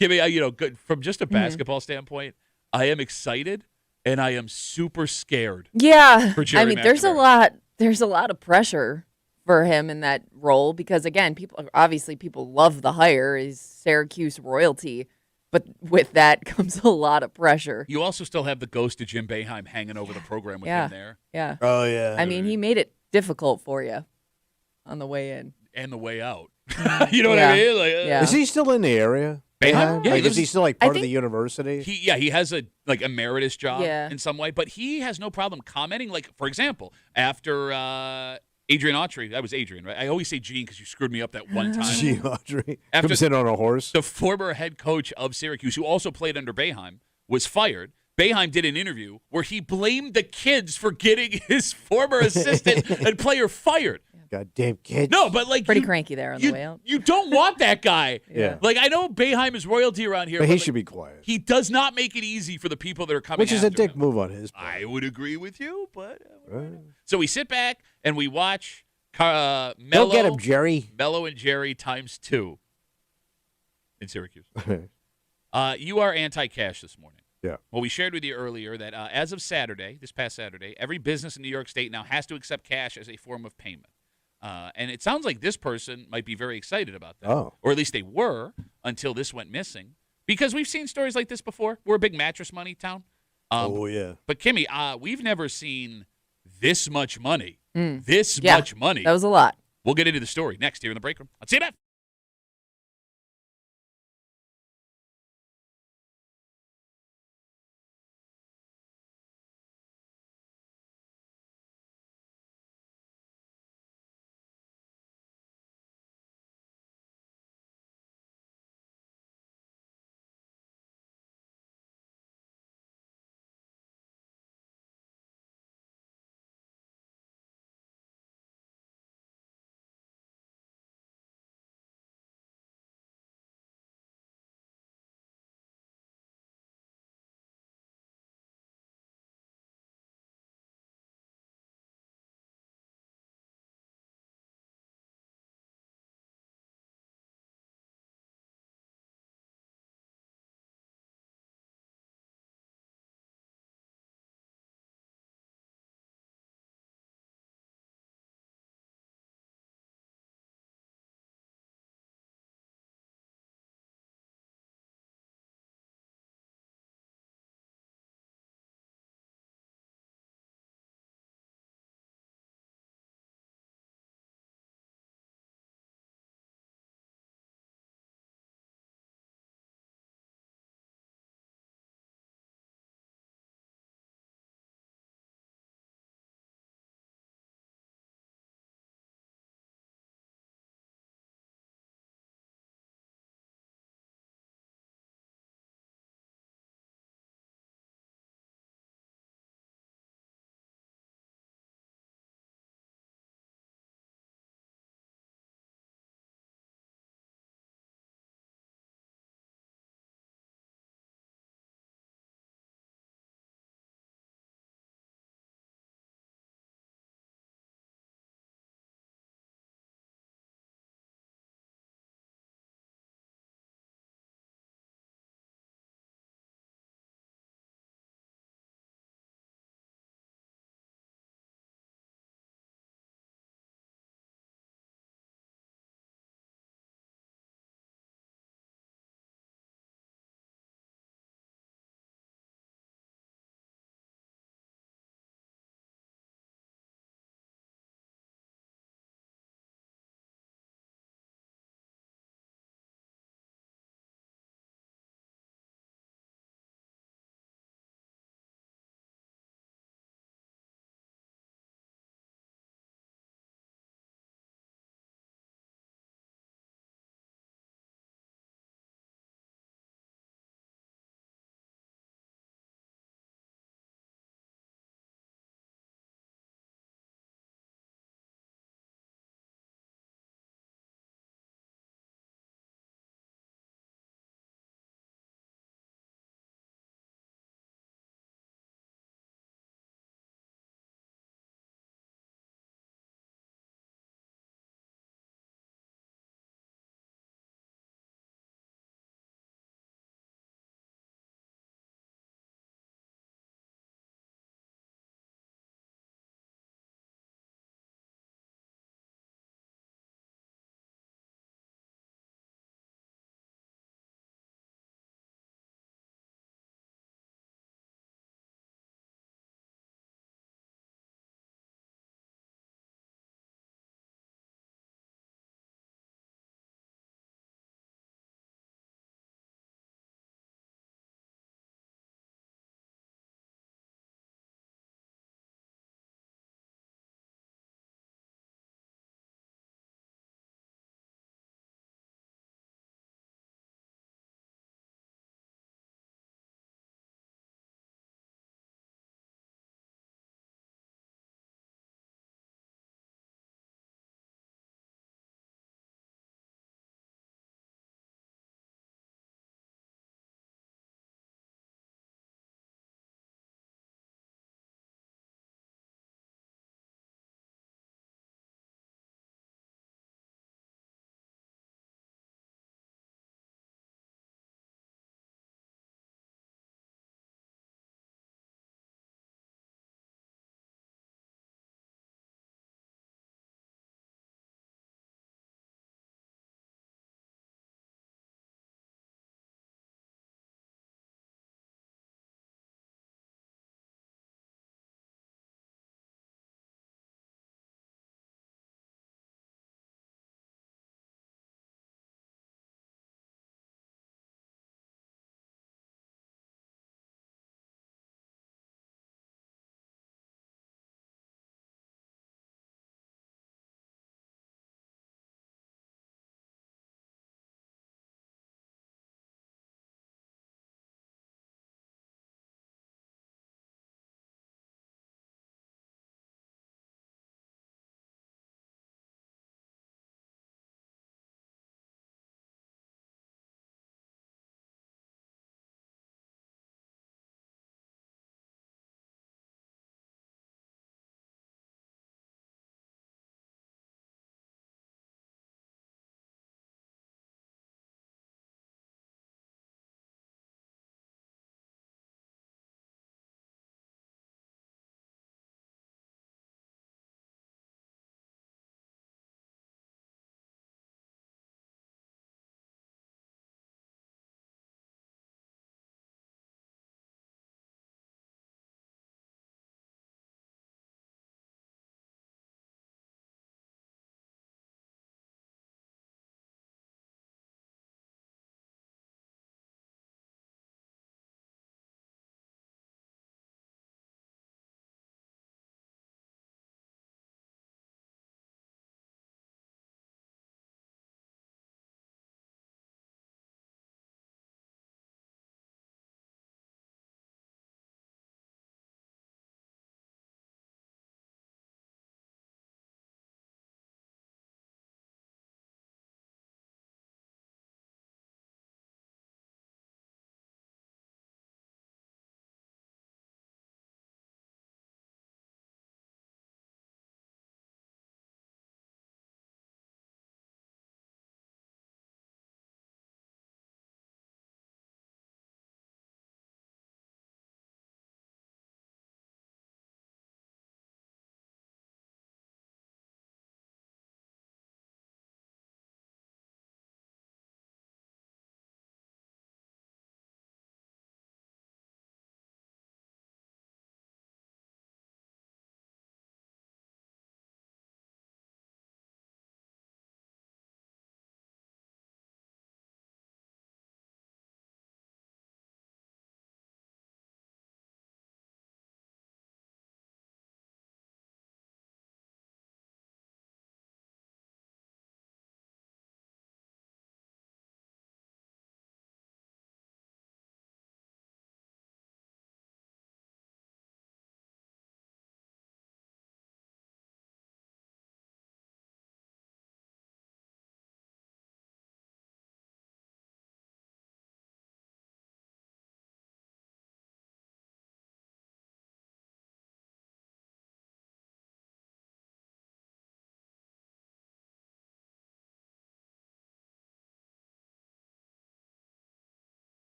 Kimmy, good from just a Mm-hmm. basketball standpoint, I am excited and I am super scared. Yeah. For Jerry I mean, there's a McNamara. lot of pressure for him in that role because again, people love the hire. He's Syracuse royalty, but with that comes a lot of pressure. You also still have the ghost of Jim Boeheim hanging over the program with Yeah. him there. Yeah. Oh yeah. I mean, he made it difficult for you on the way in. And the way out. You know what I Yeah. mean? Like, Yeah. Is he still in the area? Boeheim? Yeah, he Like, lives- is he still like I part of the think- university? He has a like emeritus job Yeah. in some way, but he has no problem commenting. Like, for example, after Adrian Autry, that was Adrian, right? I always say Gene because you screwed me up that one time. Gee, Audrey After- comes in on a horse. The former head coach of Syracuse, who also played under Boeheim, was fired. Boeheim did an interview where he blamed the kids for getting his former assistant and player fired. Goddamn kids. No, but like Pretty cranky there on the way out. You don't want that guy. Yeah. Like I know Boeheim is royalty around here, But he like, should be quiet. He does not make it easy for the people that are coming. Which is a after dick him. move on his part. I would agree with you, but so we sit back and we watch Mello, Go get him, Jerry. Mello and Jerry times 2 in Syracuse. You are anti-cash this morning. Yeah. Well, we shared with you earlier that as of Saturday, this past Saturday, every business in New York State now has to accept cash as a form of payment. And it sounds like this person might be very excited about that. Oh. Or at least they were until this went missing. Because we've seen stories like this before. We're a big mattress money town. Yeah. But, Kimmy, we've never seen this much money. Yeah, Much money. That was a lot. We'll get into the story next here in the break room on CMF.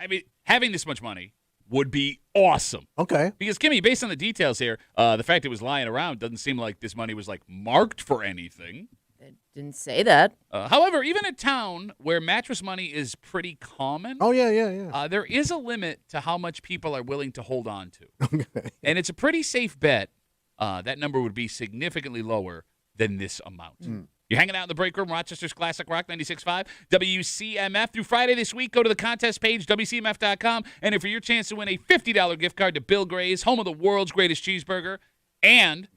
I mean, having this much money would be awesome. Okay. Because, Kimmy, based on the details here, the fact it was lying around doesn't seem like this money was, like, marked for anything. It didn't say that. However, even in town where mattress money is pretty common, there is a limit to how much people are willing to hold on to. Okay. And it's a pretty safe bet that number would be significantly lower than this amount. You're hanging out in the break room, Rochester's Classic Rock 96.5, WCMF. Through Friday this week, go to the contest page, WCMF.com, and for your chance to win a $50 gift card to Bill Gray's, home of the world's greatest cheeseburger, and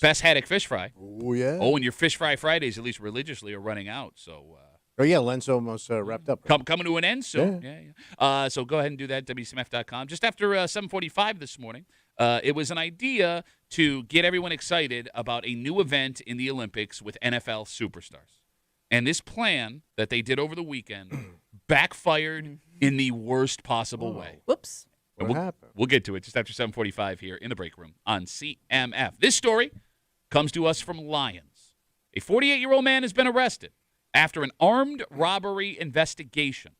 best haddock fish fry. Oh, yeah. Oh, and your fish fry Fridays, at least religiously, are running out. So, oh, yeah, Len's almost wrapped up. Coming to an end soon. Yeah. So go ahead and do that, WCMF.com. Just after 7:45 this morning, it was an idea to get everyone excited about a new event in the Olympics with NFL superstars. And this plan that they did over the weekend backfired in the worst possible way. Whoops. What happened? We'll get to it just after 7:45 here in the break room on CMF. This story comes to us from Lions. A 48-year-old man has been arrested after an armed robbery investigation.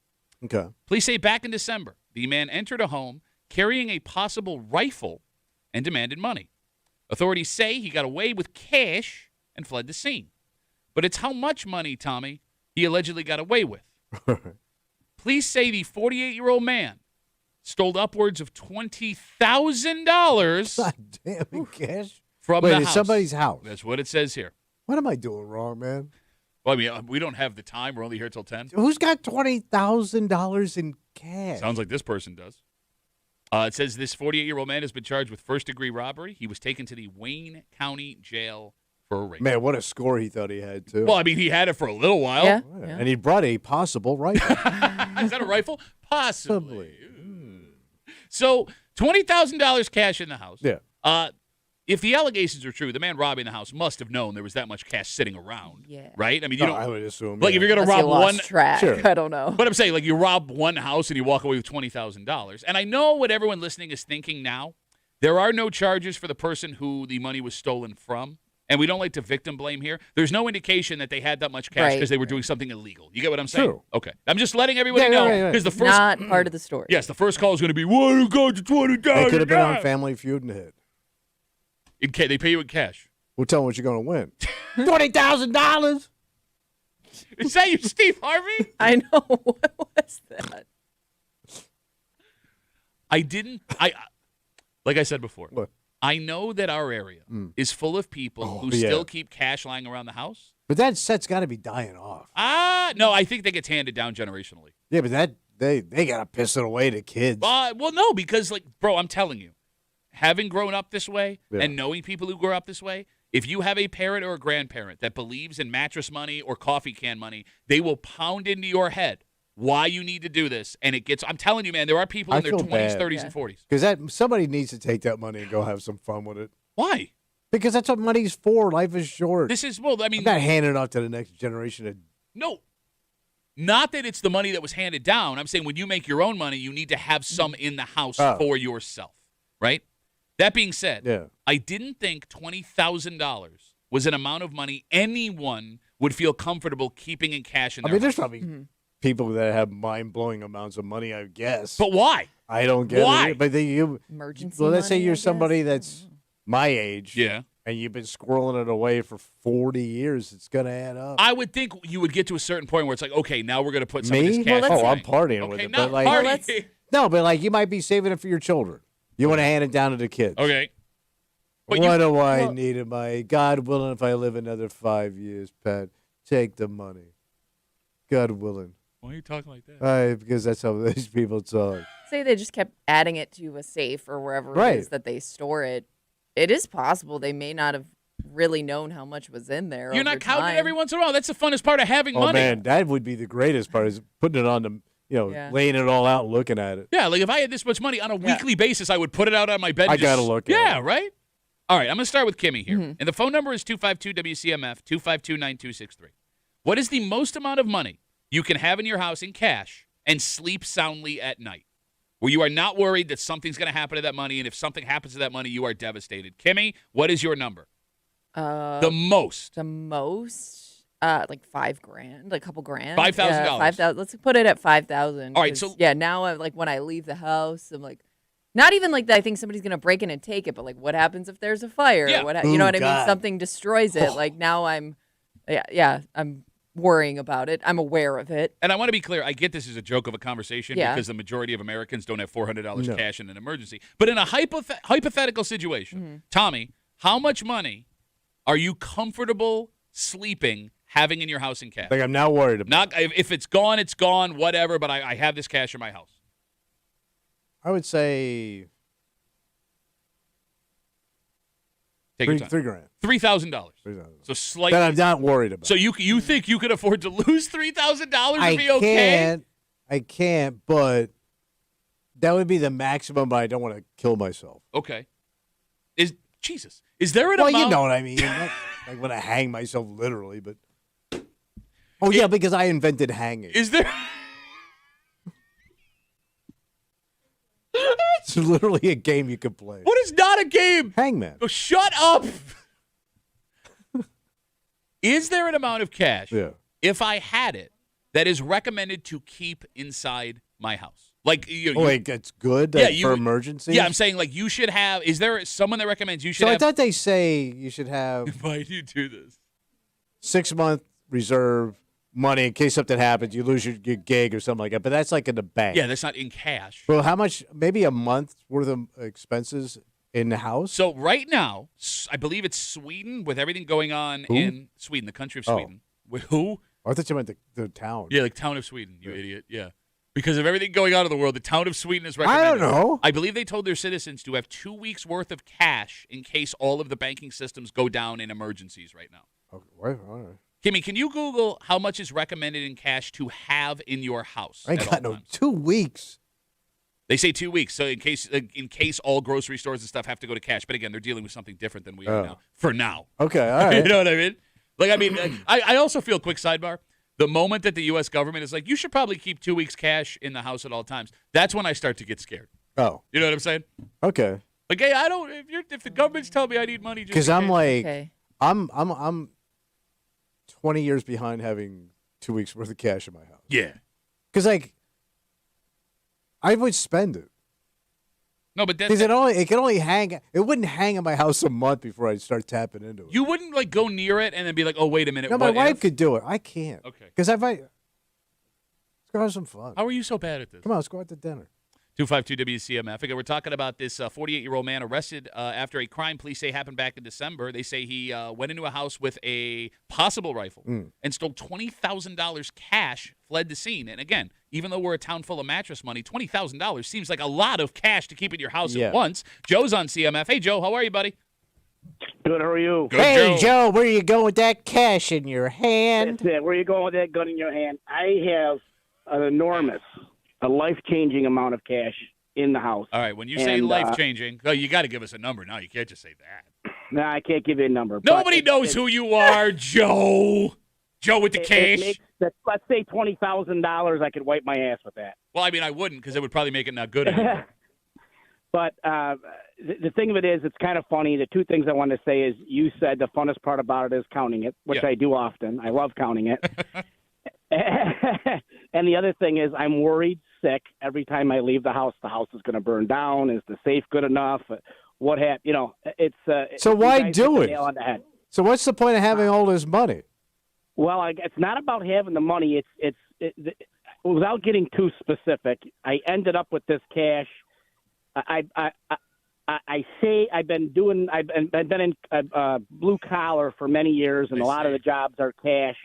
Okay. Police say back in December, the man entered a home carrying a possible rifle and demanded money. Authorities say he got away with cash and fled the scene. But it's how much money, Tommy, he allegedly got away with. Police say the 48-year-old man stole upwards of $20,000 God damn it, cash. from Wait, the it's house. somebody's house. That's what it says here. What am I doing wrong, man? Well, I mean, we don't have the time. We're only here till 10. Who's got $20,000 in cash? Sounds like this person does. It says this 48-year-old man has been charged with first-degree robbery. He was taken to the Wayne County Jail for a rape. Man, what a score he thought he had, too. Well, I mean, he had it for a little while. Yeah. And he brought a possible rifle. Is that a rifle? Possibly. So, $20,000 cash in the house. Yeah. If the allegations are true, the man robbing the house must have known there was that much cash sitting around. Yeah. Right? I mean, you don't. I would assume. Like, if you're going to Unless rob you lost one. track. Sure. I don't know. But I'm saying, like, you rob one house and you walk away with $20,000. And I know what everyone listening is thinking now. There are no charges for the person who the money was stolen from. And we don't like to victim blame here. There's no indication that they had that much cash because they were doing something illegal. You get what I'm saying? True. Okay. I'm just letting everybody know. Because the first. Not part of the story. Yes, the first call is going to be, what you got the $20,000? They could have been on Family Feud and hit. They pay you in cash. We'll tell them what you're going to win. $20,000. Is that you, Steve Harvey? I know. What was that? Like I said before, What? I know that our area is full of people who still keep cash lying around the house. But that set's got to be dying off. No, I think that gets handed down generationally. Yeah, but they got to piss it away to kids. Well, no, because, like, bro, I'm telling you, having grown up this way and knowing people who grew up this way, if you have a parent or a grandparent that believes in mattress money or coffee can money, they will pound into your head why you need to do this. And it gets, I'm telling you, man, there are people in their 20s, 30s, and 40s. Because somebody needs to take that money and go have some fun with it. Why? Because that's what money's for. Life is short. I mean. I'm not handing it off to the next generation. No. Not that it's the money that was handed down. I'm saying when you make your own money, you need to have some in the house for yourself, right? That being said, I didn't think $20,000 was an amount of money anyone would feel comfortable keeping in cash in their house. There's probably people that have mind-blowing amounts of money, I guess. But why? I don't get Why? it. But Emergency let's say money, you're I somebody guess. that's my age. Yeah. And you've been squirreling it away for 40 years. It's going to add up. I would think you would get to a certain point where it's like, okay, now we're going to put some of Me? this cash Well, away. I'm partying with Okay, it. not But partying. no, but like you might be saving it for your children. You want to hand it down to the kids. Okay. But What do I need in my God willing if I live another 5 years, Pat? Take the money. God willing. Why are you talking like that? Because that's how these people talk. Say they just kept adding it to a safe or wherever it is that they store it. It is possible they may not have really known how much was in there. You're not counting it every once in a while. That's the funnest part of having money. Oh, man, that would be the greatest part is putting it on the, laying it all out and looking at it. Yeah, like if I had this much money on a weekly basis, I would put it out on my bed. I got to look at it. Yeah, right? All right, I'm going to start with Kimmy here. And the phone number is 252-WCMF, 252-9263. What is the most amount of money you can have in your house in cash and sleep soundly at night, where you are not worried that something's going to happen to that money, and if something happens to that money, you are devastated? Kimmy, what is your number? The most. The most? Like $5,000, like a couple grand. $5,000. Yeah, 5,000. Let's put it at 5,000. All right, so now I'm like when I leave the house, I'm like, not even like that I think somebody's gonna break in and take it, but like what happens if there's a fire? Yeah. Or you know what I God. mean? Something destroys it. Like now I'm worrying about it. I'm aware of it. And I want to be clear. I get this is a joke of a conversation Yeah. because the majority of Americans don't have $400 cash in an emergency. But in a hypothetical situation, Tommy, how much money are you comfortable sleeping having in your house in cash? Like I'm now worried about. Not if it's gone, it's gone. Whatever. But I have this cash in my house. I would say Take your time. $3,000. $3,000. So slightly. That I'm not worried about. So you think you could afford to lose $3,000 and be okay? I can't, but that would be the maximum. But I don't want to kill myself. Okay. Is there an Well, amount? you know what I mean. Not like when I hang myself literally, but yeah, because I invented hanging. Is there? It's literally a game you could play. What is not a game? Hangman. Oh, shut up. Is there an amount of cash, if I had it, that is recommended to keep inside my house? Like, it's good for emergencies? Yeah, I'm saying, like, you should have. Is there someone that recommends you should have? I thought they say you should have. Why do you do this? 6-month reserve money in case something happens, you lose your gig or something like that. But that's like in the bank. Yeah, that's not in cash. Well, how much? Maybe a month's worth of expenses in the house? So right now, I believe it's Sweden with everything going on in Sweden, the country of Sweden. With who? Oh, I thought you meant the town. Yeah, like town of Sweden, you idiot. Yeah. Because of everything going on in the world, the town of Sweden is recommended. I don't know. I believe they told their citizens to have 2 weeks' worth of cash in case all of the banking systems go down in emergencies right now. Okay, all right. Kimmy, can you Google how much is recommended in cash to have in your house? I ain't got no 2 weeks. They say 2 weeks, so in case all grocery stores and stuff have to go to cash. But again, they're dealing with something different than we are now. For now. Okay, all right. You know what I mean? I also feel, quick sidebar, the moment that the U.S. government is like, you should probably keep 2 weeks cash in the house at all times, that's when I start to get scared. Oh. You know what I'm saying? Okay. Like, hey, I don't, if the government's telling me I need money, just because I'm like, Okay. I'm 20 years behind having 2 weeks worth of cash in my house. Yeah. Because like, I would spend it. No, but because it can only hang. It wouldn't hang in my house a mon't before I'd start tapping into it. You wouldn't like go near it and then be like, oh, wait a minute. No, my what wife if? could do it. I can't. Okay. Because let's go have some fun. How are you so bad at this? Come on, let's go out to dinner. 252 WCMF. Again, we're talking about this 48-year-old man arrested after a crime police say happened back in December. They say he went into a house with a possible rifle and stole $20,000 cash, fled the scene. And again, even though we're a town full of mattress money, $20,000 seems like a lot of cash to keep in your house at once. Joe's on CMF. Hey, Joe, how are you, buddy? Good, how are you? Good, hey, Joe, where you going with that cash in your hand? That's it. Where you going with that gun in your hand? I have an enormous, a life-changing amount of cash in the house. All right, when you say life-changing, you got to give us a number now. You can't just say that. No, I can't give you a number. Nobody knows who you are, Joe. Joe with the cash. Let's say $20,000. I could wipe my ass with that. Well, I mean, I wouldn't because it would probably make it not good anymore. But the thing of it is, it's kind of funny. The two things I want to say is you said the funnest part about it is counting it, which I do often. I love counting it. And the other thing is I'm worried sick every time I leave the house is going to burn down. Is the safe good enough? What happened? You know, it's so why do it? Nail on the head. So what's the point of having all this money? Well, it's not about having the money. Without getting too specific, I ended up with this cash. I say I've been in blue collar for many years, and a lot of the jobs are cash.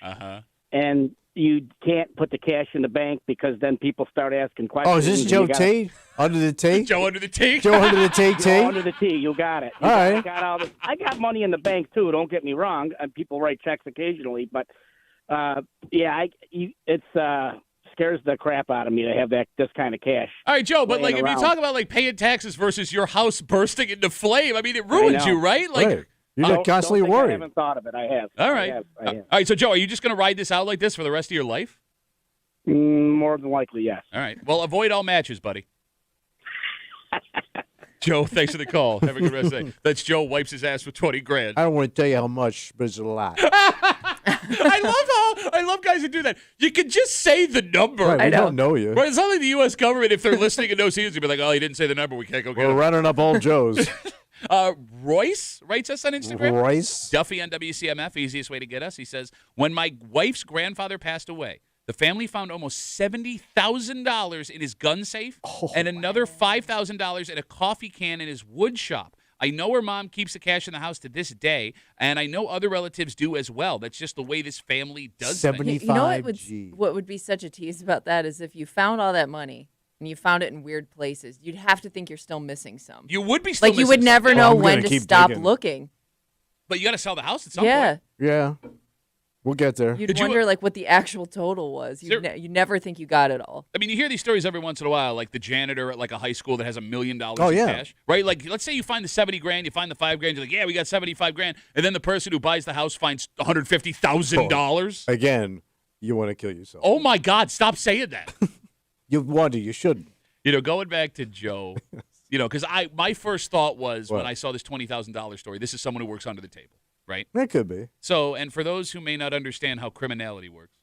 And you can't put the cash in the bank because then people start asking questions. Oh, is this Joe T? Under the T? Joe under the T? Joe under the T? Joe under the T. You got it. All right. I got money in the bank, too. Don't get me wrong. People write checks occasionally. But, it scares the crap out of me to have this kind of cash. All right, Joe, but, like, if around. you talk about, like, paying taxes versus your house bursting into flame, I mean, it ruins you, right? Like, right. You're constantly don't think worried. I haven't thought of it. I have. All right. I have. All right, so, Joe, are you just going to ride this out like this for the rest of your life? More than likely, yes. All right. Well, avoid all matches, buddy. Joe, thanks for the call. Have a good rest of the day. That's Joe wipes his ass with $20,000. I don't want to tell you how much, but it's a lot. I love guys who do that. You can just say the number. Right, we don't know you. Right, it's not like the U.S. government, if they're listening and no seasons, you'd be like, oh, he didn't say the number. We can't go get We're him. running up old Joe's. Royce writes us on Instagram. Royce. Duffy on WCMF, easiest way to get us. He says, when my wife's grandfather passed away, the family found almost $70,000 in his gun safe and another $5,000 in a coffee can in his wood shop. I know her mom keeps the cash in the house to this day, and I know other relatives do as well. That's just the way this family does things. 75 You know what would be such a tease about that is if you found all that money and you found it in weird places, you'd have to think you're still missing some. You would be still like you would missing never some. know I'm when gonna to keep stop digging. looking. But you got to sell the house at some Yeah. point. Yeah. We'll get there. You'd Did you- wonder like what the actual total was. You never think you got it all. I mean, you hear these stories every once in a while, like the janitor at like a high school that has $1 million in yeah. cash, right? Like, let's say you find the 70 grand, you find the 5 grand, you're like, yeah, we got 75 grand, and then the person who buys the house finds $150,000. Again, you want to kill yourself. Oh my God! Stop saying that. You want to. You shouldn't. Going back to Joe, because my first thought was What? when I saw this $20,000 story, this is someone who works under the table, right? It could be. So, and for those who may not understand how criminality works,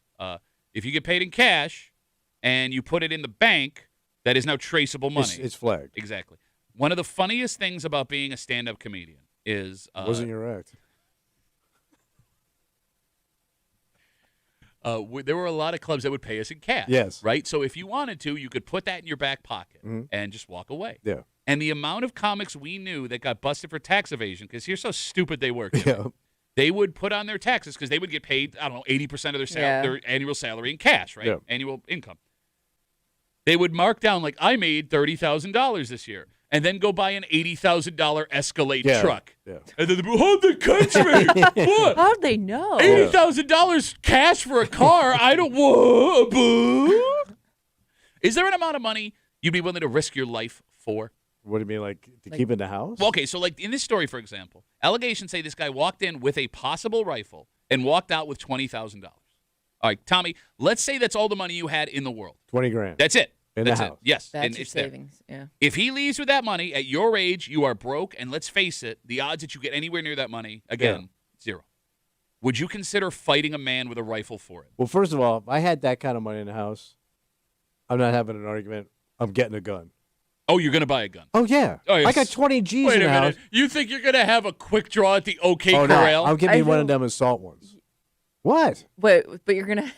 if you get paid in cash and you put it in the bank, that is now traceable money. It's flagged. Exactly. One of the funniest things about being a stand-up comedian is Wasn't your act. there were a lot of clubs that would pay us in cash. Yes. Right? So if you wanted to, you could put that in your back pocket and just walk away. Yeah. And the amount of comics we knew that got busted for tax evasion, because here's how stupid they were. Yeah. They would put on their taxes because they would get paid, 80% of their annual salary in cash, right? Yeah. Annual income. They would mark down, like, I made $30,000 this year, and then go buy an $80,000 Escalade truck. Yeah. And then how'd they catch me? What? How'd they know? $80,000 cash for a car? I don't want. Is there an amount of money you'd be willing to risk your life for? What do you mean, like to keep in the house? Well, okay, so like in this story, for example, allegations say this guy walked in with a possible rifle and walked out with $20,000. All right, Tommy, let's say that's all the money you had in the world. 20 grand. That's it. In That's the it. house. Yes. That's and your it's there. savings. Yeah. If he leaves with that money, at your age, you are broke, and let's face it, the odds that you get anywhere near that money, again, zero. Would you consider fighting a man with a rifle for it? Well, first of all, if I had that kind of money in the house, I'm not having an argument. I'm getting a gun. Oh, you're going to buy a gun? Oh, yeah. Oh, yes. I got 20 G's Wait in a the minute. house. You think you're going to have a quick draw at the OK Oh, Corral? no. I'm giving you one of know. them assault ones. What? But you're gonna.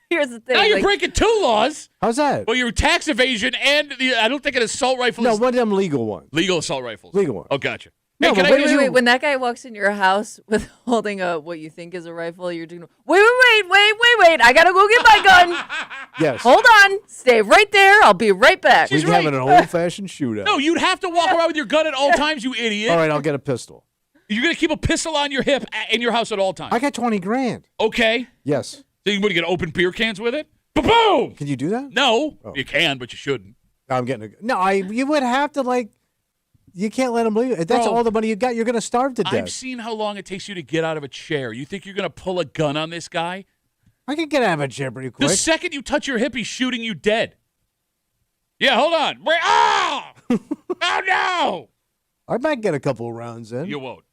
Here's the thing. Now you're like, breaking two laws. How's that? Well, your tax evasion and I don't think an assault rifle No, is one of them legal ones. legal assault rifles. Legal ones. Oh, gotcha. No, Hey, can but I what get do you? Wait. When that guy walks in your house with holding a what you think is a rifle, you're doing. Wait. I gotta go get my gun. Yes. Hold on. Stay right there. I'll be right back. We're She's right. having an old-fashioned shootout. No, you'd have to walk around with your gun at all times, you idiot. All right, I'll get a pistol. You're going to keep a pistol on your hip in your house at all times. I got 20 grand. Okay. Yes. So you want to get open beer cans with it? Boom! Can you do that? No. Oh. You can, but you shouldn't. I'm getting a No, you would have to, like, you can't let them leave. If that's Bro, all the money you got, you're going to starve to death. I've seen how long it takes you to get out of a chair. You think you're going to pull a gun on this guy? I can get out of a chair pretty quick. The second you touch your hip, he's shooting you dead. Yeah, hold on. Oh! Oh, no! I might get a couple of rounds in. You won't.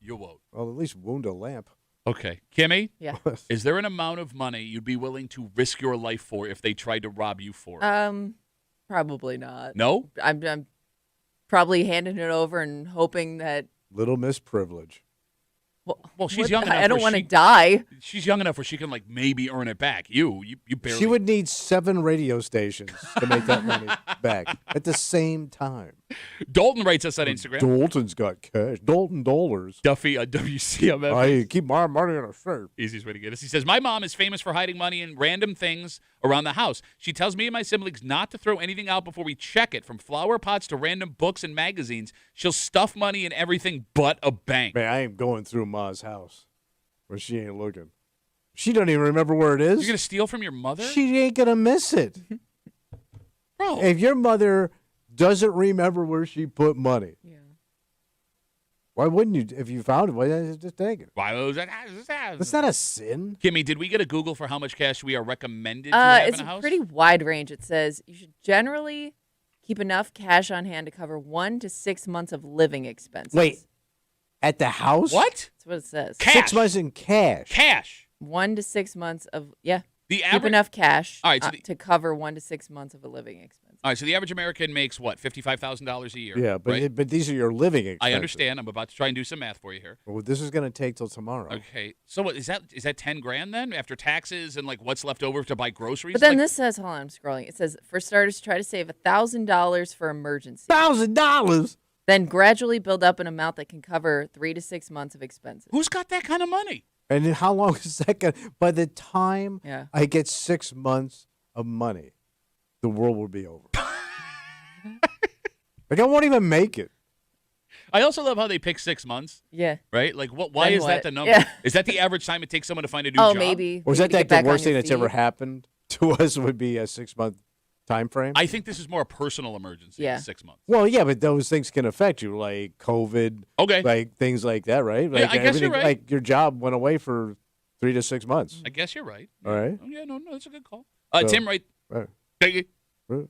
You won't. I'll at least wound a lamp. Okay. Kimmy? Yeah. Is there an amount of money you'd be willing to risk your life for if they tried to rob you for it? Probably not. No? I'm probably handing it over and hoping that. Little Miss Privilege. Well, she's young enough. I don't where want to she- die. She's young enough where she can, like, maybe earn it back. You barely. She would need 7 radio stations to make that money back at the same time. Dalton writes us on Instagram. Dalton's got cash. Dalton dollars. Duffy on WCMF. I keep my money in a safe. Easiest way to get us. He says, my mom is famous for hiding money in random things around the house. She tells me and my siblings not to throw anything out before we check it, from flower pots to random books and magazines. She'll stuff money in everything but a bank. Man, I ain't going through Ma's house when she ain't looking. She don't even remember where it is. You're going to steal from your mother? She ain't going to miss it. Bro. If your mother doesn't remember where she put money, why wouldn't you? If you found it, why don't you just take it? Why was that? That's not a sin. Kimmy, did we get a Google for how much cash we are recommended to have It's in a house? a pretty wide range. It says you should generally keep enough cash on hand to cover 1 to 6 months of living expenses. Wait, at the house? What? That's what it says. Cash. 6 months in cash. Cash. 1 to 6 months of The keep average enough cash All right, so to cover 1 to 6 months of a living expense. All right, so the average American makes what, $55,000 a year? Yeah, but right? but these are your living expenses. I understand. I'm about to try and do some math for you here. Well, this is going to take till tomorrow. Okay, so what is that? Is that $10,000 then after taxes and like what's left over to buy groceries? But then Like, this says, hold on, I'm scrolling. It says, for starters, try to save $1,000 for emergencies. $1,000. Then gradually build up an amount that can cover 3 to 6 months of expenses. who's got that kind of money? And then how long is that going to? By the time Yeah. I get 6 months of money, the world will be over. Like, I won't even make it. I also love how they pick 6 months. Yeah. Right? Like, why Then is that what? the number? Yeah. Is that the average time it takes someone to find a new Oh, job? maybe. Or is Maybe that get back the worst on thing your that's ever feet. happened to us would be a 6 month time frame? I think this is more a personal emergency. Yeah. 6 months. Well, yeah, but those things can affect you, like COVID, Okay. like things like that, right? Yeah, Like I guess you're everything- right. Like your job went away for 3 to 6 months. I guess you're right. All right. Oh, yeah, no, that's a good call. So- Tim Wright. Right. Thank you. Right.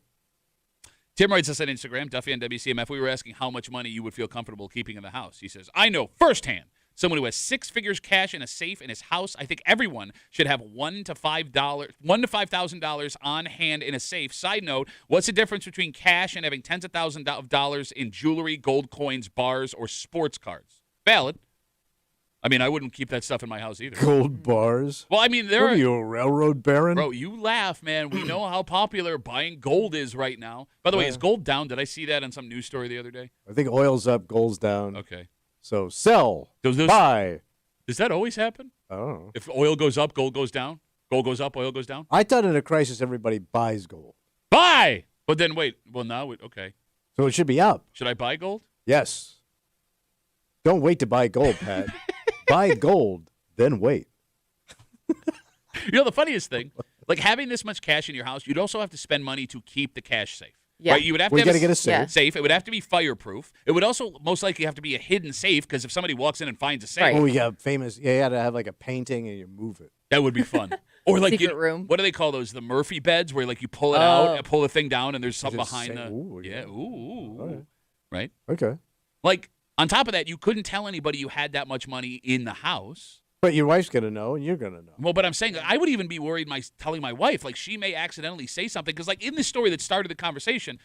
Tim writes us on Instagram, Duffy on WCMF. We were asking how much money you would feel comfortable keeping in the house. He says, I know firsthand someone who has 6 figures cash in a safe in his house. I think everyone should have $1,000 to $5,000 on hand in a safe. Side note, what's the difference between cash and having tens of thousands of dollars in jewelry, gold coins, bars, or sports cards? Valid. I mean, I wouldn't keep that stuff in my house either. Gold bars. Well, I mean, there What are. are you, a railroad baron? Bro, you laugh, man. We know how popular buying gold is right now. By the way, is gold down? Did I see that on some news story the other day? I think oil's up, gold's down. Okay. So sell, Does those- buy. Does that always happen? I don't know. If oil goes up, gold goes down? Gold goes up, oil goes down? I thought in a crisis everybody buys gold. Buy! But then wait. Well, now, okay. So it should be up. Should I buy gold? Yes. Don't wait to buy gold, Pat. Buy gold, then wait. You know, the funniest thing, like having this much cash in your house, you'd also have to spend money to keep the cash safe. Yeah. Right? You would have We to got to have get a safe. Yeah. safe. It would have to be fireproof. It would also most likely have to be a hidden safe because if somebody walks in and finds a safe, Right. Oh, yeah, famous. Yeah, you had to have like a painting and you move it. that would be fun. Or like Secret room. What do they call those? The Murphy beds, where like you pull it out Oh. and pull the thing down, and there's something Just behind say- the. ooh, Yeah. yeah. Ooh. All right. Right. Okay. Like on top of that, you couldn't tell anybody you had that much money in the house. But your wife's going to know and you're going to know. Well, but I'm saying I would even be worried telling my wife, like she may accidentally say something because, like in this story that started the conversation,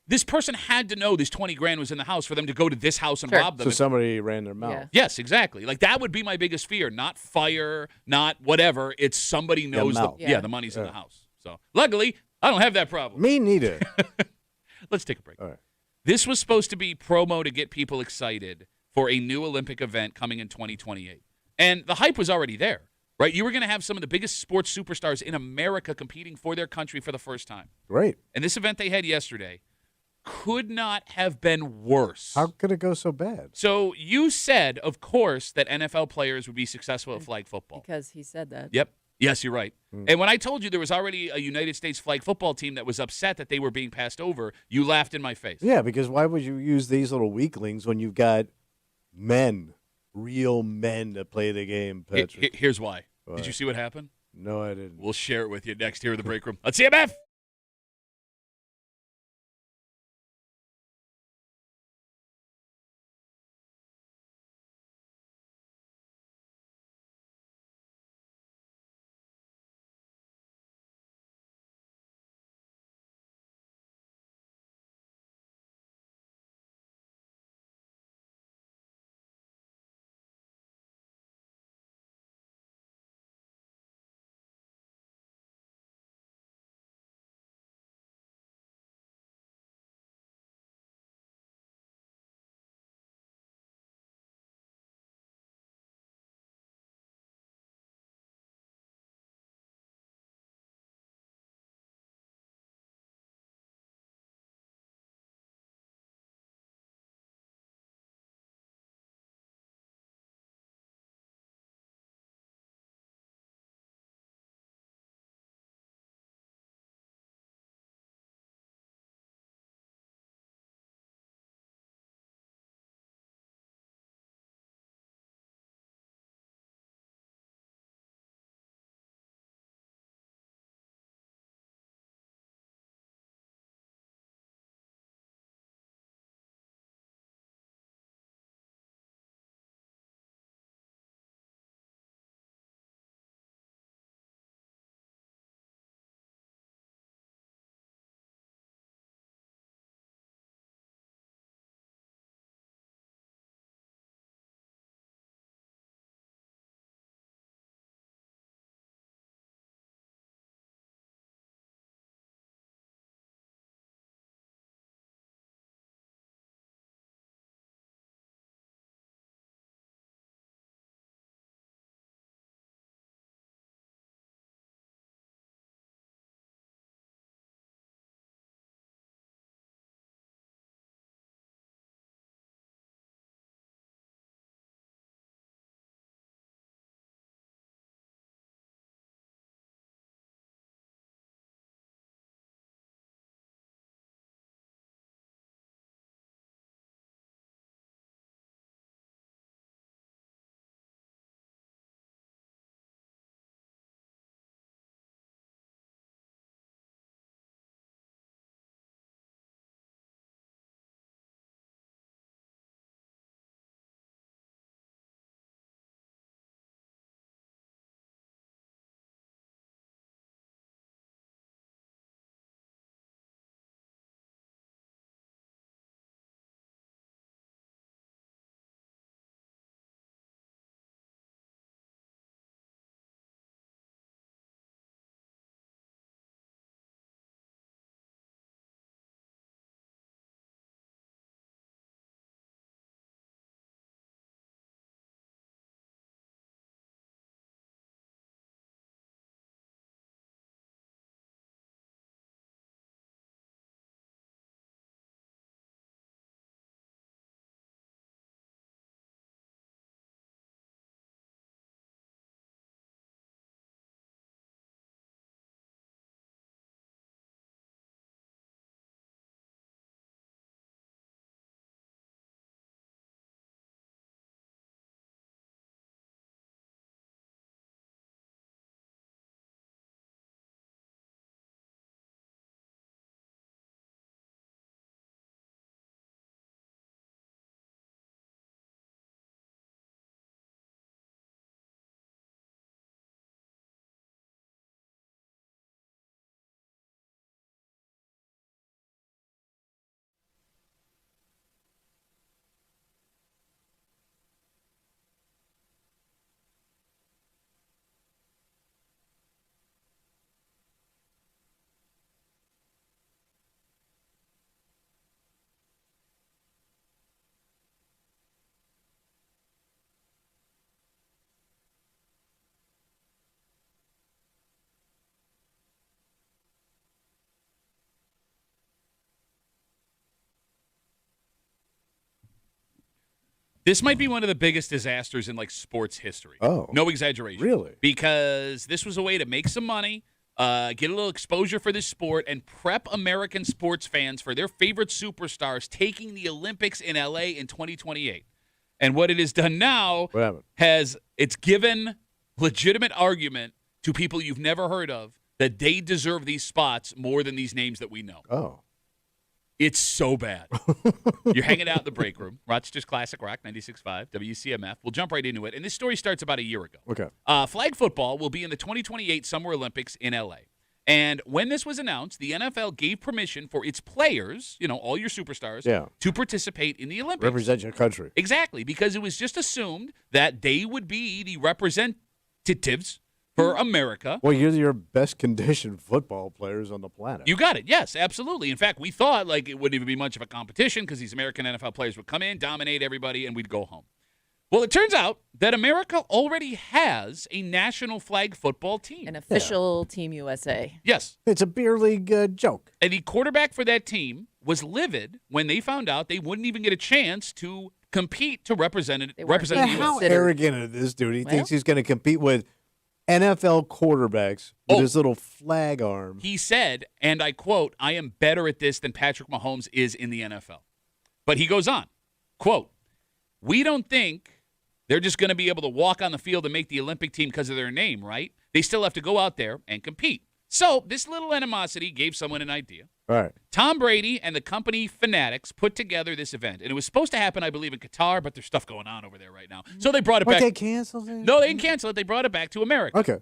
this person had to know this 20 grand was in the house for them to go to this house and Sure. rob them. So somebody ran their mouth. Yeah. Yes, exactly. Like that would be my biggest fear. Not fire, not whatever. It's somebody knows mouth. the money's in the house. So luckily, I don't have that problem. Me neither. Let's take a break. All right. This was supposed to be promo to get people excited for a new Olympic event coming in 2028. And the hype was already there, right? You were going to have some of the biggest sports superstars in America competing for their country for the first time. Great. And this event they had yesterday could not have been worse. How could it go so bad? So you said, of course, that NFL players would be successful at flag football. Because he said that. Yep. Yes, you're right. And when I told you there was already a United States flag football team that was upset that they were being passed over, you laughed in my face. Yeah, because why would you use these little weaklings when you've got men, real men that play the game, Patrick? Here's why. Why? Did you see what happened? No, I didn't. We'll share it with you next here in the break room. Let's CMF. This might be one of the biggest disasters in sports history. Oh. No exaggeration. Really? Because this was a way to make some money, get a little exposure for this sport, and prep American sports fans for their favorite superstars taking the Olympics in LA in 2028. And what it has done now it's given legitimate argument to people you've never heard of that they deserve these spots more than these names that we know. Oh. It's so bad. You're hanging out in the break room. Rochester's Classic Rock, 96.5, WCMF. We'll jump right into it. And this story starts about a year ago. Okay. Flag football will be in the 2028 Summer Olympics in L.A. And when this was announced, the NFL gave permission for its players, all your superstars, to participate in the Olympics. Represent your country. Exactly, because it was just assumed that they would be the representatives for America. Well, you're your best conditioned football players on the planet. You got it. Yes, absolutely. In fact, we thought it wouldn't even be much of a competition because these American NFL players would come in, dominate everybody, and we'd go home. Well, it turns out that America already has a national flag football team. An official Team USA. Yes. It's a beer league joke. And the quarterback for that team was livid when they found out they wouldn't even get a chance to compete to represent the U.S. How arrogant is this dude? He thinks he's going to compete with NFL quarterbacks with his little flag arm. He said, and I quote, "I am better at this than Patrick Mahomes is in the NFL." But he goes on, quote, "We don't think they're just going to be able to walk on the field and make the Olympic team because of their name, right? They still have to go out there and compete." So this little animosity gave someone an idea. All right. Tom Brady and the company Fanatics put together this event. And it was supposed to happen, I believe, in Qatar, but there's stuff going on over there right now. So they brought it back. They canceled it? No, they didn't cancel it. They brought it back to America. Okay.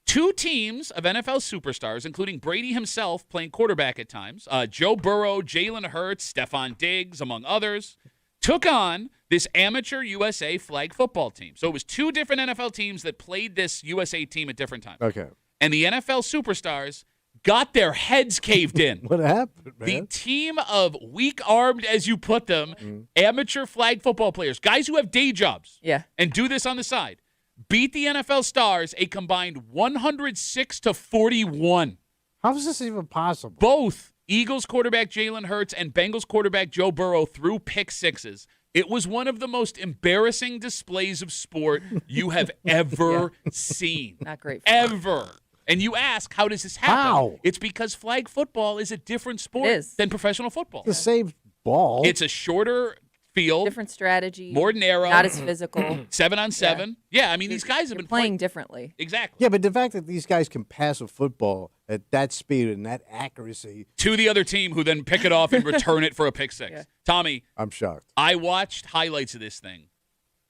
2 teams of NFL superstars, including Brady himself playing quarterback at times, Joe Burrow, Jalen Hurts, Stephon Diggs, among others, took on this amateur USA flag football team. So it was 2 different NFL teams that played this USA team at different times. Okay. And the NFL superstars got their heads caved in. What happened, man? The team of weak-armed, as you put them, amateur flag football players, guys who have day jobs and do this on the side, beat the NFL stars a combined 106-41. How is this even possible? Both Eagles quarterback Jalen Hurts and Bengals quarterback Joe Burrow threw pick sixes. It was one of the most embarrassing displays of sport you have ever seen. Not great. Ever. And you ask, how does this happen? How? It's because flag football is a different sport than professional football. The same ball. It's a shorter field. Different strategy. More narrow. Not as physical. 7-on-7. Yeah, I mean, these guys have been playing differently. Exactly. Yeah, but the fact that these guys can pass a football at that speed and that accuracy. To the other team who then pick it off and return it for a pick six. Yeah. Tommy. I'm shocked. I watched highlights of this thing.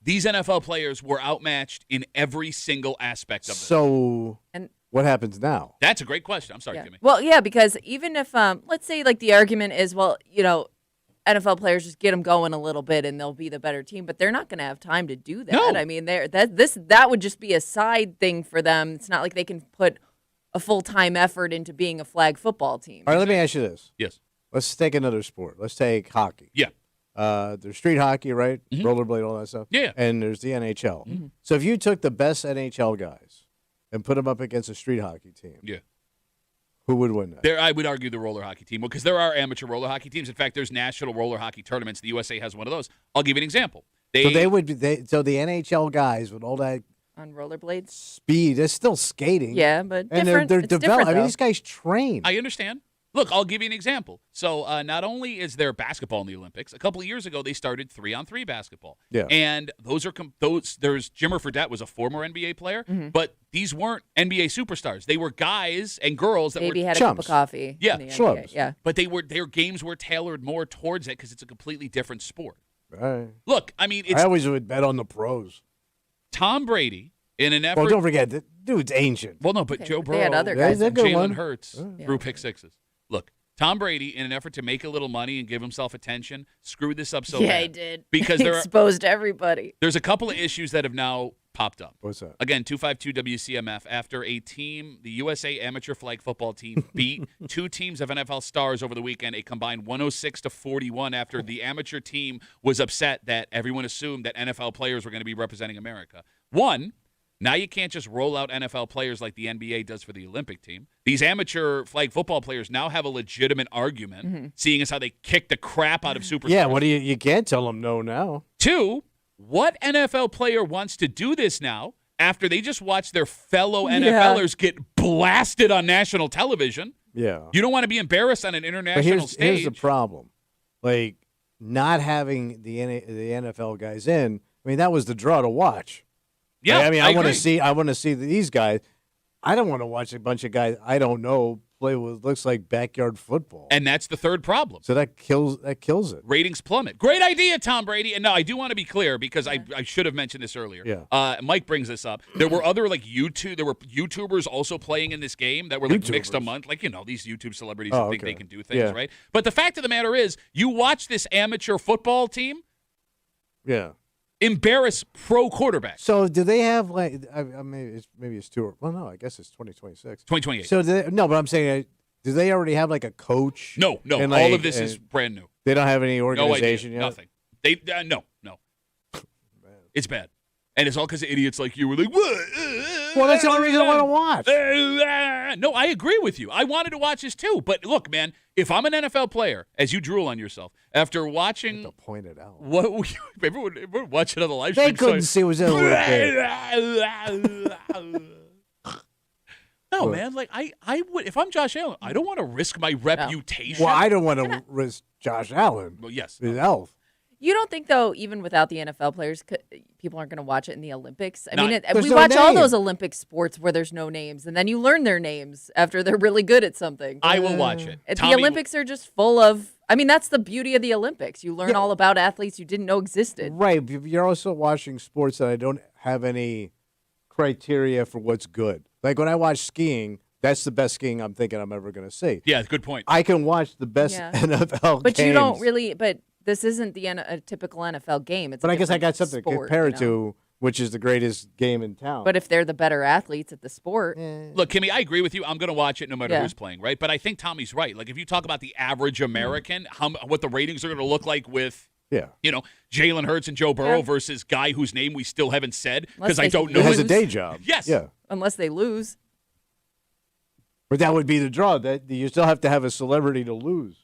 These NFL players were outmatched in every single aspect of this. So, what happens now? That's a great question. I'm sorry, Kimmy. Well, yeah, because even if, let's say, the argument is, well, NFL players just get them going a little bit and they'll be the better team, but they're not going to have time to do that. No. I mean, that would just be a side thing for them. It's not like they can put a full-time effort into being a flag football team. All right, let me ask you this. Yes. Let's take another sport. Let's take hockey. Yeah. There's street hockey, right? Mm-hmm. Rollerblade, all that stuff. Yeah. And there's the NHL. Mm-hmm. So if you took the best NHL guys and put them up against a street hockey team, who would win that? I would argue the roller hockey team, because there are amateur roller hockey teams. In fact, there's national roller hockey tournaments. The USA has one of those. I'll give you an example. So the NHL guys with all that on rollerblades speed, they're still skating. Yeah, but and different. they're it's developed. I mean, though. these guys train. I understand. Look, I'll give you an example. So not only is there basketball in the Olympics, a couple of years ago they started 3-on-3 basketball. Yeah. And there's Jimmer Fredette was a former NBA player, but these weren't NBA superstars. They were guys and girls that Maybe were had chumps. a cup of coffee. Yeah, in the schlubs. NBA. Yeah. But their games were tailored more towards it because it's a completely different sport. Right. Look, I mean, I always would bet on the pros. Tom Brady in an effort. Well, don't forget, the dude's ancient. Well, no, but Okay, Joe but Burrow, they had other guys. Yeah, and he's a good one. Jalen Hurts threw pick sixes. Look, Tom Brady, in an effort to make a little money and give himself attention, screwed this up so bad. Yeah, he did. Because he exposed everybody. There's a couple of issues that have now popped up. What's that? Again, 252 WCMF, after a team, the USA amateur flag football team, beat 2 teams of NFL stars over the weekend, a combined 106-41, after the amateur team was upset that everyone assumed that NFL players were going to be representing America. One, now you can't just roll out NFL players like the NBA does for the Olympic team. These amateur flag football players now have a legitimate argument, seeing as how they kick the crap out of superstars. Yeah, what do you can't tell them no now. 2, What NFL player wants to do this now after they just watched their fellow NFLers get blasted on national television? Yeah. You don't want to be embarrassed on an international stage. Here's the problem. Like, not having the NFL guys in, I mean, that was the draw to watch. Yeah, I mean, I want agree. to see these guys. I don't want to watch a bunch of guys I don't know play what looks like backyard football. And that's the third problem. So that kills it. Ratings plummet. Great idea, Tom Brady. And no, I do want to be clear because I should have mentioned this earlier. Yeah. Mike brings this up. There were other there were YouTubers also playing in this game that were like mixed a month. Like, these YouTube celebrities that think they can do things, right? But the fact of the matter is, you watch this amateur football team embarrass pro quarterbacks. So do they have maybe it's too? Well, no, I guess it's 2026, 2028. So but I'm saying, do they already have like a coach? No. All of this is brand new. They don't have any organization yet. Nothing. They no. It's bad, and it's all because of idiots like you were like, what? Well, that's the only reason I want to watch. No, I agree with you. I wanted to watch this too, but look, man, if I'm an NFL player, as you drool on yourself after watching, to point it out. What everyone watching on the live stream? They couldn't see what's in the No, man, like I would if I'm Josh Allen, I don't want to risk my reputation. Well, I don't want to risk Josh Allen. Well, yes, his health. You don't think, though, even without the NFL players, people aren't going to watch it in the Olympics? I mean, we watch all those Olympic sports where there's no names, and then you learn their names after they're really good at something. I will watch it. The Olympics are just full of, I mean, that's the beauty of the Olympics. You learn all about athletes you didn't know existed. Right. You're also watching sports that I don't have any criteria for what's good. Like when I watch skiing, that's the best skiing I'm thinking I'm ever going to see. Yeah, good point. I can watch the best NFL but games. You don't really, but this isn't a typical NFL game. It's but I guess I got something sport, to compare it to, which is the greatest game in town. But if they're the better athletes at the sport. Look, Kimmy, I agree with you. I'm going to watch it no matter who's playing, right? But I think Tommy's right. Like if you talk about the average American, what the ratings are going to look like with Jalen Hurts and Joe Burrow versus guy whose name we still haven't said because I don't know. Has a day job. Yes. Yeah. Unless they lose. But that would be the draw. That you still have to have a celebrity to lose.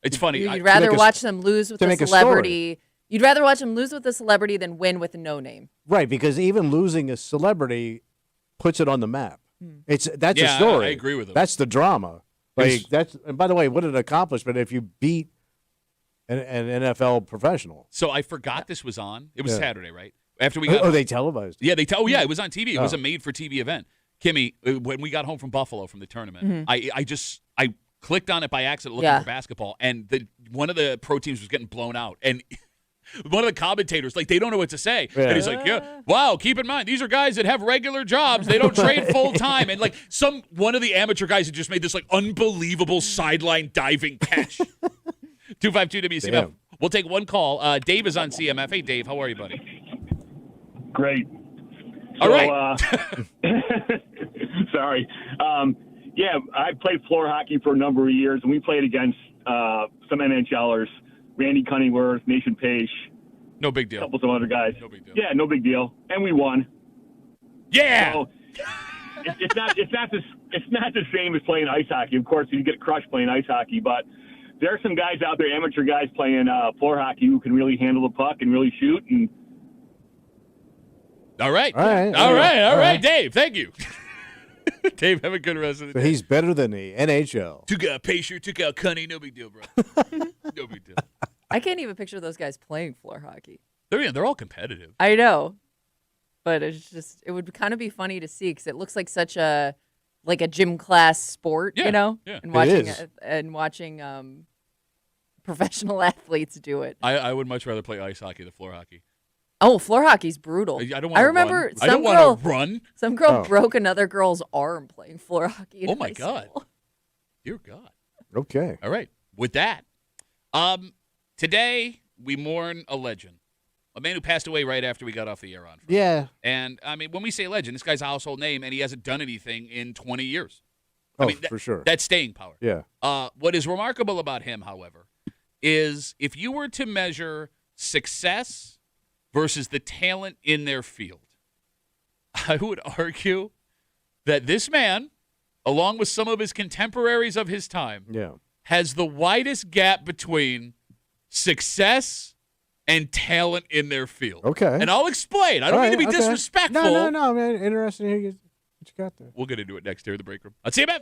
It's funny. You'd rather watch them lose with a celebrity. You'd rather watch them lose with a celebrity than win with a no name. Right, because even losing a celebrity puts it on the map. That's a story. I agree with him. That's the drama. Like and by the way, what an accomplishment if you beat an NFL professional. So I forgot this was on. It was Saturday, right? After we got they televised. Yeah, it was on TV. It was a made-for-TV event. Kimmy, when we got home from Buffalo from the tournament, I clicked on it by accident looking for basketball, and one of the pro teams was getting blown out, and one of the commentators, like, they don't know what to say, and he's like, wow, keep in mind, these are guys that have regular jobs, they don't train full-time, and like one of the amateur guys had just made this like unbelievable sideline diving catch. 252 WCMF. Damn. We'll take one call. Dave is on CMF. Hey, Dave, how are you, buddy? Great. All right. Sorry. I played floor hockey for a number of years, and we played against some NHLers, Randy Cunningworth, Nathan Pache. No big deal. A couple of other guys. No big deal. Yeah, no big deal. And we won. Yeah. So, it's not the same as playing ice hockey. Of course, you get crushed playing ice hockey, but there are some guys out there, amateur guys playing floor hockey who can really handle the puck and really shoot. And All right, Dave. Thank you. Dave, have a good rest of the day. He's better than the NHL. Took out Pacer, took out Cunny. No big deal, bro. No big deal. I can't even picture those guys playing floor hockey. They're all competitive. I know. But it would kind of be funny to see because it looks like such a gym class sport, Yeah. And watching professional athletes do it. I would much rather play ice hockey than floor hockey. Oh, floor hoky's brutal. I don't want to remember run. I don't want to run. Some girl broke another girl's arm playing floor hockey. Oh my God. Dear God. Okay. All right. With that, today we mourn a legend. A man who passed away right after we got off the air on Friday. Yeah. And, I mean, when we say legend, this guy's a household name, and he hasn't done anything in 20 years. For sure. That's staying power. Yeah. What is remarkable about him, however, is if you were to measure success versus the talent in their field, I would argue that this man, along with some of his contemporaries of his time, has the widest gap between success and talent in their field. Okay. And I'll explain. I don't mean to be disrespectful. No, man. Interested to hear what you got there. We'll get into it next here in the break room. Let's see you, man.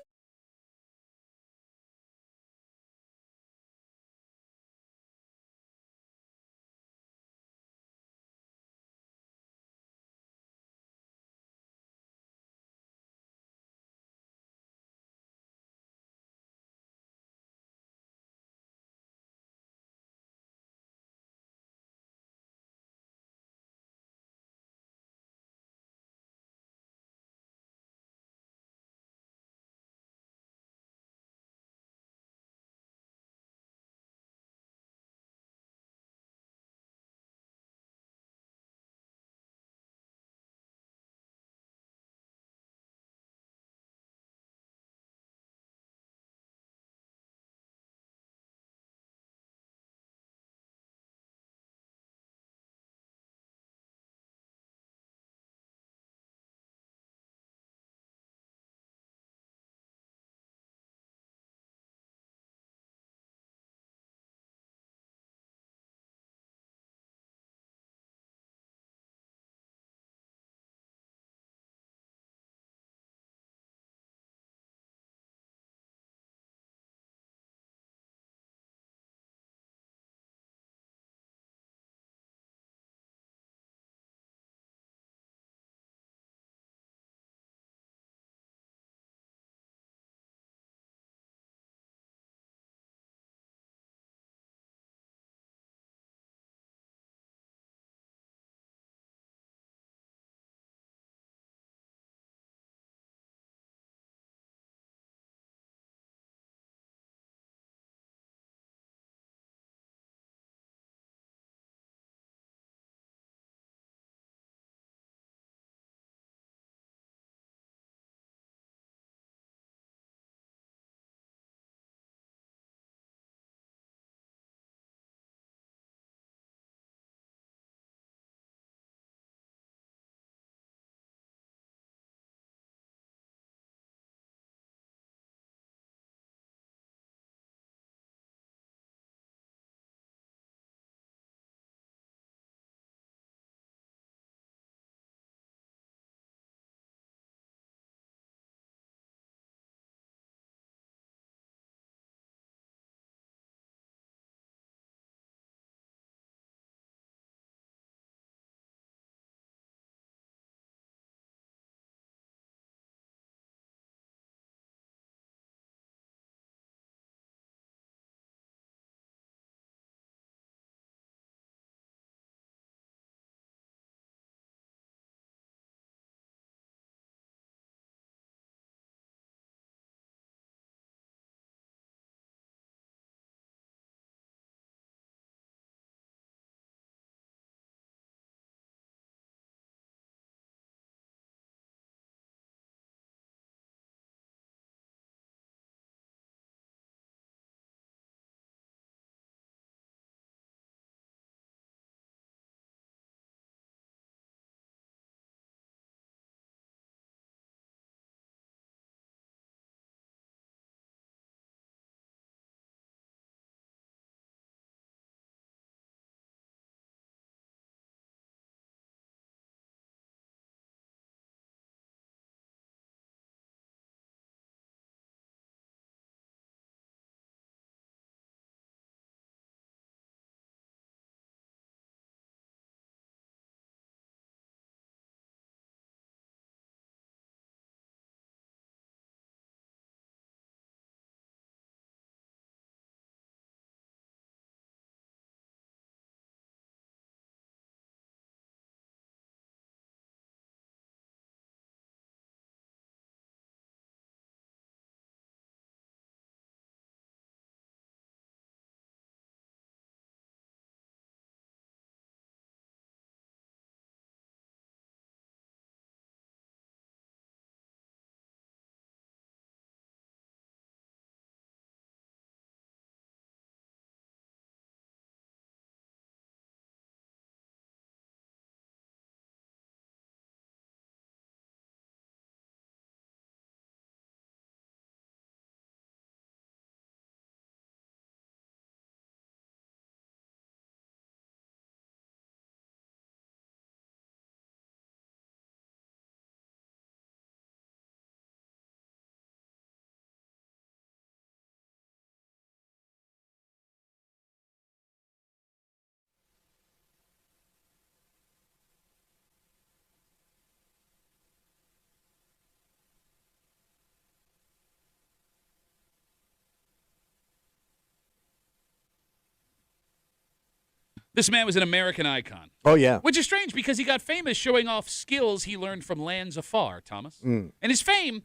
This man was an American icon. Oh, yeah. Which is strange because he got famous showing off skills he learned from lands afar, Thomas. And his fame,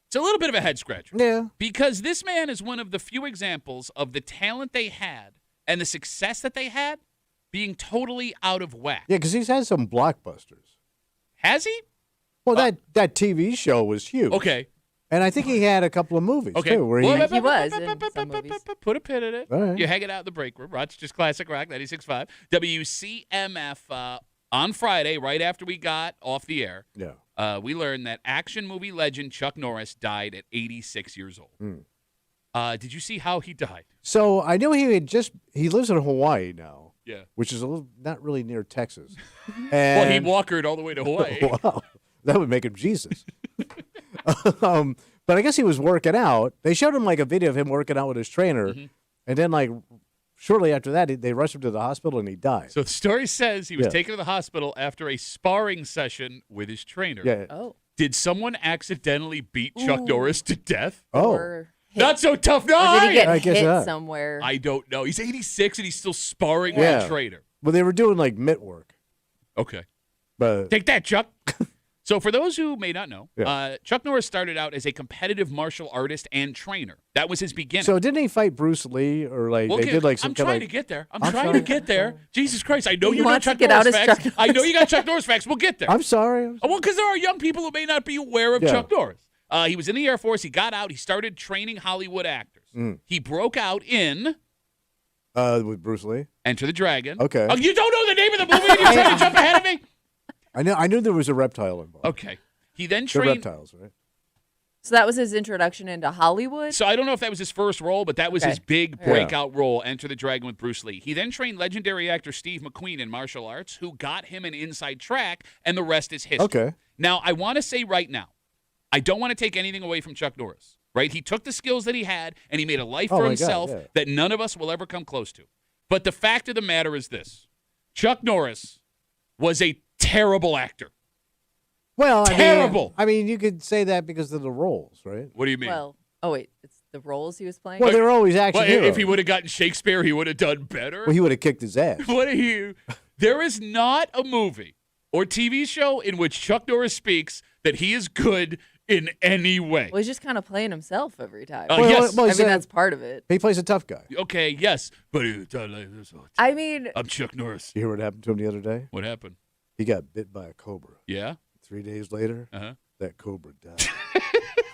it's a little bit of a head scratcher. Yeah. Because this man is one of the few examples of the talent they had and the success that they had being totally out of whack. Yeah, because he's had some blockbusters. Has he? Well, that TV show was huge. Okay. And I think he had a couple of movies, Okay. too. Where He was in some movies. Put a pin in it. All right. You hang it out in the break room. Rochester's Classic Rock 96.5. WCMF on Friday, right after we got off the air, we learned that action movie legend Chuck Norris died at 86 years old. Did you see how he died? So I know he lives in Hawaii now. Yeah. Which is not really near Texas. Well, he And, walkered all the way to Hawaii. wow, that would make him Jesus. But I guess he was working out. They showed him like a video of him working out with his trainer. And then like shortly after that, they rushed him to the hospital and he died. So the story says he was taken to the hospital after a sparring session with his trainer. Yeah. Oh. Did someone accidentally beat Chuck Norris to death? Oh. Or hit, Not so tough. No, or did he I get guess hit not. somewhere? I don't know. He's 86 and he's still sparring with Yeah. a trainer. Well, they were doing like mitt work. Okay. But Take that, Chuck. So for those who may not know, Yeah. Chuck Norris started out as a competitive martial artist and trainer. That was his beginning. so didn't he fight Bruce Lee or like they did like some I'm kind trying of to like get there. I'm I'm trying sorry. to get there. Jesus Christ. I know He you got wants to Chuck get out Norris his facts. Chuck I know you got Chuck Norris facts. We'll get there. I'm sorry. Well, because there are young people who may not be aware of Yeah. Chuck Norris. He was in the Air Force. He got out. He started training Hollywood actors. He broke out in With Bruce Lee. Enter the Dragon. Okay. Oh, you don't know the name of the movie and you're trying to jump ahead of me? I knew there was a reptile involved. Okay. He then They're trained. reptiles, right? So that was his introduction into Hollywood? So I don't know if that was his first role, but that was Okay. his big Yeah. breakout role, Enter the Dragon with Bruce Lee. He then trained legendary actor Steve McQueen in martial arts, who got him an inside track, and the rest is history. Okay. Now, I want to say right now, I don't want to take anything away from Chuck Norris, right? He took the skills that he had, and he made a life Oh for my God, himself yeah. that none of us will ever come close to. But the fact of the matter is this. Chuck Norris was a terrible actor. Well, Terrible. I mean, you could say that because of the roles, right? What do you mean? Well, oh, wait. It's the roles he was playing? Well, they were always action Well, heroes. if he would have gotten Shakespeare, he would have done better. Well, he would have kicked his ass. What are you? There is not a movie or TV show in which Chuck Norris speaks that he is good in any way. Well, he's just kind of playing himself every time. Yes. well, I he's mean, a- that's part of it. He plays a tough guy. Okay, yes. But I mean, I'm Chuck Norris. You hear what happened to him the other day? What happened? He got bit by a cobra. Yeah? 3 days later, Uh-huh. that cobra died.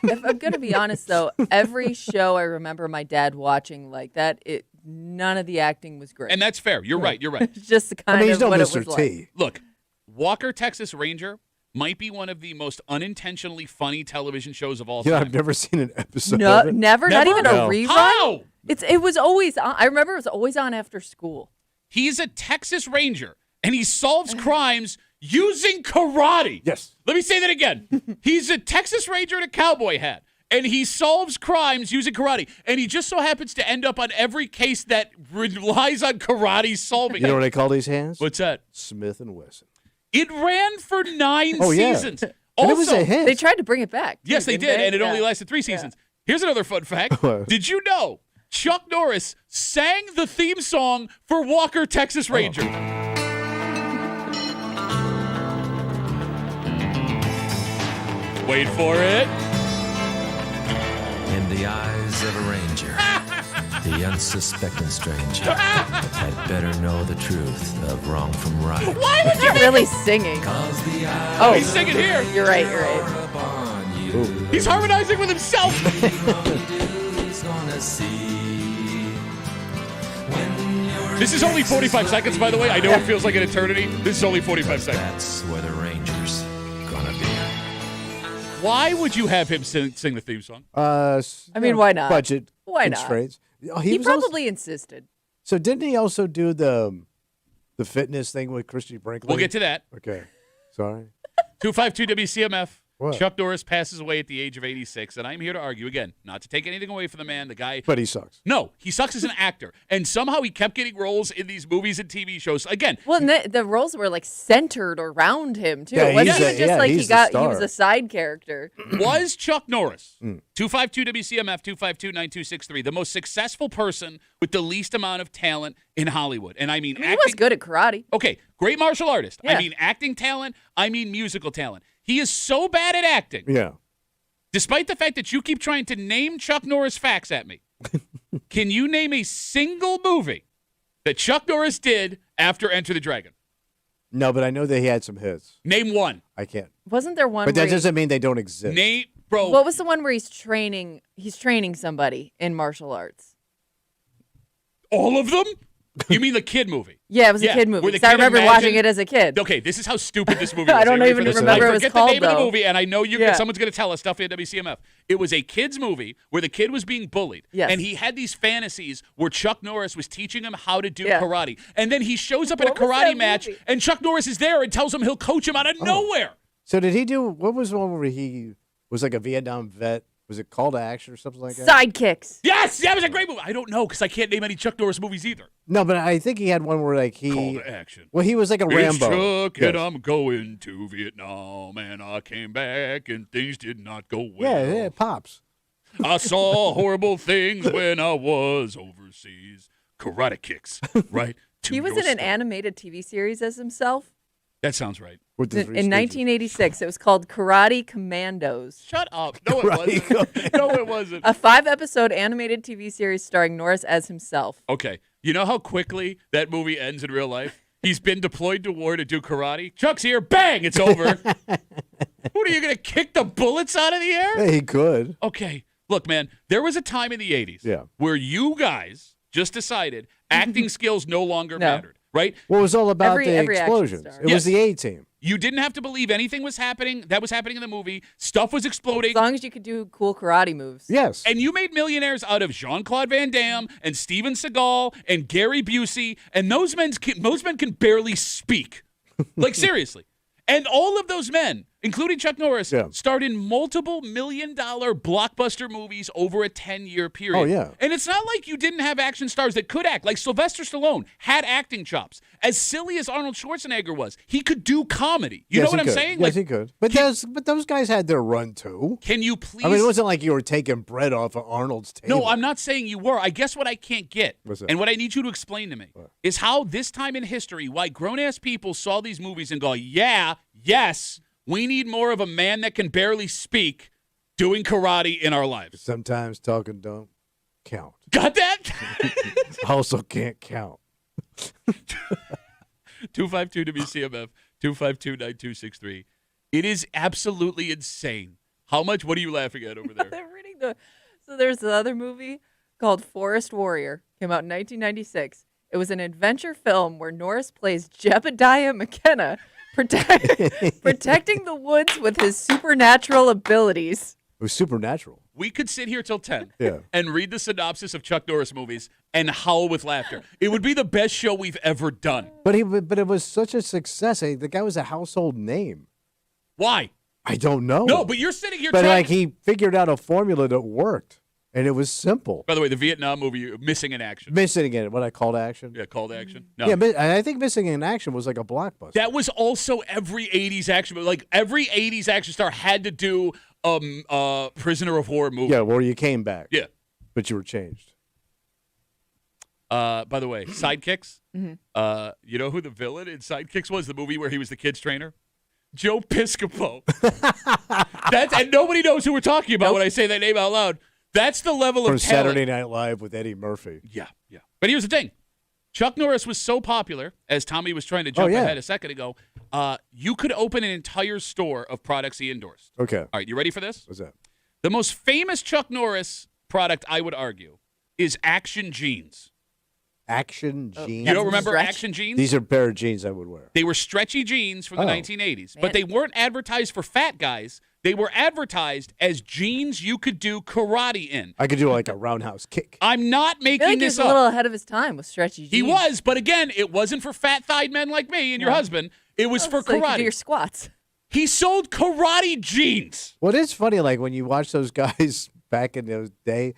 if I'm going to be honest, though, every show I remember my dad watching like that, none of the acting was great. And that's fair. You're right. You're right. It's just the kind I mean, he's of no what it Mr. was T. like. Look, Walker, Texas Ranger might be one of the most unintentionally funny television shows of all You know, time. I've never seen an episode No, of it. never, not Never? even a No. rerun. How? It was always on. I remember it was always on after school. He's a Texas Ranger, and he solves crimes using karate. Yes. Let me say that again. He's a Texas Ranger in a cowboy hat, and he solves crimes using karate. And he just so happens to end up on every case that relies on karate solving You know it. what they call these hands? What's that? Smith and Wesson. It ran for 9 Oh, yeah. seasons. And Also, it was a hit. They tried to bring it back. too, yes, they didn't did, and it only Yeah. lasted 3 seasons. Here's another fun fact. What? Did you know Chuck Norris sang the theme song for Walker, Texas Ranger? Wait for it. In the eyes of a ranger, the unsuspecting stranger had better know the truth of wrong from right. Why would you Not really singing. Oh, he's singing here. You're right. You're right. He's harmonizing with himself. This is only 45 seconds, by the way. I know it feels like an eternity. This is only 45 seconds. That's where the ranger's gonna be. Why would you have him sing the theme song? I mean, why not? Budget Why not? constraints. Oh, He was also- probably insisted. so didn't he also do the fitness thing with Christy Brinkley? We'll get to that. Okay. Sorry. 252 WCMF. What? Chuck Norris passes away at the age of 86, and I'm here to argue, again, not to take anything away from the man, the guy. But he sucks. No, he sucks as an actor. And somehow he kept getting roles in these movies and TV shows. Again. Well, and the roles were like centered around him, too. Yeah, It wasn't he's even a- just yeah, like he's he was the a side character. Was Chuck Norris, 252 WCMF, 252-9263, the most successful person with the least amount of talent in Hollywood? And I mean, He was good at karate. Okay, great martial artist. I Yeah. mean acting talent. I mean musical talent. He is so bad at acting. Yeah. Despite the fact that you keep trying to name Chuck Norris facts at me, can you name a single movie that Chuck Norris did after Enter the Dragon? No, but I know that he had some hits. Name one. I can't. Wasn't there one But where that doesn't mean they don't exist. Name, bro. what was the one where he's training somebody in martial arts? All of them? You mean the kid movie? Yeah, it was a kid movie. where the 'cause I kid remember imagined- watching it as a kid. Okay, this is how stupid this movie was. I don't Are you even ready for this? remember I what it was forget called, the name of though. the movie, and I know Yeah. someone's going to tell us stuff at WCMF. It was a kid's movie where the kid was being bullied, Yes. and he had these fantasies where Chuck Norris was teaching him how to do Yeah. karate. And then he shows up at a What was karate that match, movie? and Chuck Norris is there and tells him he'll coach him out of nowhere. So did he do? What was the one where he was like a Vietnam vet? Was it Call to Action or something like that? Sidekicks. Yes, that was a great movie. I don't know because I can't name any Chuck Norris movies either. No, but I think he had one where like he. Call to Action. Well, he was like a It's Rambo. Chuck, and I'm going to Vietnam, and I came back, and things did not go well. Yeah, pops. I saw horrible things when I was overseas. Karate kicks, right? to He was your in an stomach. animated TV series as himself. That sounds right. In 1986, it was called Karate Commandos. Shut up. No, it wasn't. No, it wasn't. A 5-episode animated TV series starring Norris as himself. Okay. You know how quickly that movie ends in real life? He's been deployed to war to do karate. Chuck's here. Bang! It's over. What are you going to kick the bullets out of the air? Yeah, he could. Okay. Look, man, there was a time in the 80s where you guys just decided acting skills no longer mattered, right? Well, it was all about Every the action explosions. star. It was the A-team. You didn't have to believe anything was happening. That was happening in the movie. Stuff was exploding. As long as you could do cool karate moves. Yes. And you made millionaires out of Jean-Claude Van Damme and Steven Seagal and Gary Busey, and those men can barely speak. Like, seriously. And all of those men, including Chuck Norris, starred in multiple million-dollar blockbuster movies over a 10-year period. Oh, yeah. And it's not like you didn't have action stars that could act. Like Sylvester Stallone had acting chops. As silly as Arnold Schwarzenegger was, he could do comedy. You know what I'm saying? Yes, he could. But those guys had their run, too. Can you please... I mean, it wasn't like you were taking bread off of Arnold's table. No, I'm not saying you were. I guess what I can't get, What's that? and what I need you to explain to me, is how this time in history, why grown-ass people saw these movies and go, yeah, yes, we need more of a man that can barely speak doing karate in our lives. Sometimes talking don't count. Got that? Also can't count. 252 WCMF, 252-9263. It is absolutely insane. How much? What are you laughing at over there? I'm reading So there's the other movie called Forest Warrior. Came out in 1996. It was an adventure film where Norris plays Jebediah McKenna, protecting the woods with his supernatural abilities. It was supernatural. We could sit here till 10 Yeah. and read the synopsis of Chuck Norris movies and howl with laughter. It would be the best show we've ever done. But it was such a success. The guy was a household name. Why? I don't know. No, but you're sitting here But trying like he figured out a formula that worked, and it was simple. By the way, the Vietnam movie, Missing in Action. Missing in what I called action. Yeah, Call to Action. No. Yeah, but I think Missing in Action was like a blockbuster. That was also every 80s action movie. Like, every 80s action star had to do a Prisoner of War movie. Yeah, where you came back. Yeah. But you were changed. By the way, Sidekicks. You know who the villain in Sidekicks was? The movie where he was the kids trainer? Joe Piscopo. And nobody knows who we're talking about when I say that name out loud. That's the level From of talent. Saturday Night Live with Eddie Murphy. Yeah. But here's the thing. Chuck Norris was so popular, as Tommy was trying to jump ahead a second ago, you could open an entire store of products he endorsed. Okay. All right, you ready for this? What's that? The most famous Chuck Norris product, I would argue, is Action Jeans. Action jeans. You don't remember Action Jeans? These are a pair of jeans I would wear. They were stretchy jeans from the 1980s, but they weren't advertised for fat guys. They were advertised as jeans you could do karate in. I could do like a roundhouse kick. I'm not I feel making like he this was a up. little ahead of his time with stretchy jeans. He was, but again, it wasn't for fat-thighed men like me and your husband. It was for So you could karate. do your squats. He sold karate jeans. Well, it's funny, like when you watch those guys back in the day,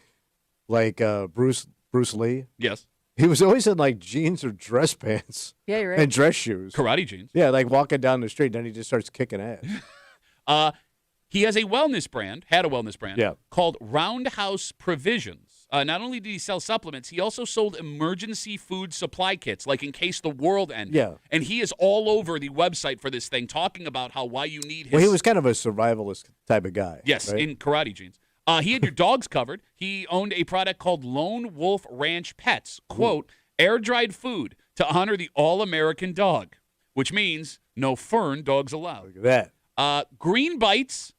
like Bruce Lee. Yes. He was always in like jeans or dress pants. Yeah, you're right. And dress shoes. Karate jeans. Yeah, like walking down the street, then he just starts kicking ass. He has a wellness brand, had a wellness brand, Yeah. called Roundhouse Provisions. Not only did he sell supplements, he also sold emergency food supply kits, like in case the world ended. Yeah. And he is all over the website for this thing, talking about why you need his... Well, he was kind of a survivalist type of guy. Yes, right? in karate jeans. He had your dogs covered. He owned a product called Lone Wolf Ranch Pets. Quote, air-dried food to honor the all-American dog, which means no fern dogs allowed. Look at that. Green Bites,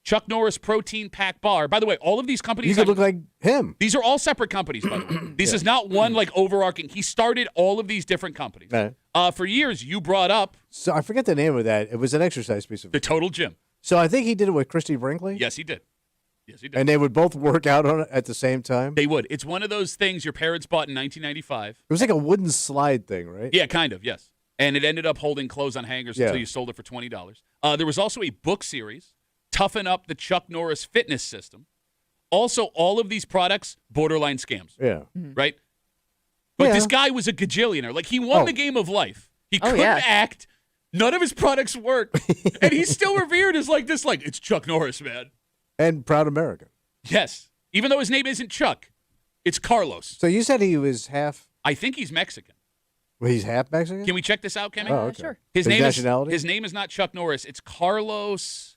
Chuck Norris Protein Pack Bar. By the way, all of these companies... You could look like him. These are all separate companies, by the way. This is not one, like, overarching. He started all of these different companies. Right. For years, you brought up... So I forget the name of that. It was an exercise piece of... The Total Gym. So I think he did it with Christy Brinkley? Yes, he did. Yes, he did. And they would both work out on it at the same time? They would. It's one of those things your parents bought in 1995. It was like a wooden slide thing, right? Yeah, kind of, yes. And it ended up holding clothes on hangers until you sold it for $20. There was also a book series, Toughen Up the Chuck Norris Fitness System. Also, all of these products, borderline scams. Yeah. Right? But Yeah. this guy was a gajillionaire. Like, he won the game of life. He couldn't act. None of his products worked. And he's still revered as like this, like, it's Chuck Norris, man. And proud American. Yes. Even though his name isn't Chuck, it's Carlos. So you said he was half... I think he's Mexican. Well, he's half Mexican? Can we check this out, Kimmy? Oh, okay. Sure. His nationality? His name is not Chuck Norris. It's Carlos.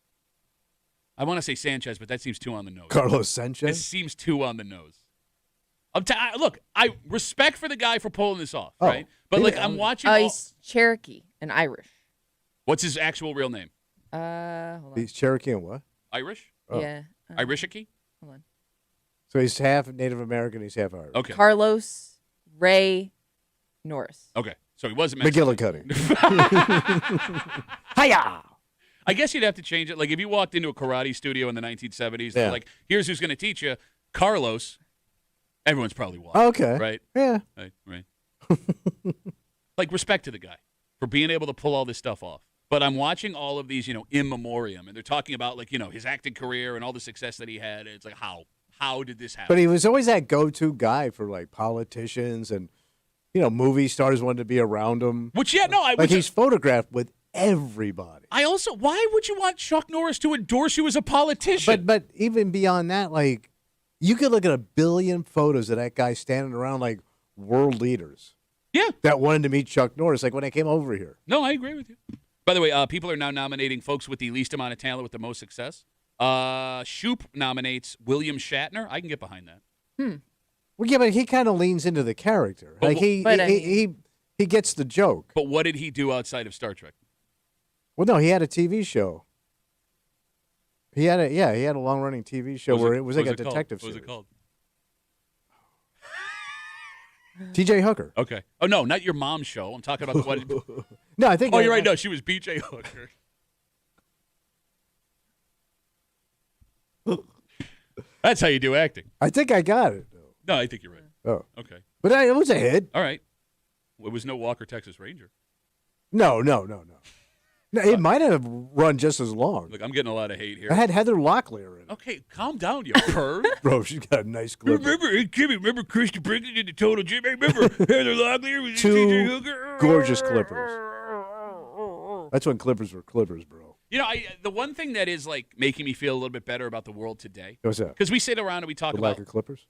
I want to say Sanchez, but that seems too on the nose. Carlos It Sanchez? seems too on the nose. Look, I respect for the guy for pulling this off, Oh, right? But yeah. like, I'm watching. He's Cherokee and Irish. What's his actual real name? Hold on. He's Cherokee and what? Irish? Oh. Yeah. Irishiki? Hold on. So he's half Native American, he's half Irish. Okay. Carlos Ray Norris. Okay. So he wasn't Mexican. McGillicuddy. Hiya! I guess you'd have to change it. Like, if you walked into a karate studio in the 1970s, they're like, here's who's going to teach you. Carlos. Everyone's probably watching. Okay. Right? Yeah. Right. Like, respect to the guy for being able to pull all this stuff off. But I'm watching all of these, in memoriam, and they're talking about, like, his acting career and all the success that he had. It's like, how did this happen? But he was always that go-to guy for, like, politicians and, movie stars wanted to be around him. He's photographed with everybody. Why would you want Chuck Norris to endorse you as a politician? But even beyond that, like, you could look at a billion photos of that guy standing around like world leaders. Yeah. That wanted to meet Chuck Norris, like when I came over here. No, I agree with you. By the way, people are now nominating folks with the least amount of talent with the most success. Shoop nominates William Shatner. I can get behind that. Well, yeah, but he kind of leans into the character. Like he gets the joke. But what did he do outside of Star Trek? Well, no, he had a TV show. He had a long-running TV show where it was like a detective series. What was it called? T.J. Hooker. Okay. Oh, no, not your mom's show. I'm talking about what. No, I think. Oh, you're right. No, she was B.J. Hooker. That's how you do acting. I think I got it. No, I think you're right. Oh. Okay. But it was a hit. All right. It was no Walker, Texas Ranger. No. It might have run just as long. Look, I'm getting a lot of hate here. I had Heather Locklear in it. Okay, calm down, you perv. Bro, she's got a nice clip. Remember Christy Brinkley did the Total Gym? Remember Heather Locklear was Two T.J. Hooker? gorgeous clippers. That's when clippers were clippers, bro. The one thing that is like making me feel a little bit better about the world today. What's that? Because we sit around and we talk The about lack of clippers?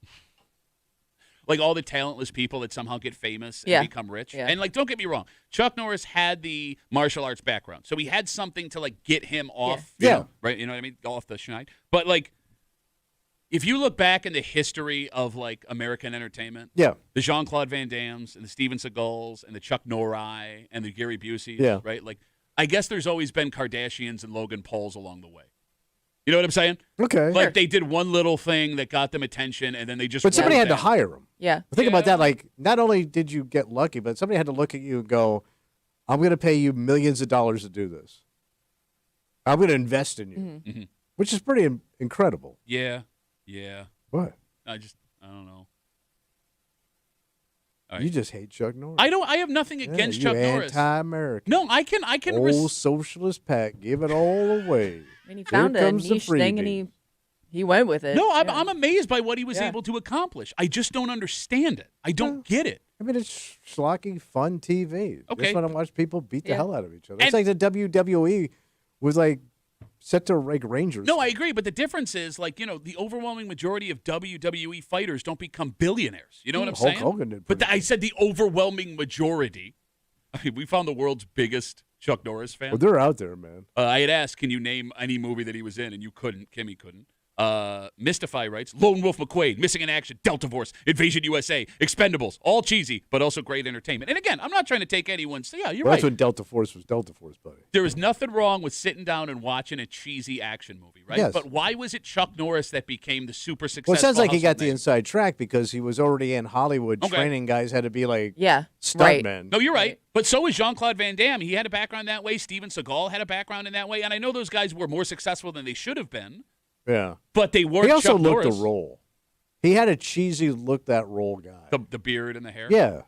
like all the talentless people that somehow get famous and become rich. Yeah. And like, don't get me wrong, Chuck Norris had the martial arts background, so he had something to like get him off. Yeah. You know, right. You know what I mean? Off the schneid. But like, if you look back in the history of like American entertainment, the Jean-Claude Van Dammes and the Steven Seagals and the Chuck Norris and the Gary Buseys, right? Like, I guess there's always been Kardashians and Logan Pauls along the way. You know what I'm saying? Okay. Like they did one little thing that got them attention, and then they just. But somebody had to hire him. Yeah. Think about that. Like, not only did you get lucky, but somebody had to look at you and go, "I'm going to pay you millions of dollars to do this. I'm going to invest in you," which is pretty incredible. Yeah. What? I don't know. You just hate Chuck Norris. I have nothing against Chuck Norris. Anti-American. No, I can. Old socialist pack, give it all away. And he found a niche thing, and he went with it. No, I'm amazed by what he was able to accomplish. I just don't understand it. I don't get it. I mean, it's schlocky, fun TV. Okay. Just want to watch people beat the hell out of each other. It's like the WWE was like set to like Rangers. No, I agree, but the difference is the overwhelming majority of WWE fighters don't become billionaires. You know what I'm saying? Hulk Hogan did. But I said the overwhelming majority. I mean, we found the world's biggest Chuck Norris fan. Well, they're out there, man. I had asked, can you name any movie that he was in, and you couldn't. Kimmy couldn't. Mystify writes, Lone Wolf McQuade, Missing in Action, Delta Force, Invasion USA, Expendables, all cheesy, but also great entertainment. And again, I'm not trying to take anyone's. Yeah, you're right. That's when Delta Force was Delta Force, buddy. There was nothing wrong with sitting down and watching a cheesy action movie, right? Yes. But why was it Chuck Norris that became the super successful? Well, it sounds like he got hustle the inside track because he was already in Hollywood. Okay. Training guys had to be like stuntmen. Right. No, you're right. But so is Jean-Claude Van Damme. He had a background that way. Steven Seagal had a background in that way. And I know those guys were more successful than they should have been. Yeah. But they weren't He also Chuck looked Norris. the role. He had a cheesy look that role guy. The beard and the hair? Yeah.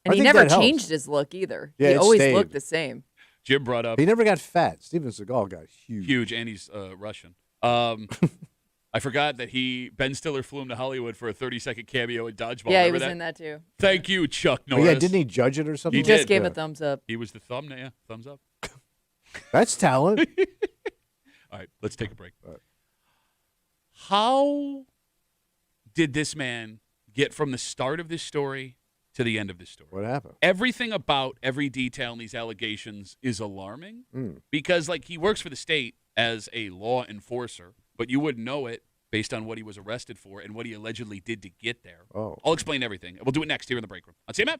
And he never changed his look either. Yeah, he it always stayed. looked the same. Jim brought up. He never got fat. Steven Seagal got huge. Huge, and he's Russian. I forgot that Ben Stiller flew him to Hollywood for a 30-second cameo in Dodgeball. Yeah, he Remember was that? in that too. Thank you, Chuck Oh, Norris. yeah, didn't he judge it or something? He just did. gave a thumbs up. He was the thumbnail. Yeah, thumbs up. That's talent. All right, let's take a break. How did this man get from the start of this story to the end of this story? What happened? Everything about every detail in these allegations is alarming because, he works for the state as a law enforcer, but you wouldn't know it based on what he was arrested for and what he allegedly did to get there. Oh. I'll explain everything. We'll do it next here in the break room on CMF.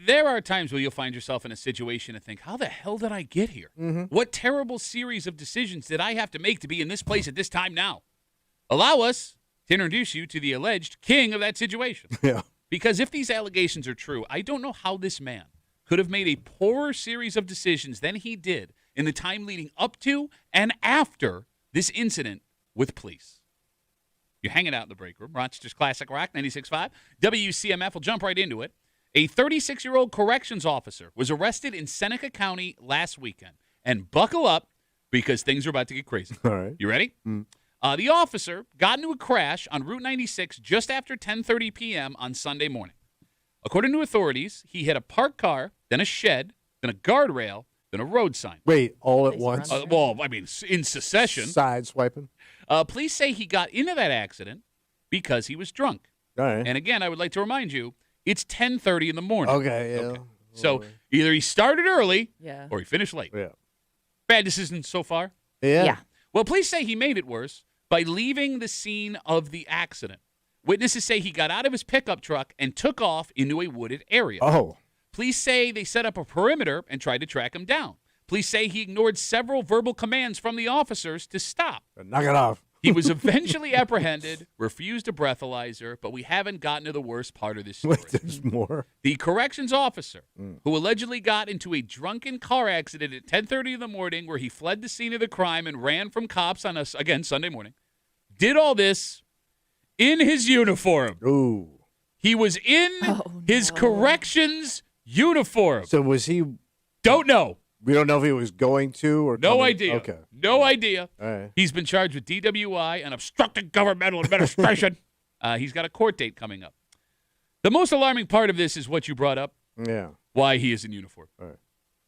there are times where you'll find yourself in a situation and think, how the hell did I get here? Mm-hmm. What terrible series of decisions did I have to make to be in this place at this time now? Allow us to introduce you to the alleged king of that situation. Yeah. Because if these allegations are true, I don't know how this man could have made a poorer series of decisions than he did in the time leading up to and after this incident with police. You're hanging out in the break room. Rochester's Classic Rock 96.5. WCMF will jump right into it. A 36-year-old corrections officer was arrested in Seneca County last weekend. And buckle up because things are about to get crazy. All right. You ready? The officer got into a crash on Route 96 just after 10:30 p.m. on Sunday morning. According to authorities, he hit a parked car, then a shed, then a guardrail, then a road sign. Wait, all at once? In succession. Side swiping? Police say he got into that accident because he was drunk. All right. And again, I would like to remind you, it's 10:30 in the morning. Okay, yeah. Okay. So either he started early or he finished late. Yeah. Bad decision so far? Yeah. Well, police say he made it worse by leaving the scene of the accident. Witnesses say he got out of his pickup truck and took off into a wooded area. Oh. Police say they set up a perimeter and tried to track him down. Police say he ignored several verbal commands from the officers to stop. Knock it off. He was eventually apprehended, refused a breathalyzer, but we haven't gotten to the worst part of this story. Wait, there's more? The corrections officer, who allegedly got into a drunken car accident at 10:30 in the morning where he fled the scene of the crime and ran from cops on us again Sunday morning, did all this in his uniform. Ooh. He was in his corrections uniform. So was he? Don't know. We don't know if he was going to or No coming? idea. Okay. No idea. All right. He's been charged with DWI and obstructing governmental administration. He's got a court date coming up. The most alarming part of this is what you brought up. Yeah. Why he is in uniform. All right.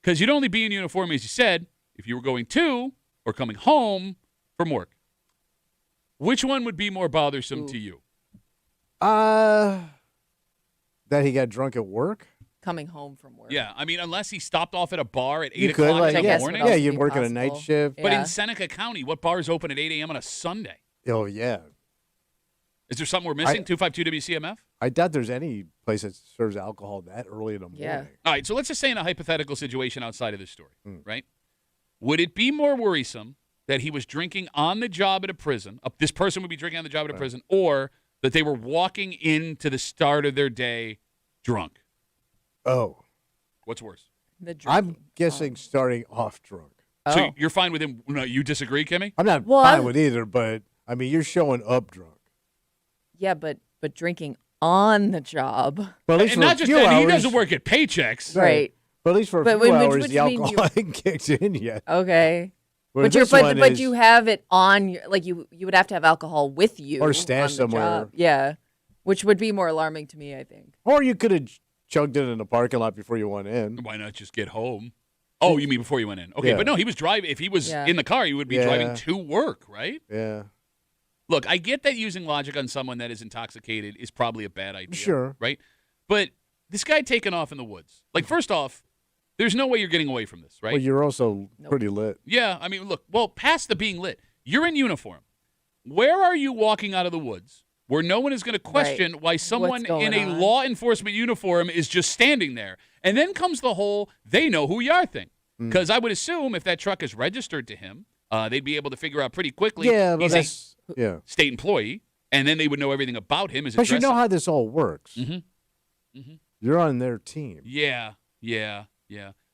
Because you'd only be in uniform, as you said, if you were going to or coming home from work. Which one would be more bothersome to you? That he got drunk at work? Coming home from work. Yeah, I mean, unless he stopped off at a bar at 8 You could, o'clock like, in the yeah, morning. yeah, you'd work at a night shift. But in Seneca County, what bars open at 8 a.m. on a Sunday? Oh, yeah. Is there something we're missing? 252 WCMF? I doubt there's any place that serves alcohol that early in the morning. Yeah. All right, so let's just say in a hypothetical situation outside of this story, right? Would it be more worrisome that he was drinking on the job at a prison, this person would be drinking on the job at a prison, or that they were walking into the start of their day drunk? Oh. What's worse? I'm guessing starting off drunk. So you're fine with him? No, you disagree, Kimmy? I'm not fine with either, but, I mean, you're showing up drunk. Yeah, but drinking on the job. Well, at least and not just that, he doesn't work at Paychecks. Right. But at least for a few hours, the alcohol hasn't kicked in yet. Okay. Where But you have it on your, like you would have to have alcohol with you. Or stashed on the somewhere. job. Yeah. Which would be more alarming to me, I think. Or you could have chugged it in the parking lot before you went in. Why not just get home? Oh, you mean before you went in? Okay, Yeah. but no, he was driving. If he was in the car, he would be driving to work, right? Yeah. Look, I get that using logic on someone that is intoxicated is probably a bad idea. Sure. Right? But this guy taking off in the woods. Like, first off, there's no way you're getting away from this, right? Well, you're also pretty lit. Yeah, I mean, look, past the being lit, you're in uniform. Where are you walking out of the woods where no one is going to question why someone in a law enforcement uniform is just standing there? And then comes the whole they know who you are thing. Because I would assume if that truck is registered to him, they'd be able to figure out pretty quickly but he's a state employee, and then they would know everything about him. But you know how this all works. Mm-hmm. You're on their team. Yeah.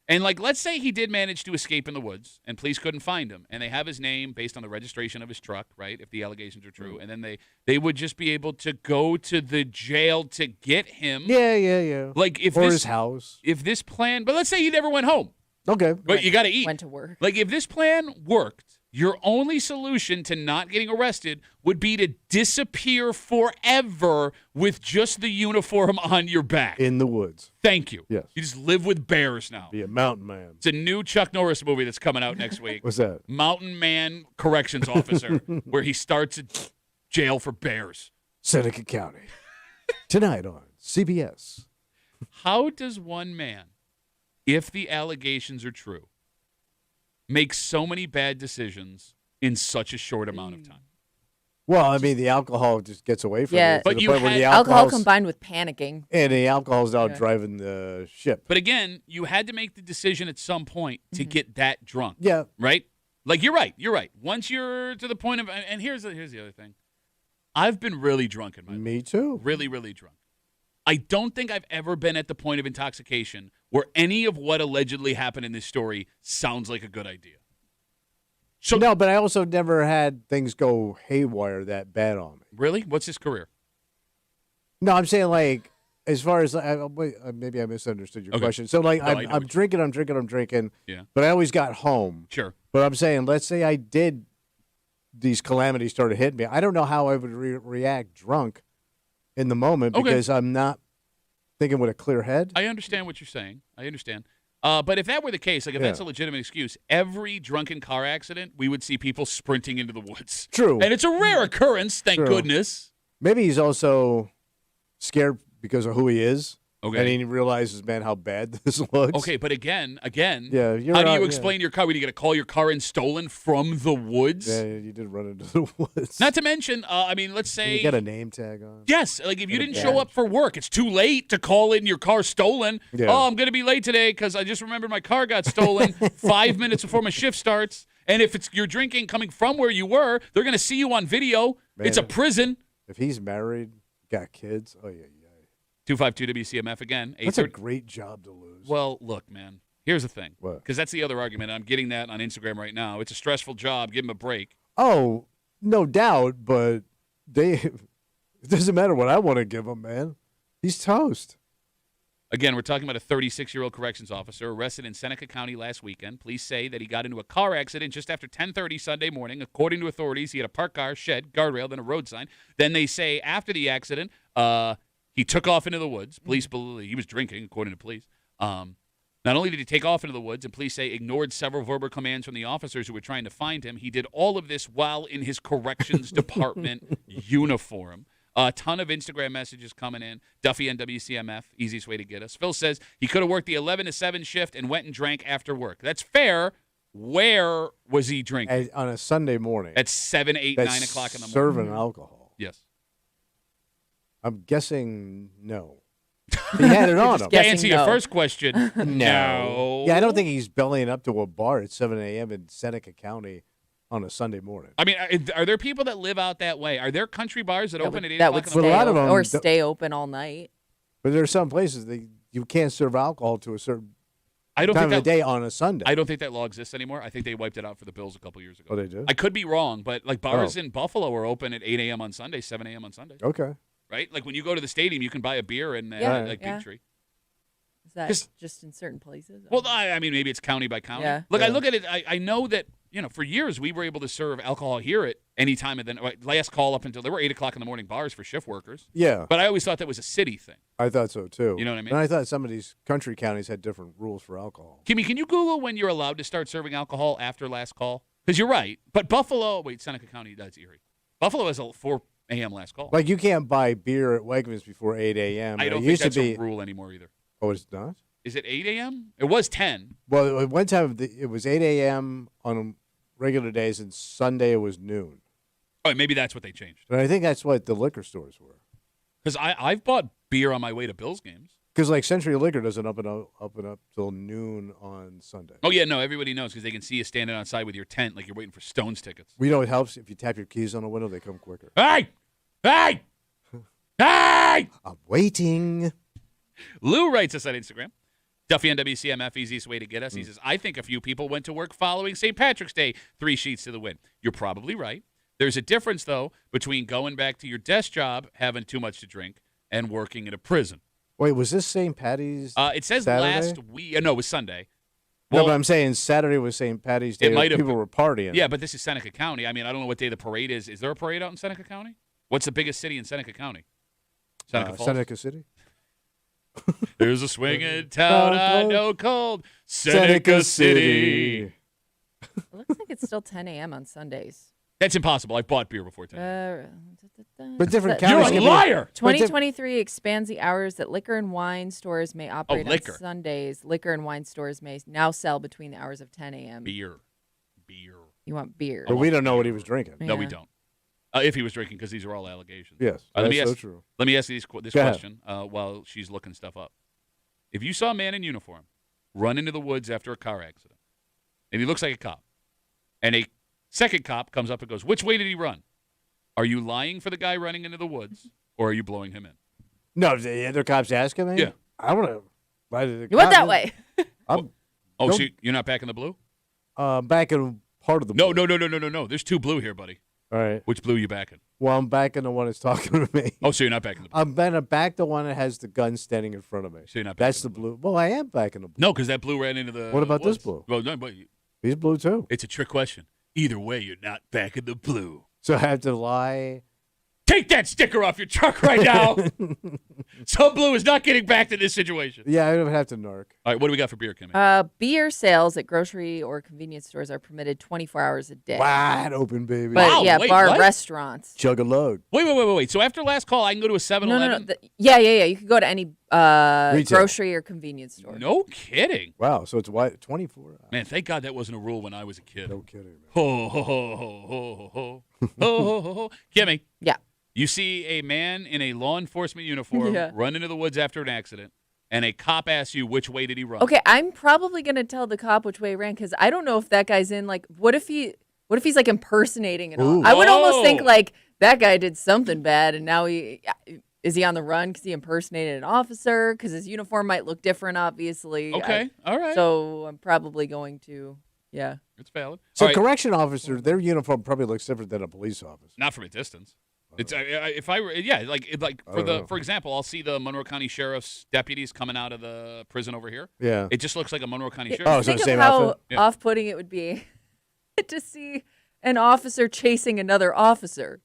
And, like, let's say he did manage to escape in the woods and police couldn't find him, and they have his name based on the registration of his truck, right, if the allegations are true, and then they would just be able to go to the jail to get him. Yeah. Like, if or this, his house. If this plan, but let's say he never went home. Okay. But you got to eat. Went to work. Like, if this plan worked, your only solution to not getting arrested would be to disappear forever with just the uniform on your back. In the woods. Thank you. Yes. You just live with bears now. Be a mountain man. It's a new Chuck Norris movie that's coming out next week. What's that? Mountain Man Corrections Officer, where he starts at jail for bears. Seneca County. Tonight on CBS. How does one man, if the allegations are true, make so many bad decisions in such a short amount of time? Well, I mean, the alcohol just gets away from Yeah. you. But you had alcohol combined with panicking. And the alcohol's out driving the ship. But again, you had to make the decision at some point to get that drunk. Yeah. Right? Like, you're right. You're right. Once you're to the point of, and here's the other thing. I've been really drunk in my life. Me too. Really, really drunk. I don't think I've ever been at the point of intoxication where any of what allegedly happened in this story sounds like a good idea. So no, but I also never had things go haywire that bad on me. Really? What's his career? No, I'm saying like as far as maybe I misunderstood your question. So like I'm drinking. Yeah. But I always got home. Sure. But I'm saying, let's say I did, these calamities started hitting me. I don't know how I would react drunk in the moment because I'm not thinking with a clear head. I understand what you're saying. I understand. But if that were the case, like if that's a legitimate excuse, every drunken car accident, we would see people sprinting into the woods. True. And it's a rare occurrence, thank goodness. Maybe he's also scared because of who he is. Okay. And he realizes, man, how bad this looks. Okay, but again, yeah, how do you explain your car when you got to call your car in stolen from the woods? Yeah, you did run into the woods. Not to mention, I mean, let's say you got a name tag on. Yes, like if you didn't show up for work, it's too late to call in your car stolen. Yeah. Oh, I'm going to be late today because I just remembered my car got stolen 5 minutes before my shift starts. And if you're drinking coming from where you were, they're going to see you on video. Man, it's a prison. If he's married, got kids, 252 WCMF again. That's a great job to lose. Well, look, man. Here's the thing. What? Because that's the other argument. I'm getting that on Instagram right now. It's a stressful job. Give him a break. Oh, no doubt, but it doesn't matter what I want to give him, man. He's toast. Again, we're talking about a 36-year-old corrections officer arrested in Seneca County last weekend. Police say that he got into a car accident just after 10:30 Sunday morning. According to authorities, he had a parked car, shed, guardrail, then a road sign. Then they say after the accident, he took off into the woods. Police believe he was drinking, according to police. Not only did he take off into the woods, and police say ignored several verbal commands from the officers who were trying to find him, he did all of this while in his corrections department uniform. A ton of Instagram messages coming in. Duffy and WCMF, easiest way to get us. Phil says he could have worked the 11 to 7 shift and went and drank after work. That's fair. Where was he drinking? On a Sunday morning. At 7, 8, 9 o'clock in the morning. Serving alcohol. Yes. I'm guessing no. He had it on him. To answer your first question, no. Yeah, I don't think he's bellying up to a bar at 7 a.m. in Seneca County on a Sunday morning. I mean, are there people that live out that way? Are there country bars that open at 8 that o'clock would in the stay morning? open, or stay open all night? But there are some places that you can't serve alcohol to a certain time of the day on a Sunday. I don't think that law exists anymore. I think they wiped it out for the Bills a couple years ago. Oh, they did? I could be wrong, but like bars in Buffalo are open at 8 a.m. on Sunday, 7 a.m. on Sunday. Okay. Right? Like when you go to the stadium, you can buy a beer and Big Tree. Is that just in certain places? Well, I mean, maybe it's county by county. Yeah. Look, I look at it. I know that, for years we were able to serve alcohol here at any time of the last call up until there were 8 o'clock in the morning bars for shift workers. Yeah. But I always thought that was a city thing. I thought so, too. You know what I mean? And I thought some of these country counties had different rules for alcohol. Kimmy, can you Google when you're allowed to start serving alcohol after last call? Because you're right. But Seneca County, that's Erie. Buffalo has a 4 a.m. last call. Like you can't buy beer at Wegmans before 8 a.m. I don't think that's a rule anymore either. Oh, it's not? Is it 8 a.m.? It was 10. Well, at one time it was 8 a.m. on regular days, and Sunday it was noon. Oh, maybe that's what they changed. But I think that's what the liquor stores were. Because I've bought beer on my way to Bills games. Because like Century Liquor doesn't open up till noon on Sunday. Oh yeah, no, everybody knows because they can see you standing outside with your tent like you're waiting for Stones tickets. Well, it helps if you tap your keys on a window, they come quicker. Hey, hey, hey! I'm waiting. Lou writes us on Instagram. Duffy and WCMF, easiest way to get us. He says, I think a few people went to work following St. Patrick's Day, 3 sheets to the wind. You're probably right. There's a difference, though, between going back to your desk job, having too much to drink, and working in a prison. Wait, was this St. Patty's It says Saturday? last week. No, it was Sunday. Well, no, but I'm saying Saturday was St. Patty's Day. It might have people were partying. Yeah, but this is Seneca County. I mean, I don't know what day the parade is. Is there a parade out in Seneca County? What's the biggest city in Seneca County? Seneca Falls? Seneca City. There's a swinging town I know called Seneca City. It looks like it's still 10 a.m. on Sundays. That's impossible. I've bought beer before 10. But different counties. You're a liar. 2023 expands the hours that liquor and wine stores may operate on liquor. Sundays. Liquor and wine stores may now sell between the hours of 10 a.m. Beer. You want beer. But we don't know what he was drinking. No, we don't. If he was drinking, because these are all allegations. Yes, that's so true. Let me ask you this question while she's looking stuff up. If you saw a man in uniform run into the woods after a car accident, and he looks like a cop, and a second cop comes up and goes, which way did he run? Are you lying for the guy running into the woods, or are you blowing him in? No, the other cops asking me? Yeah. I don't know. You went that way. So you're not back in the blue? Back in part of the blue. No. There's two blue here, buddy. All right. Which blue you back in? Well, I'm back in the one that's talking to me. Oh, so you're not back in the blue? I'm back the one that has the gun standing in front of me. So you're not back That's in the blue. Well, I am back in the blue. No, because that blue ran into the What about woods. this blue? Well, no, but He's blue, too. it's a trick question. Either way, you're not back in the blue. So I have to lie. Take that sticker off your truck right now. Some blue is not getting back to this situation. Yeah, I don't have to narc. All right, what do we got for beer, Kimmy? Beer sales at grocery or convenience stores are permitted 24 hours a day. Wide open, baby. But Wait, bar what? restaurants. Chug a lug. Wait. So after last call, I can go to a 7-Eleven? No. Yeah. You can go to any Retail. grocery or convenience store. No kidding. Wow, so it's wide 24 hours. Man, thank God that wasn't a rule when I was a kid. No kidding, man. Ho, ho, ho, ho, ho, ho, ho, ho, ho. Kimmy. Yeah. You see a man in a law enforcement uniform run into the woods after an accident, and a cop asks you which way did he run. Okay, I'm probably gonna tell the cop which way he ran because I don't know if that guy's in. Like, what if he's like impersonating an officer? I would almost think like that guy did something bad, and now is he on the run because he impersonated an officer? Because his uniform might look different, obviously. Okay, all right. So I'm probably going to, It's valid. So All right. correction officer, their uniform probably looks different than a police officer. Not from a distance. It's for example, I'll see the Monroe County Sheriff's deputies coming out of the prison over here. Yeah. It just looks like a Monroe County Sheriff. Oh, so think the of same how outfit? off-putting it would be to see an officer chasing another officer.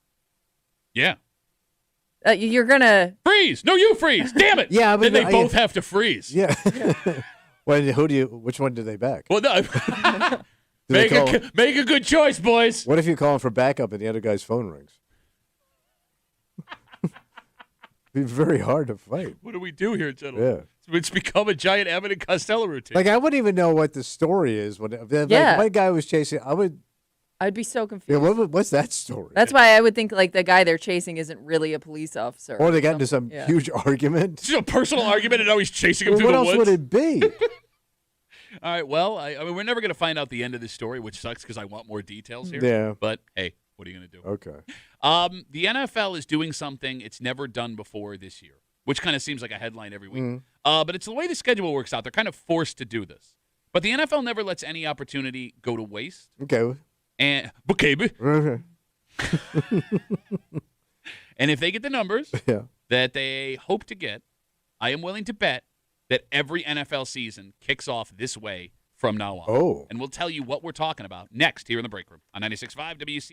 Yeah. You're gonna Freeze! No, you freeze! Damn it! Yeah, but then they both have to freeze. Yeah. Which one do they back? Well, no. make a good choice, boys. What if you call him for backup and the other guy's phone rings? It'd be very hard to fight. What do we do here, gentlemen? Yeah. It's become a giant Abbott and Costello routine. Like, I wouldn't even know what the story is. Like, one guy was chasing, I'd be so confused. Yeah, what's that story? That's why I would think like the guy they're chasing isn't really a police officer. Or they got into some huge argument. It's just a personal argument, and now he's chasing him through what the else woods. would it be? All right. Well, I mean, we're never going to find out the end of this story, which sucks because I want more details here. Yeah. But hey, what are you going to do? Okay. The NFL is doing something it's never done before this year, which kind of seems like a headline every week. But it's the way the schedule works out. They're kind of forced to do this. But the NFL never lets any opportunity go to waste. Okay. And and if they get the numbers that they hope to get, I am willing to bet that every NFL season kicks off this way from now on. Oh. And we'll tell you what we're talking about next here in the break room on 96.5 WC.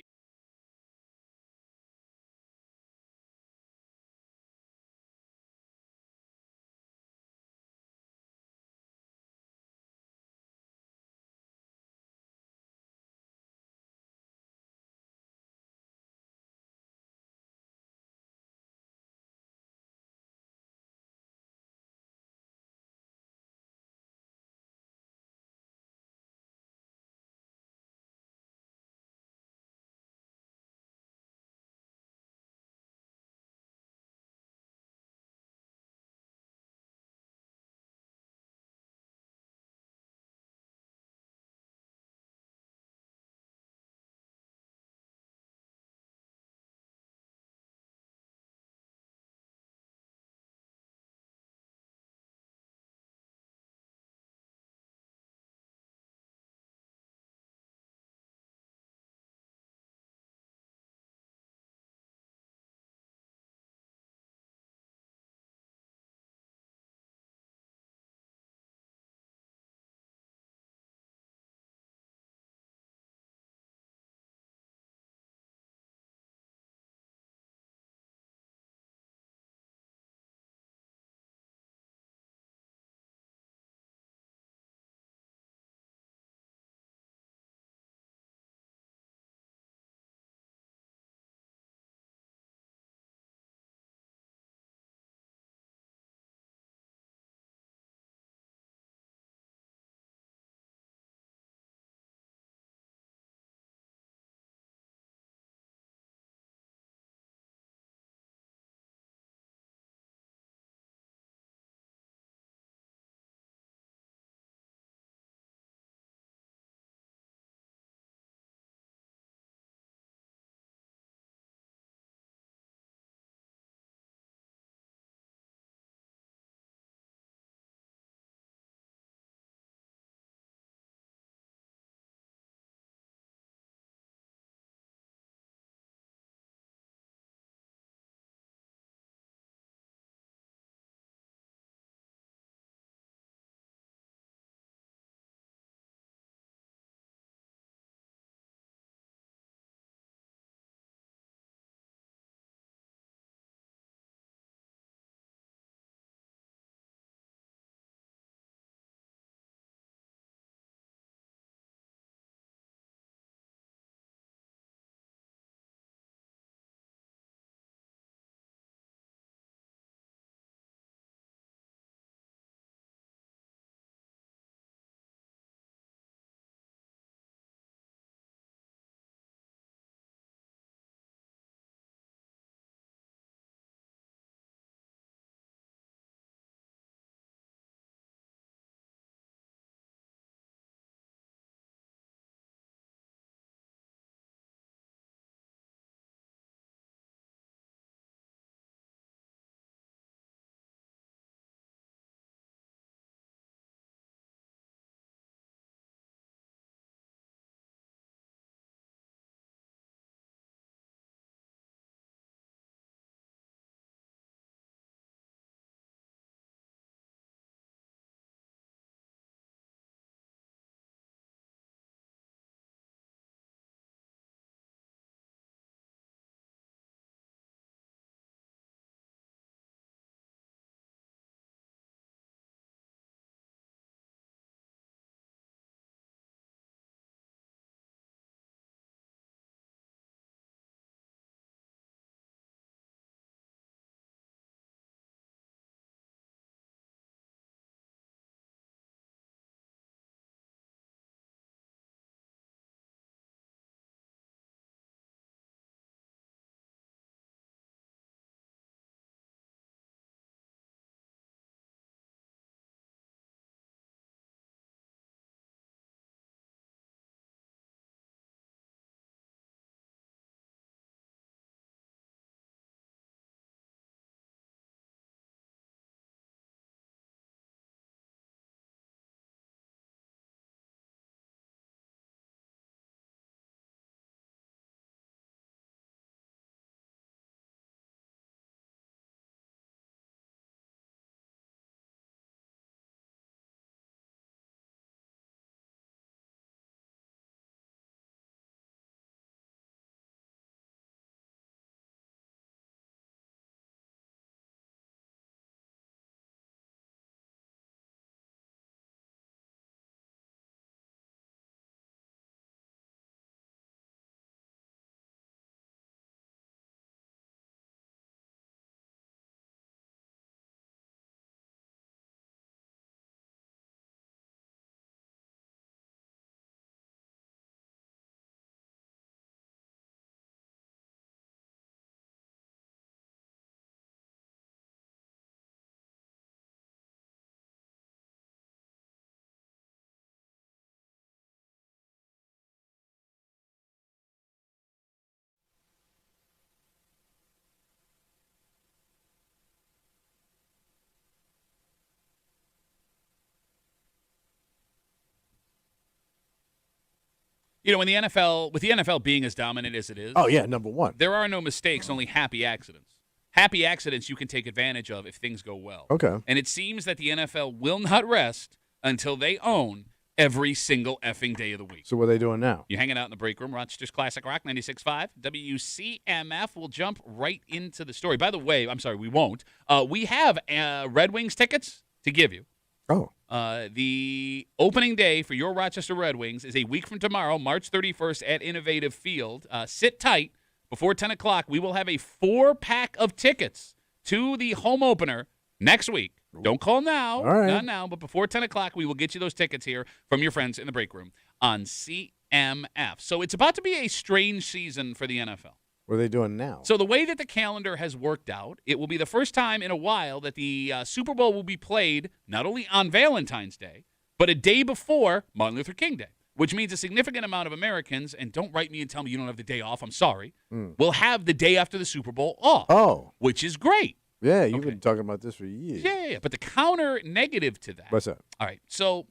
in the NFL, with the NFL being as dominant as it is. Oh, yeah, number one. There are no mistakes, only happy accidents. Happy accidents you can take advantage of if things go well. Okay. And it seems that the NFL will not rest until they own every single effing day of the week. So what are they doing now? You're hanging out in the break room. Rochester's Classic Rock 96.5. WCMF will jump right into the story. By the way, I'm sorry, we won't. We have Red Wings tickets to give you. Oh. The opening day for your Rochester Red Wings is a week from tomorrow, March 31st at Innovative Field. Sit tight. Before 10 o'clock, we will have a 4-pack of tickets to the home opener next week. Don't call now. All right. Not now, but before 10 o'clock, we will get you those tickets here from your friends in the break room on CMF. So it's about to be a strange season for the NFL. What are they doing now? So the way that the calendar has worked out, it will be the first time in a while that the Super Bowl will be played not only on Valentine's Day, but a day before Martin Luther King Day, which means a significant amount of Americans, and don't write me and tell me you don't have the day off, I'm sorry, will have the day after the Super Bowl off. Oh. Which is great. Yeah, you've been talking about this for years. Yeah. But the counter negative to that. What's that? All right. So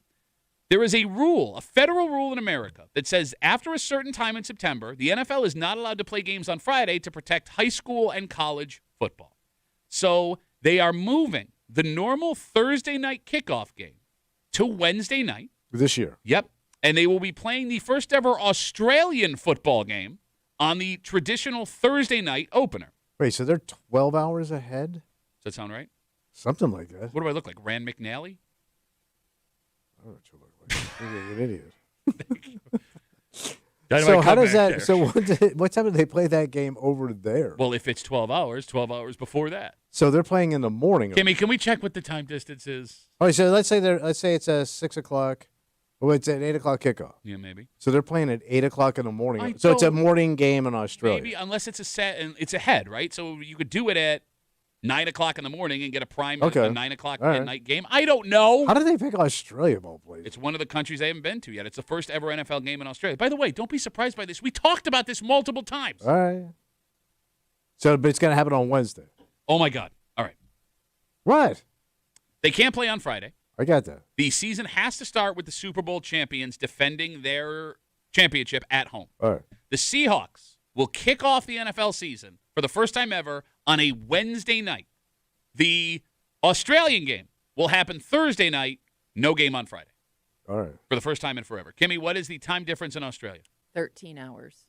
there is a rule, a federal rule in America that says after a certain time in September, the NFL is not allowed to play games on Friday to protect high school and college football. So they are moving the normal Thursday night kickoff game to Wednesday night. This year. Yep. And they will be playing the first ever Australian football game on the traditional Thursday night opener. Wait, so they're 12 hours ahead? Does that sound right? Something like that. What do I look like, Rand McNally? I don't know what you look like. You're an idiot. So how does that? So what time do they play that game over there? Well, if it's 12 hours before that. So they're playing in the morning. Kimmy, can we check what the time distance is? All right, so let's say it's a 6 o'clock. Well, it's an 8 o'clock kickoff. Yeah, maybe. So they're playing at 8 o'clock in the morning. So it's a morning game in Australia. Maybe, unless it's a set and it's ahead, right? So you could do it at 9 o'clock in the morning and get a prime a 9 o'clock at night game. I don't know. How did they pick Australia of all places? It's one of the countries they haven't been to yet. It's the first ever NFL game in Australia. By the way, don't be surprised by this. We talked about this multiple times. All right. So, but it's going to happen on Wednesday. Oh, my God. All right. What? They can't play on Friday. I got that. The season has to start with the Super Bowl champions defending their championship at home. All right. The Seahawks will kick off the NFL season for the first time ever on a Wednesday night. The Australian game will happen Thursday night, no game on Friday. All right. For the first time in forever. Kimmy, what is the time difference in Australia? 13 hours.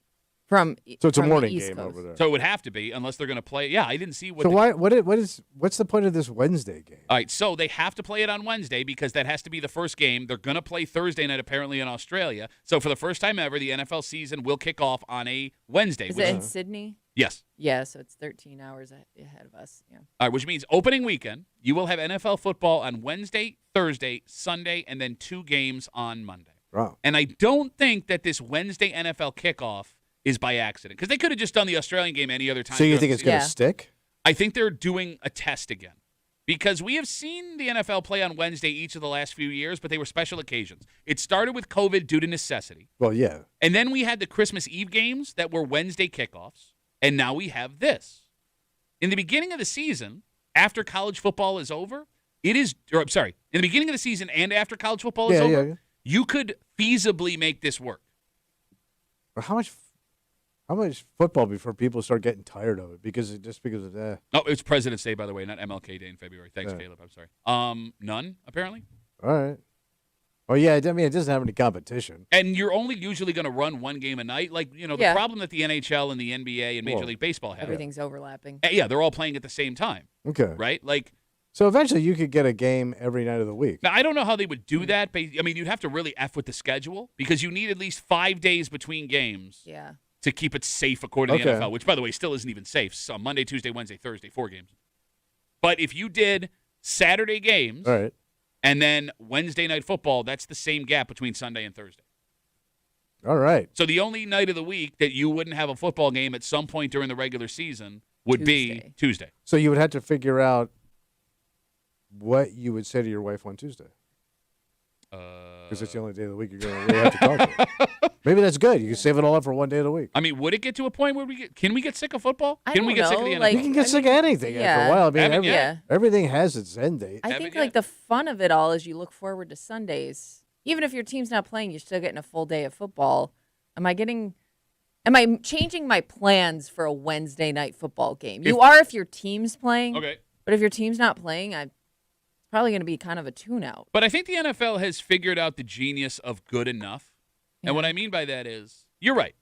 So it's a morning East game Coast. over there. So it would have to be, unless they're going to play. Yeah, I didn't see what. So what's the point of this Wednesday game? All right, so they have to play it on Wednesday because that has to be the first game. They're going to play Thursday night apparently in Australia. So for the first time ever, the NFL season will kick off on a Wednesday. Is it in Sydney? Yes. Yeah, so it's 13 hours ahead of us. Yeah. All right, which means opening weekend, you will have NFL football on Wednesday, Thursday, Sunday, and then 2 games on Monday. Wow. And I don't think that this Wednesday NFL kickoff is by accident because they could have just done the Australian game any other time. So you think it's going to stick? I think they're doing a test again because we have seen the NFL play on Wednesday each of the last few years, but they were special occasions. It started with COVID due to necessity. Well, yeah. And then we had the Christmas Eve games that were Wednesday kickoffs, and now we have this. In the beginning of the season, after college football is over, in the beginning of the season and after college football is over, you could feasibly make this work. But how much football before people start getting tired of it? Because of that. Oh, it's President's Day, by the way, not MLK Day in February. Thanks, Caleb. I'm sorry. None, apparently. All right. Oh, yeah. I mean, it doesn't have any competition. And you're only usually going to run one game a night. Like, the problem that the NHL and the NBA and Major League Baseball have. Everything's overlapping. Yeah, they're all playing at the same time. Okay. Right? Like. So eventually you could get a game every night of the week. Now, I don't know how they would do that. But, I mean, you'd have to really F with the schedule because you need at least 5 days between games. Yeah. To keep it safe according to the NFL, which, by the way, still isn't even safe. So Monday, Tuesday, Wednesday, Thursday, 4 games. But if you did Saturday games and then Wednesday night football, that's the same gap between Sunday and Thursday. All right. So the only night of the week that you wouldn't have a football game at some point during the regular season would be Tuesday. So you would have to figure out what you would say to your wife on Tuesday. Because it's the only day of the week you're going to really have to talk to her. Maybe that's good. You can save it all up for one day of the week. I mean, would it get to a point where can we get sick of football? Can we get sick of the NFL? You can get sick of anything after a while. I mean, everything has its end date. I think the fun of it all is you look forward to Sundays. Even if your team's not playing, you're still getting a full day of football. Am I changing my plans for a Wednesday night football game? You are if your team's playing. Okay. But if your team's not playing, I'm probably going to be kind of a tune-out. But I think the NFL has figured out the genius of good enough. Yeah. And what I mean by that is, you're right.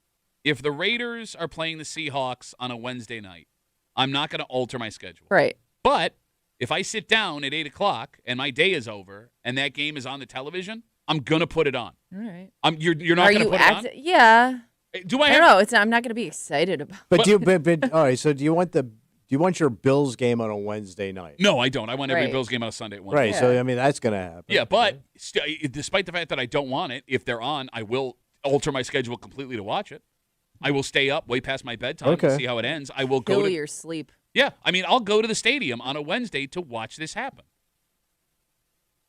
If the Raiders are playing the Seahawks on a Wednesday night, I'm not going to alter my schedule. Right. But if I sit down at 8 o'clock and my day is over and that game is on the television, I'm going to put it on. All right. You're not going to put it on? Yeah. Do I don't know. I'm not going to be excited about it. But all right, so do you want your Bills game on a Wednesday night? No, I don't. I want every Bills game on a Sunday at 1. Right, so I mean that's going to happen. Yeah, but despite the fact that I don't want it, if they're on, I will alter my schedule completely to watch it. I will stay up way past my bedtime to see how it ends. I will go to your sleep. Yeah, I mean, I'll go to the stadium on a Wednesday to watch this happen.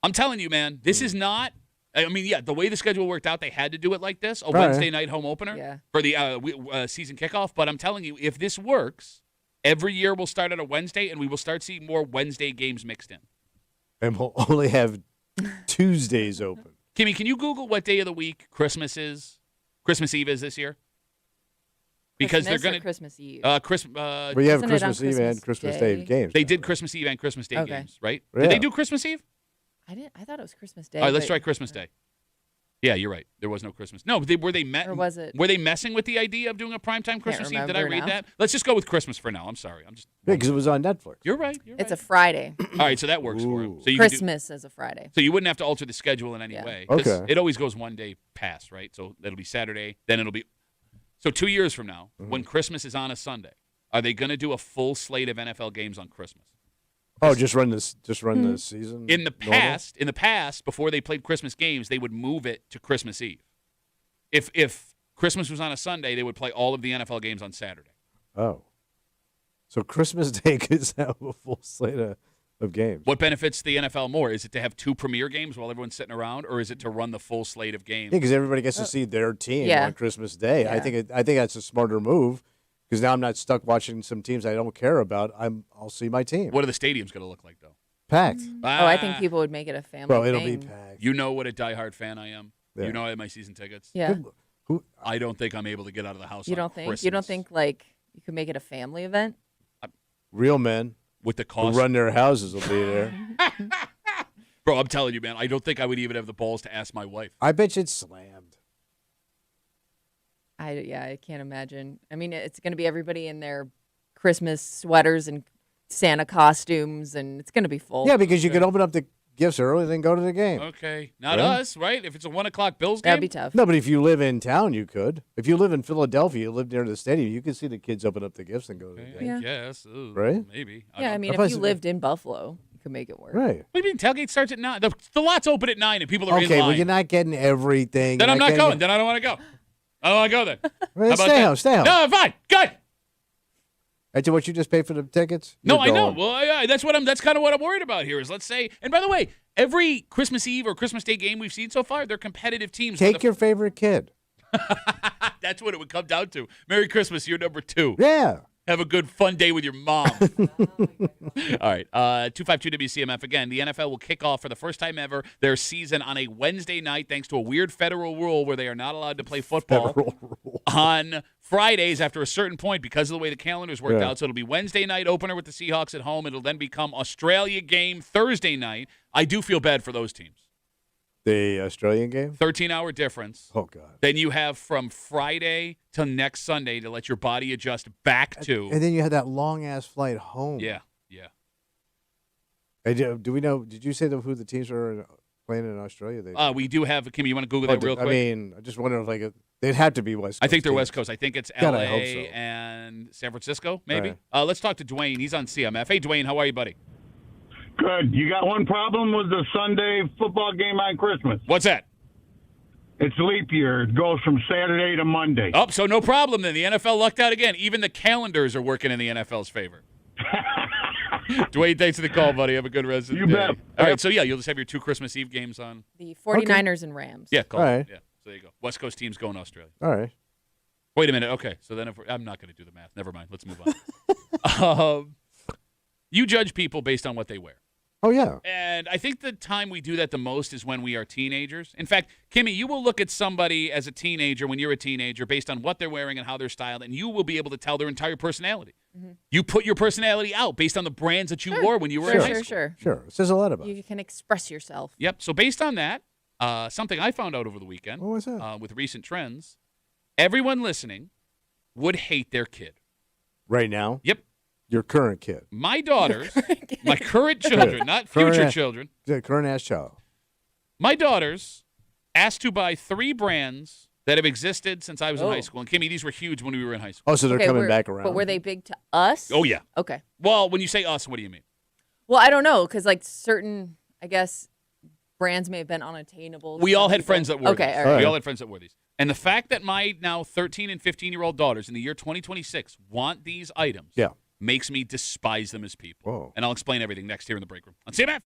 I'm telling you, man, this is not. I mean, yeah, the way the schedule worked out, they had to do it like this, Wednesday night home opener for the season kickoff. But I'm telling you, if this works, every year we'll start on a Wednesday, and we will start seeing more Wednesday games mixed in. And we'll only have Tuesdays open. Kimmy, can you Google what day of the week Christmas Eve is this year? Because they're going to Christmas Eve. We have Christmas Eve and Christmas Day games. They did Christmas Eve and Christmas Day games, right? Yeah. Did they do Christmas Eve? I thought it was Christmas Day. All right, let's try Christmas Day. Yeah, you're right. There was no Christmas. No, or was it? Were they messing with the idea of doing a primetime Christmas Eve? Did I read that? Let's just go with Christmas for now. I'm sorry. Because it was on Netflix. You're right. It's a Friday. All right, so that works for him. So Christmas as a Friday. So you wouldn't have to alter the schedule in any way. Okay. It always goes one day past, right? So it'll be Saturday, then it'll be. So 2 years from now, when Christmas is on a Sunday, are they going to do a full slate of NFL games on Christmas? Oh, just run the season. In the past, before they played Christmas games, they would move it to Christmas Eve. If Christmas was on a Sunday, they would play all of the NFL games on Saturday. Oh, so Christmas Day could have a full slate of games. What benefits the NFL more? Is it to have 2 premier games while everyone's sitting around, or is it to run the full slate of games? Yeah, because everybody gets to see their team on Christmas Day. Yeah. I think that's a smarter move. Because now I'm not stuck watching some teams I don't care about. I'll see my team. What are the stadiums going to look like, though? Packed. I think people would make it a family Bro, it'll game. be packed. You know what a diehard fan I am. Yeah. You know I have my season tickets. Yeah. I don't think I'm able to get out of the house. You don't think? You don't think like you could make it a family event? Real men with the cost who run their houses will be there. Bro, I'm telling you, man. I don't think I would even have the balls to ask my wife. I bet you it's slammed. I can't imagine. I mean, it's going to be everybody in their Christmas sweaters and Santa costumes, and it's going to be full. Yeah, because you can open up the gifts early, then go to the game. Okay. Not us, right? If it's a 1 o'clock Bills game? That'd be tough. No, but if you live in town, you could. If you live in Philadelphia, you live near the stadium, you could see the kids open up the gifts and go to the game. I guess. Ooh, right? Maybe. I mean, if you lived in Buffalo, you could make it work. Right. What do you mean? Tailgate starts at 9. The lots open at 9 and people are in line. Okay, well, you're not getting everything. Then I'm not going. Then I don't want to go. I don't want to go then. Well, stay home. No, fine. Good. After what you just paid for the tickets? No, I know. Well, that's kind of what I'm worried about here is, let's say, and by the way, every Christmas Eve or Christmas Day game we've seen so far, they're competitive teams. Take your favorite kid. That's what it would come down to. Merry Christmas, you're number 2. Yeah. Have a good, fun day with your mom. All right. 252 WCMF. Again, the NFL will kick off for the first time ever their season on a Wednesday night thanks to a weird federal rule where they are not allowed to play football on Fridays after a certain point because of the way the calendar's worked out. So it'll be Wednesday night opener with the Seahawks at home. It'll then become Australia game Thursday night. I do feel bad for those teams. The Australian game? 13-hour difference. Oh, God. Then you have from Friday till next Sunday to let your body adjust back to. And then you had that long-ass flight home. Yeah. Do we know, did you say who the teams are playing in Australia? We do have, Kim, you want to Google that real quick? I mean, I just wonder if they'd have to be West Coast. I think they're teams. West Coast. I think it's God, LA I hope so. and San Francisco, maybe. Right. Let's talk to Dwayne. He's on CMF. Hey, Dwayne, how are you, buddy? Good. You got one problem with the Sunday football game on Christmas. What's that? It's leap year. It goes from Saturday to Monday. Oh, so no problem then. The NFL lucked out again. Even the calendars are working in the NFL's favor. Dwayne, thanks for the call, buddy. Have a good rest of the day. Bet. All right, so you'll just have your 2 Christmas Eve games on. The 49ers and Rams. Yeah, cool. All right. Yeah, so there you go. West Coast teams going to Australia. All right. Wait a minute. Okay, so then I'm not going to do the math. Never mind. Let's move on. You judge people based on what they wear. Oh, yeah. And I think the time we do that the most is when we are teenagers. In fact, Kimmy, you will look at somebody as a teenager when you're a teenager based on what they're wearing and how they're styled, and you will be able to tell their entire personality. Mm-hmm. You put your personality out based on the brands that you wore when you were in high school. Sure. It says a lot about it. You can express yourself. Yep. So based on that, something I found out over the weekend. What was that? With recent trends, everyone listening would hate their kid. Right now? Yep. Your current kid. My daughters, my current children, not future children. The current ass child. My daughters asked to buy 3 brands that have existed since I was in high school. And Kimmy, these were huge when we were in high school. Oh, so they're coming back around. But were they big to us? Oh, yeah. Okay. Well, when you say us, what do you mean? Well, I don't know, because like certain, I guess, brands may have been unattainable. We all had friends that wore these. All right. We all had friends that wore these. And the fact that my now 13 and 15-year-old daughters in the year 2026 want these items makes me despise them as people. Whoa. And I'll explain everything next here in the break room on CMF.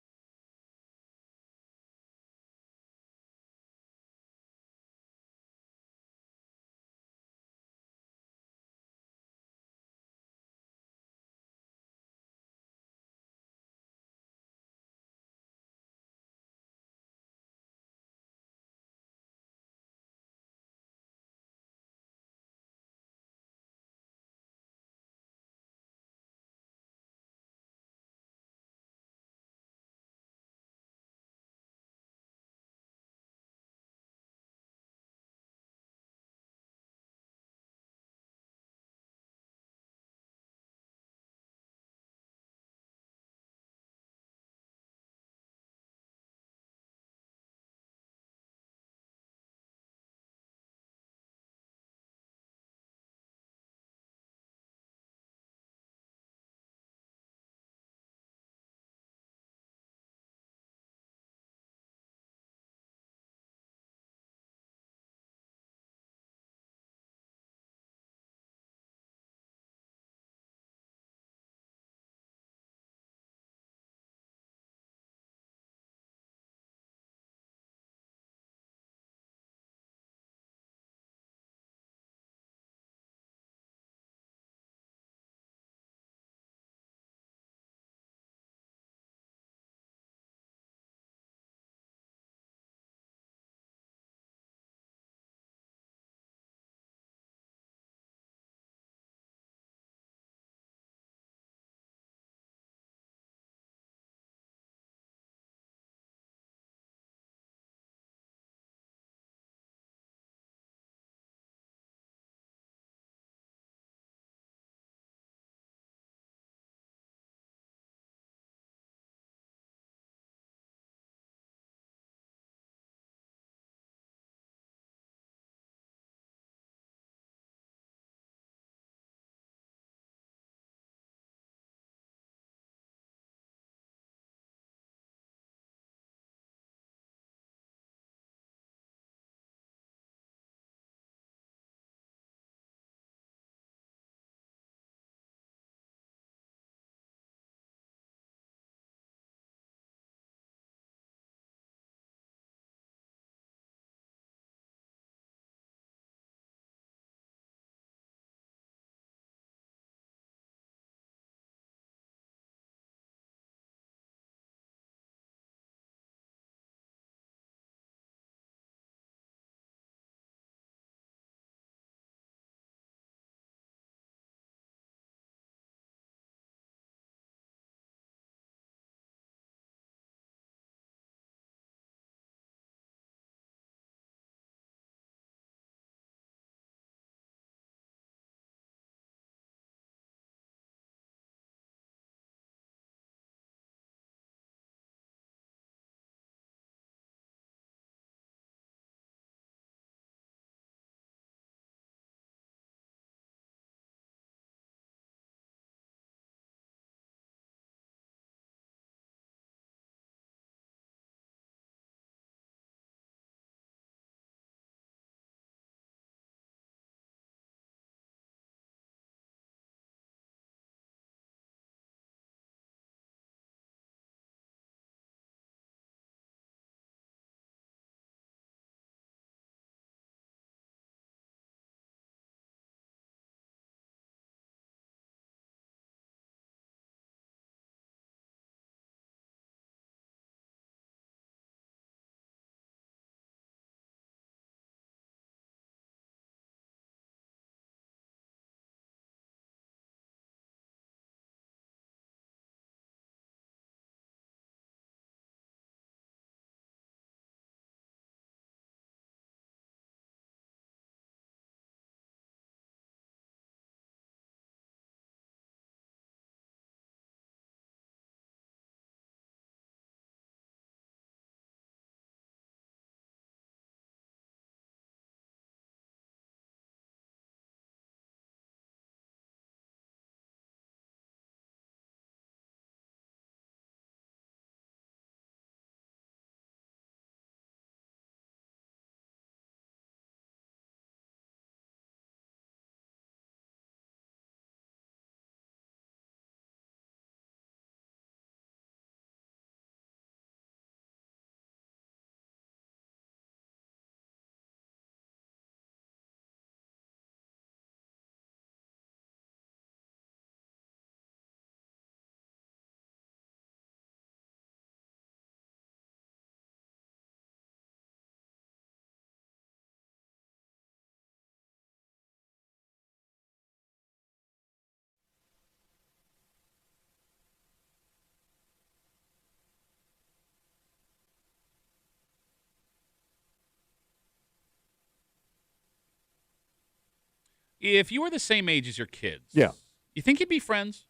if you were the same age as your kids, Yeah. you think you'd be friends?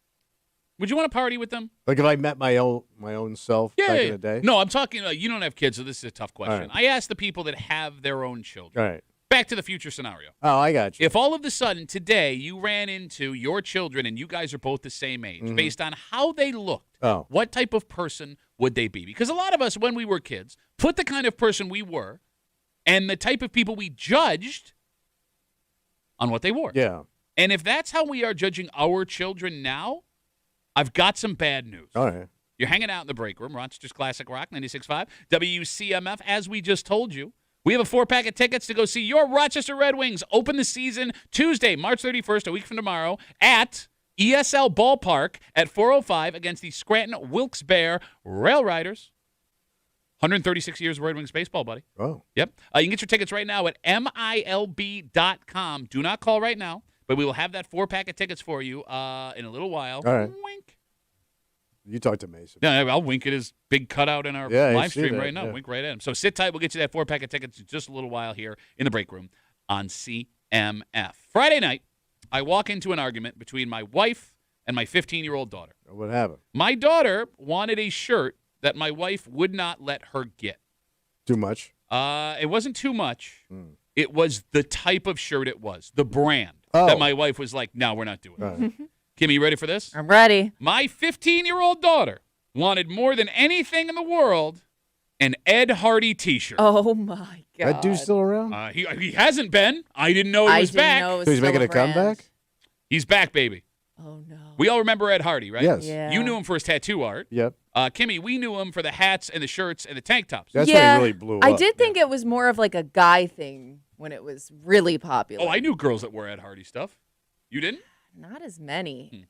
Would you want to party with them? Like if I met my own self back in the day? No, I'm talking, you don't have kids, so this is a tough question. Right. I asked the people that have their own children. All right. Back to the future scenario. Oh, I got you. If all of a sudden today you ran into your children and you guys are both the same age, based on how they looked, what type of person would they be? Because a lot of us, when we were kids, put the kind of person we were and the type of people we judged on what they wore. Yeah. And if that's how we are judging our children now, I've got some bad news. All right. You're hanging out in the break room, Rochester's Classic Rock, 96.5, WCMF, as we just told you. We have a 4-pack of tickets to go see your Rochester Red Wings open the season Tuesday, March 31st, a week from tomorrow, at ESL Ballpark at 4:05 against the Scranton Wilkes-Barre Rail Riders. 136 years of Red Wings baseball, buddy. Oh. Yep. You can get your tickets right now at MILB.com. Do not call right now, but we will have that 4-pack of tickets for you in a little while. All right. Wink. You talk to Mason. Yeah, I'll wink at his big cutout in our live stream right now. Yeah. Wink right at him. So sit tight. We'll get you that 4-pack of tickets in just a little while here in the break room on CMF. Friday night, I walk into an argument between my wife and my 15-year-old daughter. What happened? My daughter wanted a shirt that my wife would not let her get. Too much? It wasn't too much. It was the type of shirt it was, the brand that my wife was like, no, we're not doing it. Kimmy, you ready for this? I'm ready. My 15-year-old daughter wanted more than anything in the world an Ed Hardy T-shirt. Oh, my God. That dude's still around? He hasn't been. I didn't know he was back. Know it was So he's still making a brand. comeback? He's back, baby. Oh, no. We all remember Ed Hardy, right? Yes. Yeah. You knew him for his tattoo art. Yep. Kimmy, we knew him for the hats and the shirts and the tank tops. That's when he really blew up. I did think it was more of like a guy thing when it was really popular. Oh, I knew girls that wore Ed Hardy stuff. You didn't? Not as many.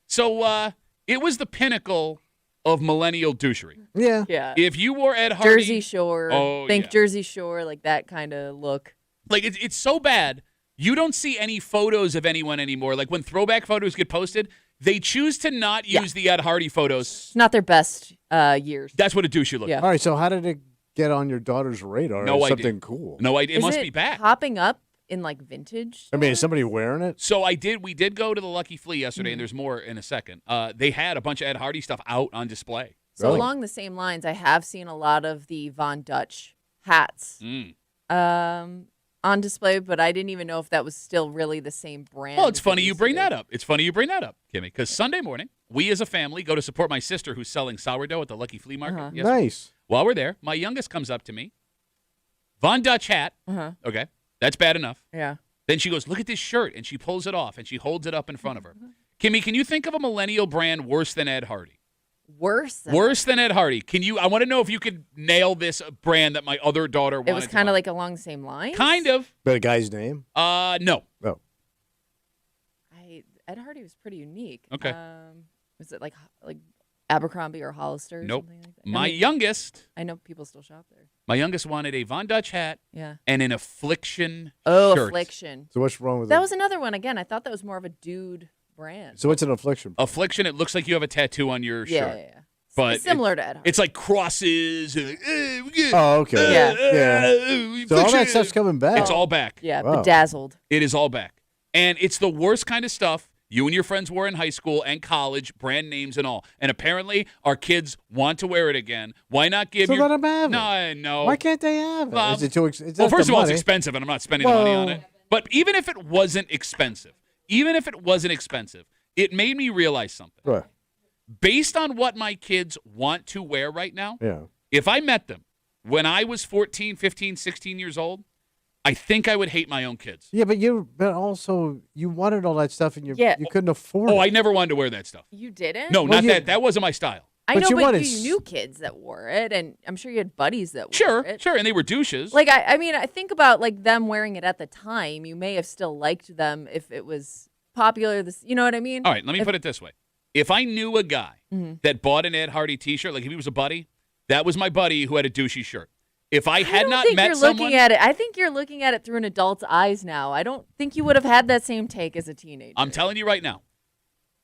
So it was the pinnacle of millennial douchery. Yeah. Yeah. If you wore Ed Hardy. Jersey Shore. Oh, Think yeah. Jersey Shore, like that kind of look. Like, it's so bad, you don't see any photos of anyone anymore. Like, when throwback photos get posted, they choose to not use the Ed Hardy photos. It's not their best years. That's what a douche should look Yeah. like. All right, so how did it get on your daughter's radar? No as idea. Something cool. No idea. It Is must it be back. popping up in like vintage? I mean, is somebody wearing it? So we did go to the Lucky Flea yesterday, and there's more in a second. They had a bunch of Ed Hardy stuff out on display. So Really? along the same lines, I have seen a lot of the Von Dutch hats on display, but I didn't even know if that was still really the same brand. Well, it's as it funny you used to bring be. that up. It's funny you bring that up, Kimmy, because Sunday morning, we as a family go to support my sister who's selling sourdough at the Lucky Flea Market. yesterday. Nice. While we're there, my youngest comes up to me. Von Dutch hat. Okay, that's bad enough. Yeah. Then she goes, look at this shirt, and she pulls it off, and she holds it up in front of her. Kimmy, can you think of a millennial brand worse than Ed Hardy? Worse. Worse than Ed Hardy. I want to know if you could nail this brand that my other daughter wanted. It was kind of like along the same lines. Kind of. But a guy's name? No. Oh. Ed Hardy was pretty unique. Okay. Was it like Abercrombie or Hollister? Or Nope. something like that? My youngest. I know people still shop there. My youngest wanted a Von Dutch hat. Yeah. And an Affliction Oh, shirt. Affliction. So what's wrong with That it? was another one. Again, I thought that was more of a dude brand. So what's an affliction? Affliction, it looks like you have a tattoo on your shirt. Yeah. But It's similar to Ed Hardy. It's like crosses. And, Oh, okay. Yeah. So all that stuff's coming back. It's all back. Yeah, Wow. bedazzled. It is all back. And it's the worst kind of stuff you and your friends wore in high school and college, brand names and all. And apparently our kids want to wear it again. Why not give So your... let 'em have it. No, no. Why can't they have it? Is it too expensive? Well, first of all, it's expensive, and I'm not spending the money on Well- it. But even if it wasn't expensive, it made me realize something. Right. Based on what my kids want to wear right now, Yeah. if I met them when I was 14, 15, 16 years old, I think I would hate my own kids. Yeah, but also you wanted all that stuff and you couldn't afford Oh, it. I never wanted to wear that stuff. You didn't? No, Well, not you- that. That wasn't my style. I But know, you but wanted you knew kids that wore it, and I'm sure you had buddies that wore Sure, it. sure, and they were douches. Like, I mean, I think about, like, them wearing it at the time. You may have still liked them if it was popular. You know what I mean? All right, let me put it this way. If I knew a guy Mm-hmm. that bought an Ed Hardy T-shirt, like if he was a buddy, that was my buddy who had a douchey shirt. If I had not think met you're someone... looking at it. I think you're looking at it through an adult's eyes now. I don't think you would have had that same take as a teenager. I'm telling you right now,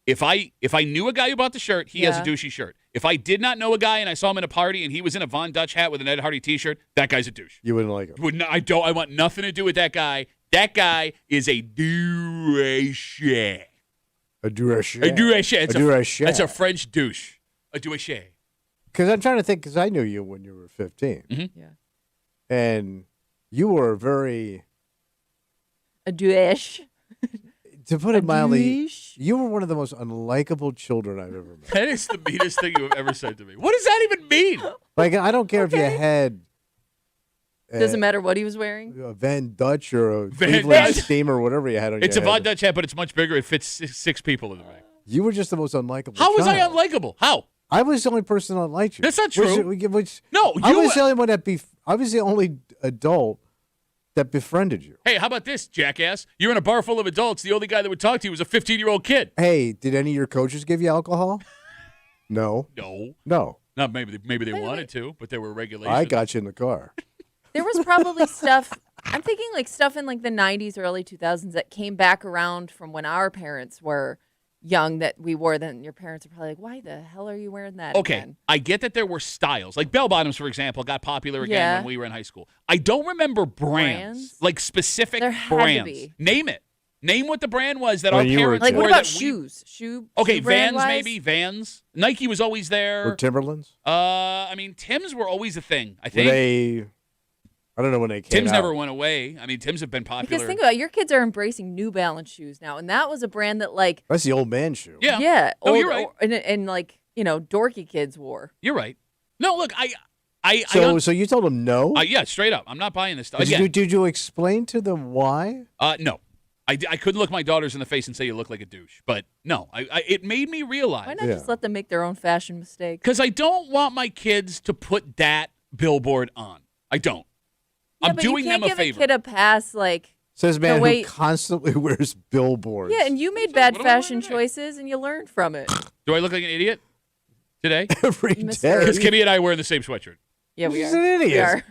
if I knew a guy who bought the shirt, he has a Yeah. douchey shirt. If I did not know a guy and I saw him in a party and he was in a Von Dutch hat with an Ed Hardy T-shirt, that guy's a douche. You wouldn't like it. I want nothing to do with that guy. That guy is a douche. A douche. A douche. That's a French douche. A douche. Because I'm trying to think, because I knew you when you were 15. Mm-hmm. Yeah. And you were very... A douche. To put it mildly, douche. you were one of the most unlikable children I've ever met. That is the meanest thing you've ever said to me. What does that even mean? Like, I don't care if you had... Doesn't matter what he was wearing. A Van Dutch or a Van Cleveland Dutch. Steamer or whatever you had on It's a your head. Von Dutch hat, but it's much bigger. It fits six people in the bag. You were just the most unlikable How was I child. unlikable? How? I was the only person that liked you. That's not true. No, I you was the only one that I was the only adult that befriended you. Hey, how about this, jackass? You're in a bar full of adults. The only guy that would talk to you was a 15-year-old kid. Hey, did any of your coaches give you alcohol? No. No. No. Not maybe they wanted to, but there were regulations. I got you in the car. There was probably stuff. I'm thinking like stuff in like the 90s, early 2000s that came back around from when our parents were young that we wore. Then your parents are probably like, "Why the hell are you wearing that?" Okay, again? I get that there were styles. Like bell bottoms, for example, got popular again Yeah. when we were in high school. I don't remember brands? Like specific There had to brands. be. Name it. Name what the brand was that When our you were parents Like wore. what about that shoes? Shoe Okay, shoe brand Vans wise? maybe. Vans. Nike was always there. Or Timberlands? I mean, Tims were always a thing. I Were think they? I don't know when they came Tims out. never went away. I mean, Tims have been popular. Because think about it, your kids are embracing New Balance shoes now, and that was a brand that like That's the old man shoe. Yeah. yeah, No, old, you're right. and like dorky kids wore. You're right. No, look, So you told them no? yeah, straight up. I'm not buying this stuff. Did you explain to them why? No. I couldn't look my daughters in the face and say you look like a douche. But no, it made me realize. Why not just let them make their own fashion mistakes? Because I don't want my kids to put that billboard on. I don't. Yeah, I'm but doing you can't them a give favor. A kid a pass, like Says man the way- who constantly wears billboards. yeah, and you made bad fashion choices, and you learned from it. Do I look like an idiot today? Every Mister- day. Because Kimmy and I wear the same sweatshirt. Yeah, we She's are. an idiot. We are.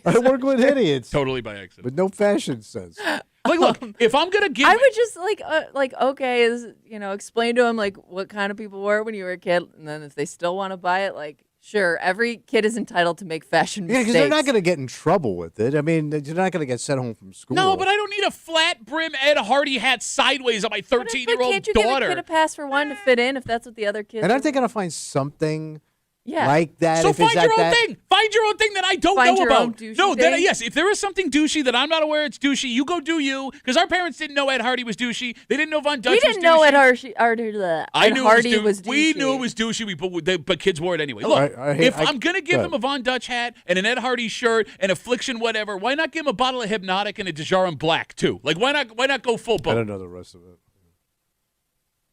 I work with idiots. Totally by accident. With no fashion sense. Like, look, if I'm going to give... I would just okay, explain to them like what kind of people were when you were a kid, and then if they still want to buy it, like sure, every kid is entitled to make fashion Yeah, mistakes. because they're not going to get in trouble with it. I mean, you're not going to get sent home from school. No, but I don't need a flat brim Ed Hardy hat sideways on my 13-year-old Can't you daughter. give a kid a pass for one to fit in if that's what the other kids? And aren't do? they going to find something Yeah. like that? So if it's find your at own that? thing. Find your own thing that I don't Find know your own about. douchey No, then thing? yes, if there is something douchey that I'm not aware it's douchey, you go do you. Because our parents didn't know Ed Hardy was douchey. They didn't know Von Dutch We was douchey. didn't know Ed Hardy. I knew Hardy it was, was We douchey. knew it was douchey, but kids wore it anyway. Look, if I'm going to give them a Von Dutch hat and an Ed Hardy shirt and Affliction whatever, why not give them a bottle of Hypnotic and a Dejarin Black too? Like, why not go full I boat? don't know the rest of it.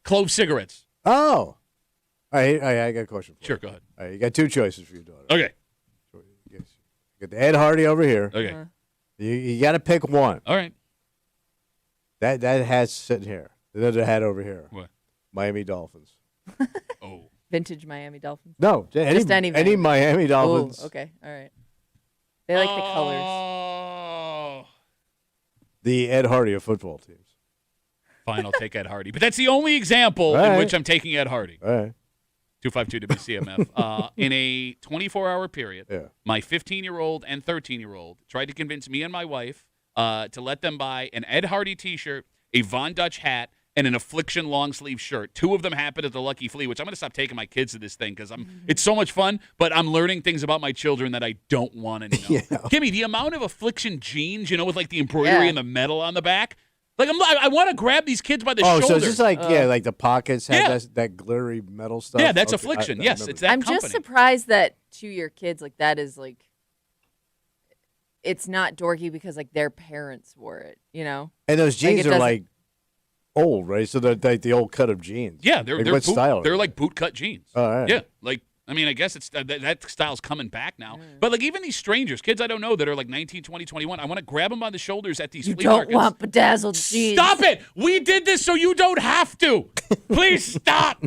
Clove cigarettes. Oh. I got a question for you. Sure, go ahead. All right, you got two choices for your daughter. Okay. You got the Ed Hardy over here. Okay. You got to pick one. All right. That hat's sitting here. The other hat over here. What? Miami Dolphins. Oh. Vintage Miami Dolphins. No, Just any Miami Dolphins. Oh, okay, all right. They like the colors. Oh. The Ed Hardy of football teams. Fine, I'll take Ed Hardy. But that's the only example All in right. which I'm taking Ed Hardy. All right. 252 WCMF. In a 24-hour period, Yeah. my 15-year-old and 13-year-old tried to convince me and my wife to let them buy an Ed Hardy T-shirt, a Von Dutch hat, and an Affliction long-sleeve shirt. Two of them happened at the Lucky Flea, which I'm going to stop taking my kids to this thing because it's so much fun, but I'm learning things about my children that I don't want to know. Yeah. Kimmy, the amount of Affliction jeans, with like the embroidery Yeah. and the metal on the back, like I want to grab these kids by the Oh, shoulder. so it's just like, like the pockets have Yeah. that glittery metal stuff? Yeah, that's Okay, Affliction. I Yes, remember it's that I'm company. just surprised that to your kids, like that is like, it's not dorky because like their parents wore it, And those jeans it are doesn't- like old, right? So they're like the old cut of jeans. Yeah, they're what style? They're like boot cut jeans. All right. Yeah, like I mean, I guess it's that style's coming back now. But like even these strangers, kids I don't know that are like 19, 20, 21, I want to grab them by the shoulders at these You flea don't markets. want bedazzled jeans. Stop it! We did this so you don't have to. Please stop.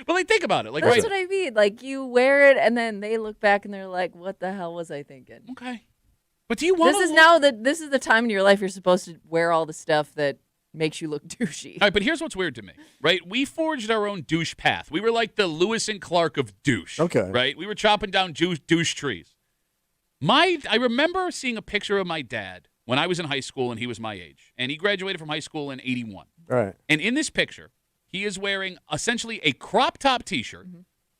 But like, think about it. Like, That's right? what I mean. Like you wear it, and then they look back and they're like, "What the hell was I thinking?" Okay. But do you want? This is the time in your life you're supposed to wear all the stuff that makes you look douchey. All right, but here's what's weird to me, right? We forged our own douche path. We were like the Lewis and Clark of douche. Okay. Right? We were chopping down douche trees. I remember seeing a picture of my dad when I was in high school and he was my age. And he graduated from high school in 81. Right. And in this picture, he is wearing essentially a crop top T-shirt,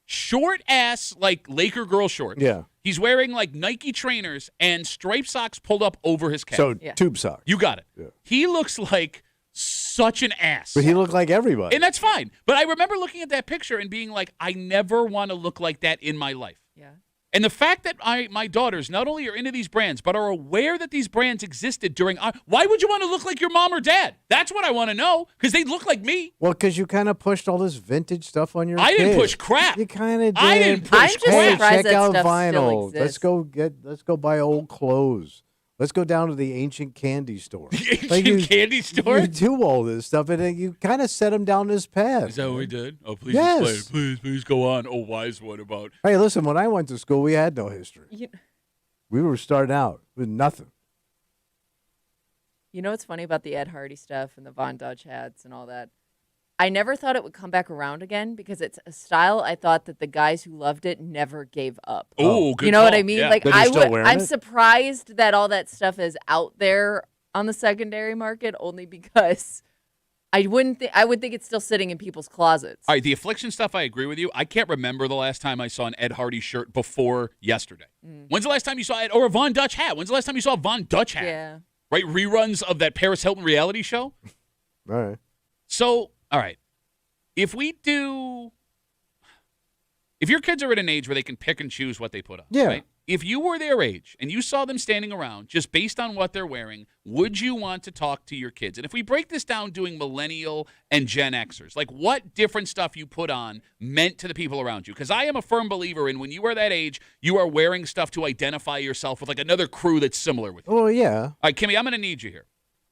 short ass like Laker girl shorts. Yeah. He's wearing like Nike trainers and striped socks pulled up over his cap. So tube socks. You got it. Yeah. He looks like such an ass. But he looked like everybody. And that's fine. But I remember looking at that picture and being like, I never want to look like that in my life. Yeah. And the fact that my daughters not only are into these brands, but are aware that these brands existed during why would you want to look like your mom or dad? That's what I want to know, because they look like me. Well, because you kind of pushed all this vintage stuff on your I kids. didn't push crap. You kind of did. I didn't push I'm just crap. surprised Check that out stuff vinyl. still exists. Let's go buy old clothes. Let's go down to the ancient candy store. The ancient candy store? You do all this stuff, and then you kind of set them down this path. Is that what we did? Oh, please Yes. explain. Please go on. Oh, wise one about. Hey, listen, when I went to school, we had no history. We were starting out with nothing. You know what's funny about the Ed Hardy stuff and the Von Dutch hats and all that? I never thought it would come back around again because it's a style I thought that the guys who loved it never gave up. Oh, good You know what call. I mean? Yeah. Like But he's still wearing I'm it? surprised that all that stuff is out there on the secondary market only because I would think it's still sitting in people's closets. All right, the Affliction stuff, I agree with you. I can't remember the last time I saw an Ed Hardy shirt before yesterday. When's the last time you saw it? Or a Von Dutch hat? When's the last time you saw a Von Dutch hat? Yeah. Right? Reruns of that Paris Hilton reality show? All right. So, all right. If your kids are at an age where they can pick and choose what they put on, Yeah. right? If you were their age and you saw them standing around just based on what they're wearing, would you want to talk to your kids? And if we break this down doing Millennial and Gen Xers, like what different stuff you put on meant to the people around you? Because I am a firm believer in when you are that age, you are wearing stuff to identify yourself with like another crew that's similar with you. Oh, yeah. All right, Kimmy, I'm going to need you here.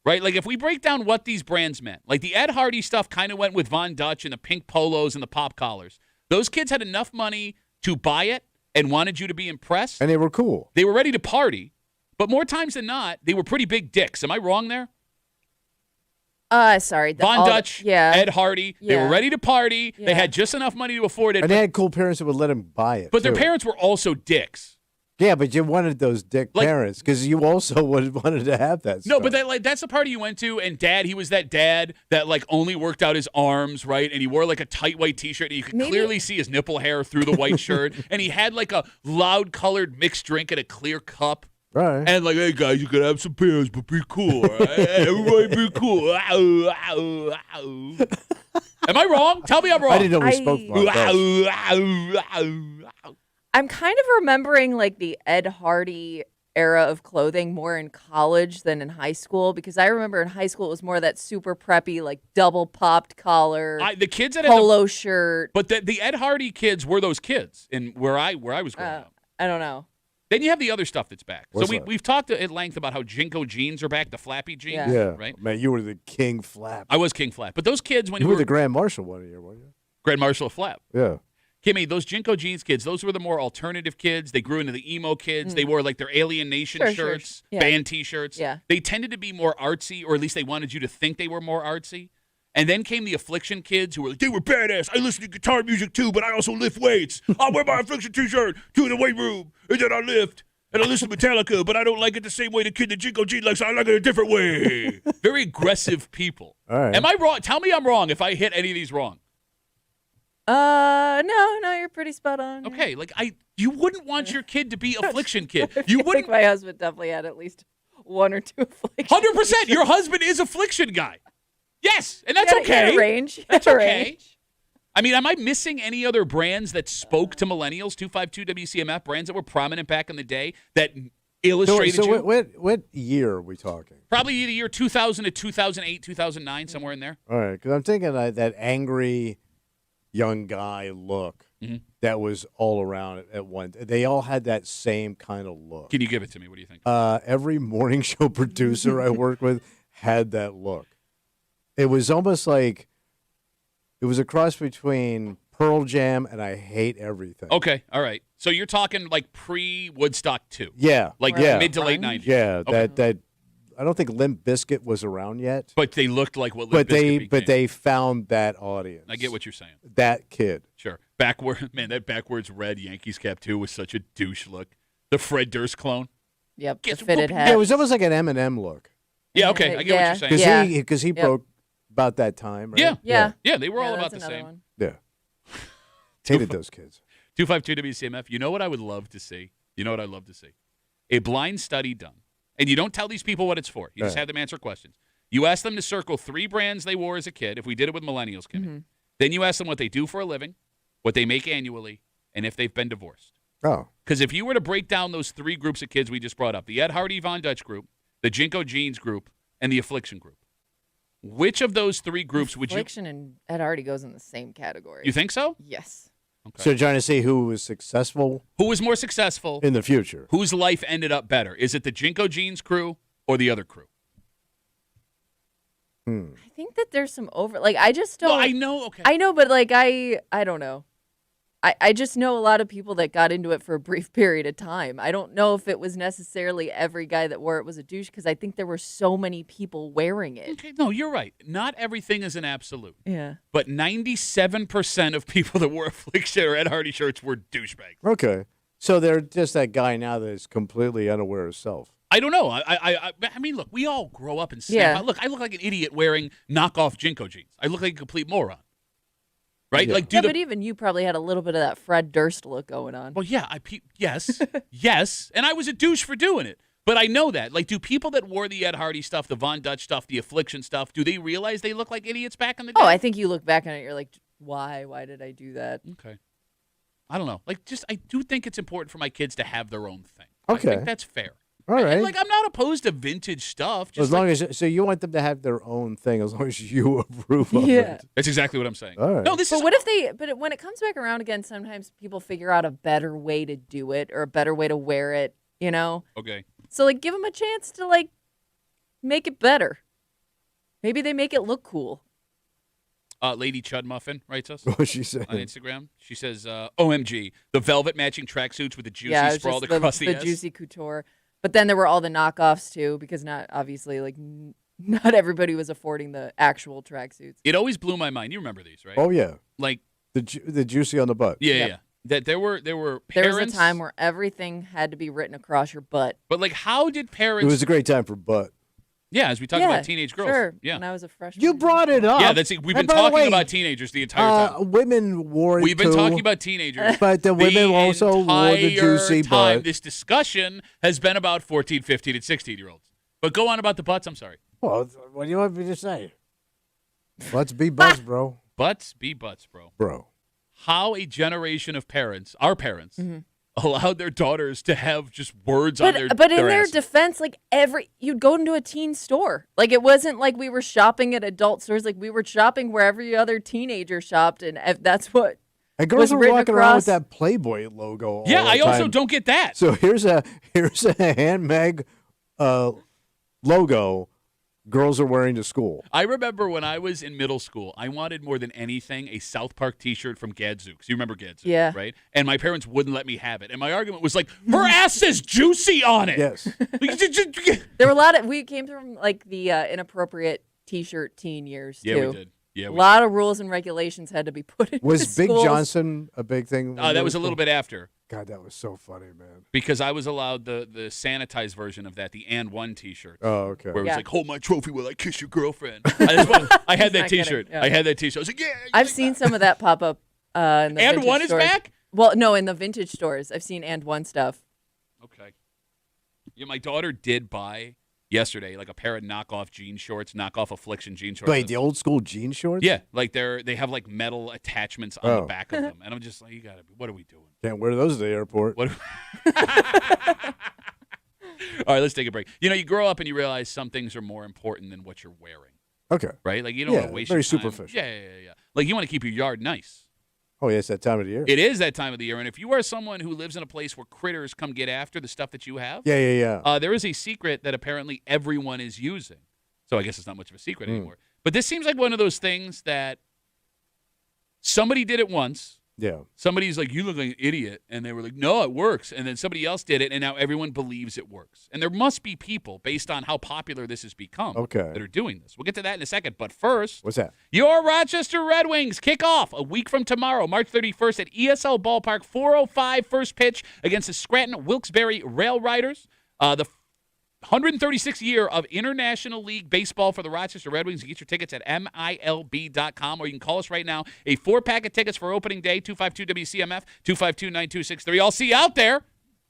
Right? Like, if we break down what these brands meant, like the Ed Hardy stuff kind of went with Von Dutch and the pink polos and the pop collars. Those kids had enough money to buy it and wanted you to be impressed. And they were cool. They were ready to party. But more times than not, they were pretty big dicks. Am I wrong there? Sorry. Von Dutch, Ed Hardy, they Yeah. were ready to party. Yeah. They had just enough money to afford it. And they had cool parents that would let them buy it. But their too. parents were also dicks. Yeah, but you wanted those dick Like- parents because you also wanted to have that No, stuff. but that's the party you went to, and Dad, he was that dad that like only worked out his arms, right? And he wore like a tight white T-shirt, and you could clearly see his nipple hair through the white shirt. And he had like a loud colored mixed drink in a clear cup. Right. And like, hey guys, you gotta have some beers, but be cool. All right? Everybody be cool. Ow, ow, ow. Am I wrong? Tell me I'm wrong. I didn't know we spoke about that. I'm kind of remembering like the Ed Hardy era of clothing more in college than in high school because I remember in high school it was more that super preppy like double popped collar, The kids that had polo shirt. but the Ed Hardy kids were those kids in where I was growing up. I don't know. Then you have the other stuff that's back. What's so that? we've talked at length about how Jinko jeans are back, the flappy jeans, Yeah. right? Man, you were the king flap. I was King Flap. But those kids, when You we were the Grand Marshal one year, weren't you? Grand Marshal of Flap. Yeah. Kimmy, those Jinko jeans kids, those were the more alternative kids. They grew into the emo kids. They wore like their Alien Nation Sure, shirts, yeah. band T-shirts. Yeah. They tended to be more artsy, or at least they wanted you to think they were more artsy. And then came the Affliction kids who were like, they were badass. I listen to guitar music too, but I also lift weights. I'll wear my Affliction T-shirt to the weight room, and then I lift. And I listen to Metallica, but I don't like it the same way the kid that Jinko G likes. I like it a different way. Very aggressive people. All right. Am I wrong? Tell me I'm wrong if I hit any of these wrong. No, you're pretty spot on. Okay, like you wouldn't want your kid to be Affliction kid. I You think wouldn't. my husband definitely had at least one or two afflictions. 100%. Your husband is Affliction guy. Yes, and that's He had okay. a range. That's okay. I mean, am I missing any other brands that spoke to millennials? 252 WCMF brands that were prominent back in the day that illustrated So you. what year are we talking? Probably the year 2000 to 2008, 2009, somewhere in there. All right, because I'm thinking that angry young guy look that was all around at one. They all had that same kind of look. Can you give it to me? What do you think? Every morning show producer I worked with had that look. It was almost like it was a cross between Pearl Jam and I Hate Everything. Okay, all right. So you're talking like pre-Woodstock 2. Yeah. Like yeah. mid to late 90s. Yeah, Okay. that I don't think Limp Bizkit was around yet. But they looked like what Limp But Bizkit became. they found that audience. I get what you're saying. That kid. Sure. Backward, man, that backwards red Yankees cap too was such a douche look. The Fred Durst clone. Yep, the Guess fitted whooping- hat. Yeah, it was almost like an Eminem look. Yeah, okay, I get Yeah. what you're saying. Because he Yep. broke about that time, right? Yeah. Yeah. They were all Yeah, about that's the another same. one. Yeah. Hated those kids. 252 WCMF. You know what I would love to see? You know what I'd love to see? A blind study done. And you don't tell these people what it's for. You just Right. have them answer questions. You ask them to circle 3 brands they wore as a kid, if we did it with millennials, Kimmy. Then you ask them what they do for a living, what they make annually, and if they've been divorced. Oh. Because if you were to break down those 3 groups of kids we just brought up, the Ed Hardy Von Dutch group, the Jinko Jeans group, and the Affliction group, which of those 3 groups would you... Affliction and Ed Hardy goes in the same category. You think so? Yes. Okay. So you're trying to see who was successful Who was more successful? in the future? Whose life ended up better? Is it the Jinko Jeans crew or the other crew? I think that there's some I just don't. Well, I know. Okay. I know, but I don't know. I just know a lot of people that got into it for a brief period of time. I don't know if it was necessarily every guy that wore it was a douche because I think there were so many people wearing it. Okay, no, you're right. Not everything is an absolute. Yeah. But 97% of people that wore Affliction or Ed Hardy shirts were douchebags. Okay. So they're just that guy now that is completely unaware of self. I don't know. I mean, look, we all grow up and snap. Yeah. Look, I look like an idiot wearing knockoff Jinko jeans. I look like a complete moron. Right? Yeah. Like, Yeah, but even you probably had a little bit of that Fred Durst look going on. Well, yeah, yes, yes, and I was a douche for doing it. But I know that. Like, do people that wore the Ed Hardy stuff, the Von Dutch stuff, the Affliction stuff, do they realize they look like idiots back in the day? Oh, I think you look back on it, you're like, why? Why did I do that? Okay. I don't know. Like, I do think it's important for my kids to have their own thing. Okay. I think that's fair. All right. Like, I'm not opposed to vintage stuff. Just As long as so you want them to have their own thing, as long as you approve of Yeah. it. That's exactly what I'm saying. All right. No, this But is what if they? But when it comes back around again, sometimes people figure out a better way to do it or a better way to wear it. You know. okay. So give them a chance to make it better. Maybe they make it look cool. Lady Chud Muffin writes us What she said. on Instagram. She says, "OMG, the velvet matching tracksuits with the juicy Yeah, it was sprawled just across the S." juicy couture. But then there were all the knockoffs too, because not obviously not everybody was affording the actual tracksuits. It always blew my mind. You remember these, right? Oh yeah, Like, the juicy on the butt. yeah, Yep. yeah. That there were There parents. was a time where everything had to be written across your butt. But like, how did parents? It was a great time for butt. Yeah, as we talk Yeah, about teenage girls. Sure. Yeah. When I was a freshman. You brought it up. Yeah, that's it. We've been And by the talking way, about teenagers the entire time. Women wore it We've been too, talking about teenagers. but the women also wore the juicy time butt. this discussion has been about 14, 15, and 16-year-olds. But go on about the butts. I'm sorry. Well, what do you want me to say? Let's be butts, bro. Butts be butts, bro. Bro. How a generation of parents, our parents, allowed their daughters to have just words on their But in their asses. defense, you'd go into a teen store. It wasn't like we were shopping at adult stores. We were shopping where every other teenager shopped, and if that's what. And girls was are written walking around with across- that Playboy logo. All Yeah, the I also time. don't get that. So here's a handbag logo. Girls are wearing to school. I remember when I was in middle school, I wanted more than anything a South Park T-shirt from Gadzooks. You remember Gadzooks, Yeah. right? And my parents wouldn't let me have it. And my argument was like, her ass says juicy on it. Yes. There were a lot of. We came from the inappropriate T-shirt teen years too. Yeah, we did. Yeah, A we lot of rules and regulations had to be put in. Was Big schools. Johnson a big thing? that was a little bit after. God, that was so funny, man. Because I was allowed the sanitized version of that, the And One T-shirt. Oh, okay. Where it was Yeah. like, hold my trophy while I kiss your girlfriend. I had that Not kidding, T-shirt. yeah. I had that T-shirt. I was like, yeah. I've seen some of that pop up. In the And vintage One is stores. back? Well, no, in the vintage stores, I've seen And One stuff. Okay. Yeah, my daughter did buy yesterday a pair of knockoff jean shorts, knockoff Affliction jean shorts. Wait, the old school jean shorts? Yeah, they have metal attachments on the Oh. back of them, and I'm just like, you gotta be. What are we doing? Can't wear those at the airport. What? All right, let's take a break. You grow up and you realize some things are more important than what you're wearing, Okay. right? Like you don't want to waste very your time. superficial. Yeah. Like you want to keep your yard nice. Oh, yeah, it's that time of the year. It is that time of the year, and if you are someone who lives in a place where critters come get after the stuff that you have, Yeah. there is a secret that apparently everyone is using. So I guess it's not much of a secret anymore. But this seems like one of those things that somebody did it once. Yeah. Somebody's like, you look like an idiot. And they were like, no, it works. And then somebody else did it, and now everyone believes it works. And there must be people, based on how popular this has become, that are doing this. We'll get to that in a second. But first, what's that? Your Rochester Red Wings kick off a week from tomorrow, March 31st at ESL Ballpark, 4:05 first pitch against the Scranton Wilkes-Barre Rail Riders. The 136th year of International League Baseball for the Rochester Red Wings. You get your tickets at MILB.com, or you can call us right now. A 4-pack of tickets for opening day, 252-WCMF, 252-9263. I'll see you out there.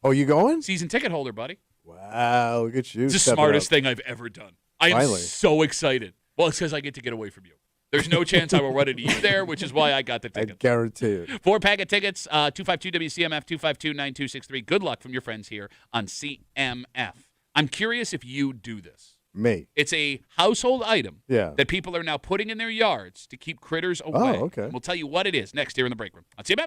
Oh, you going? Season ticket holder, buddy. Wow, look at you. It's the smartest thing I've ever done. I am so excited. Well, it's because I get to get away from you. There's no chance I will run into you there, which is why I got the ticket. I guarantee it. 4-pack of tickets, 252-WCMF, 252-9263. Good luck from your friends here on CMF. I'm curious if you do this. Me. It's a household item that people are now putting in their yards to keep critters away. Oh, okay. We'll tell you what it is next here in the break room on CMF.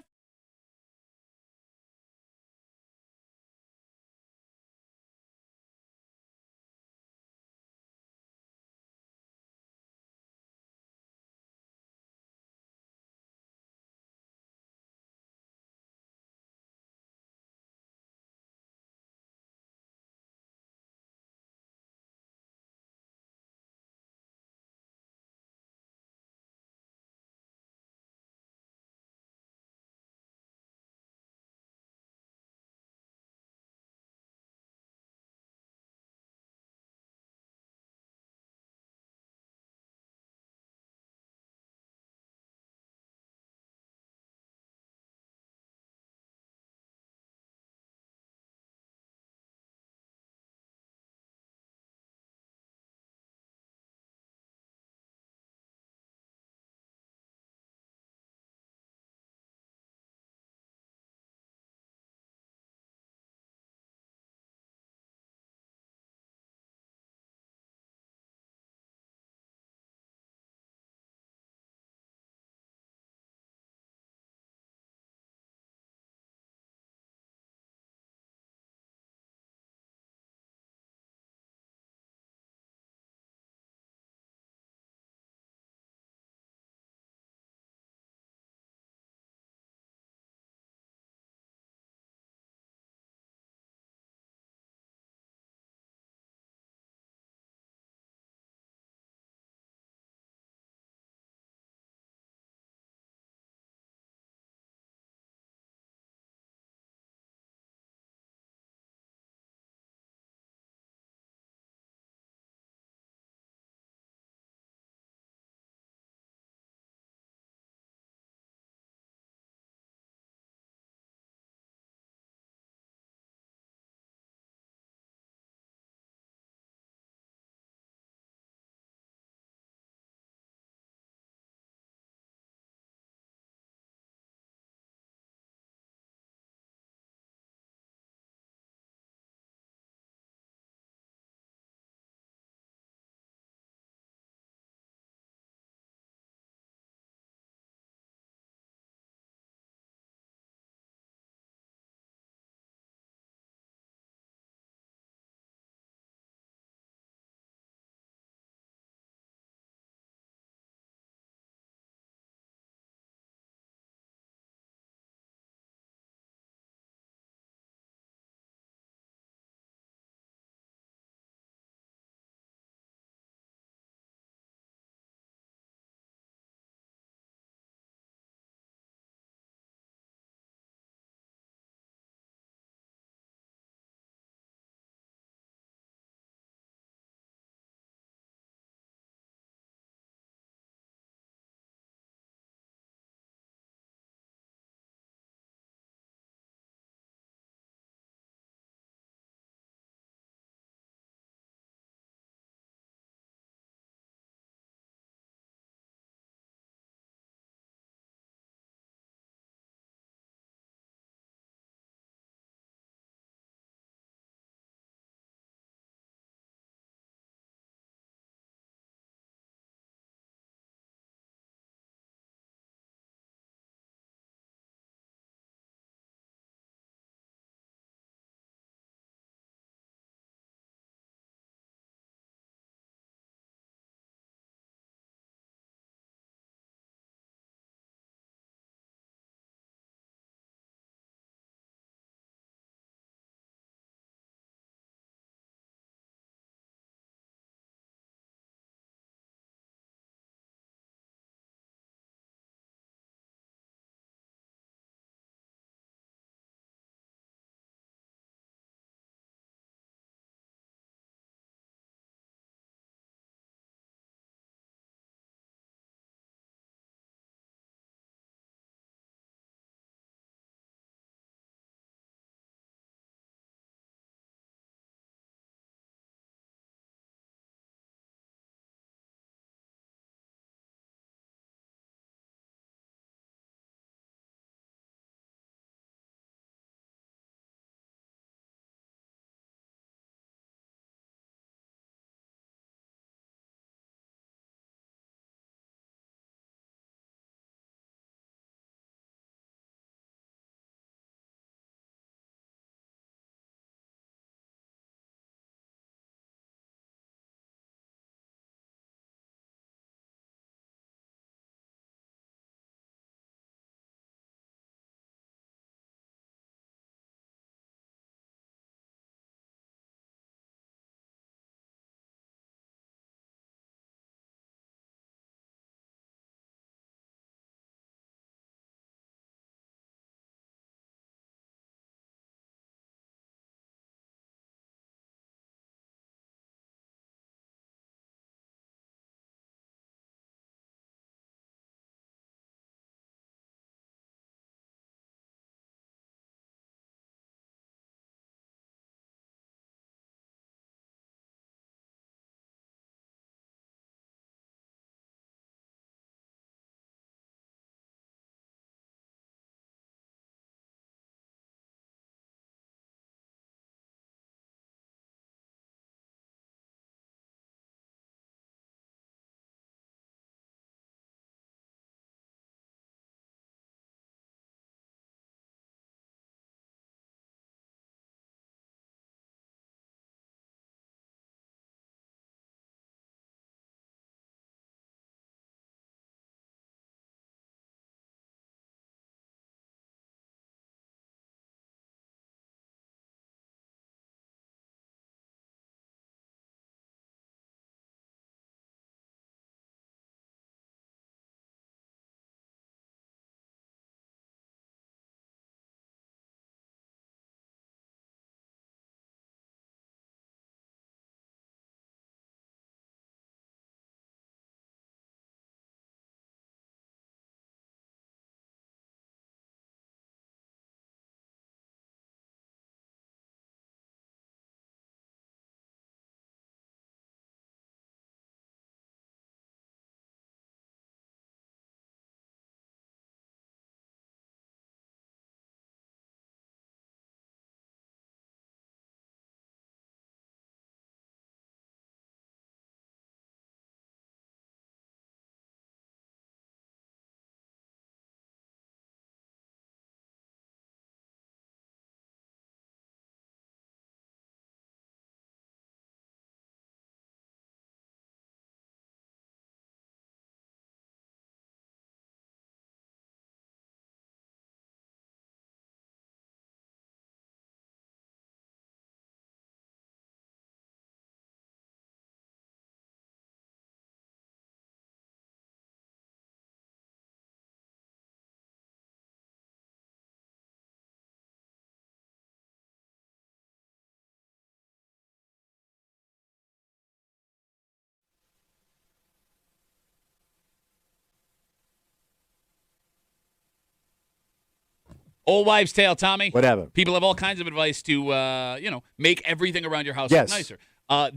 Old wives' tale, Tommy. Whatever. People have all kinds of advice to, make everything around your house Yes. look nicer.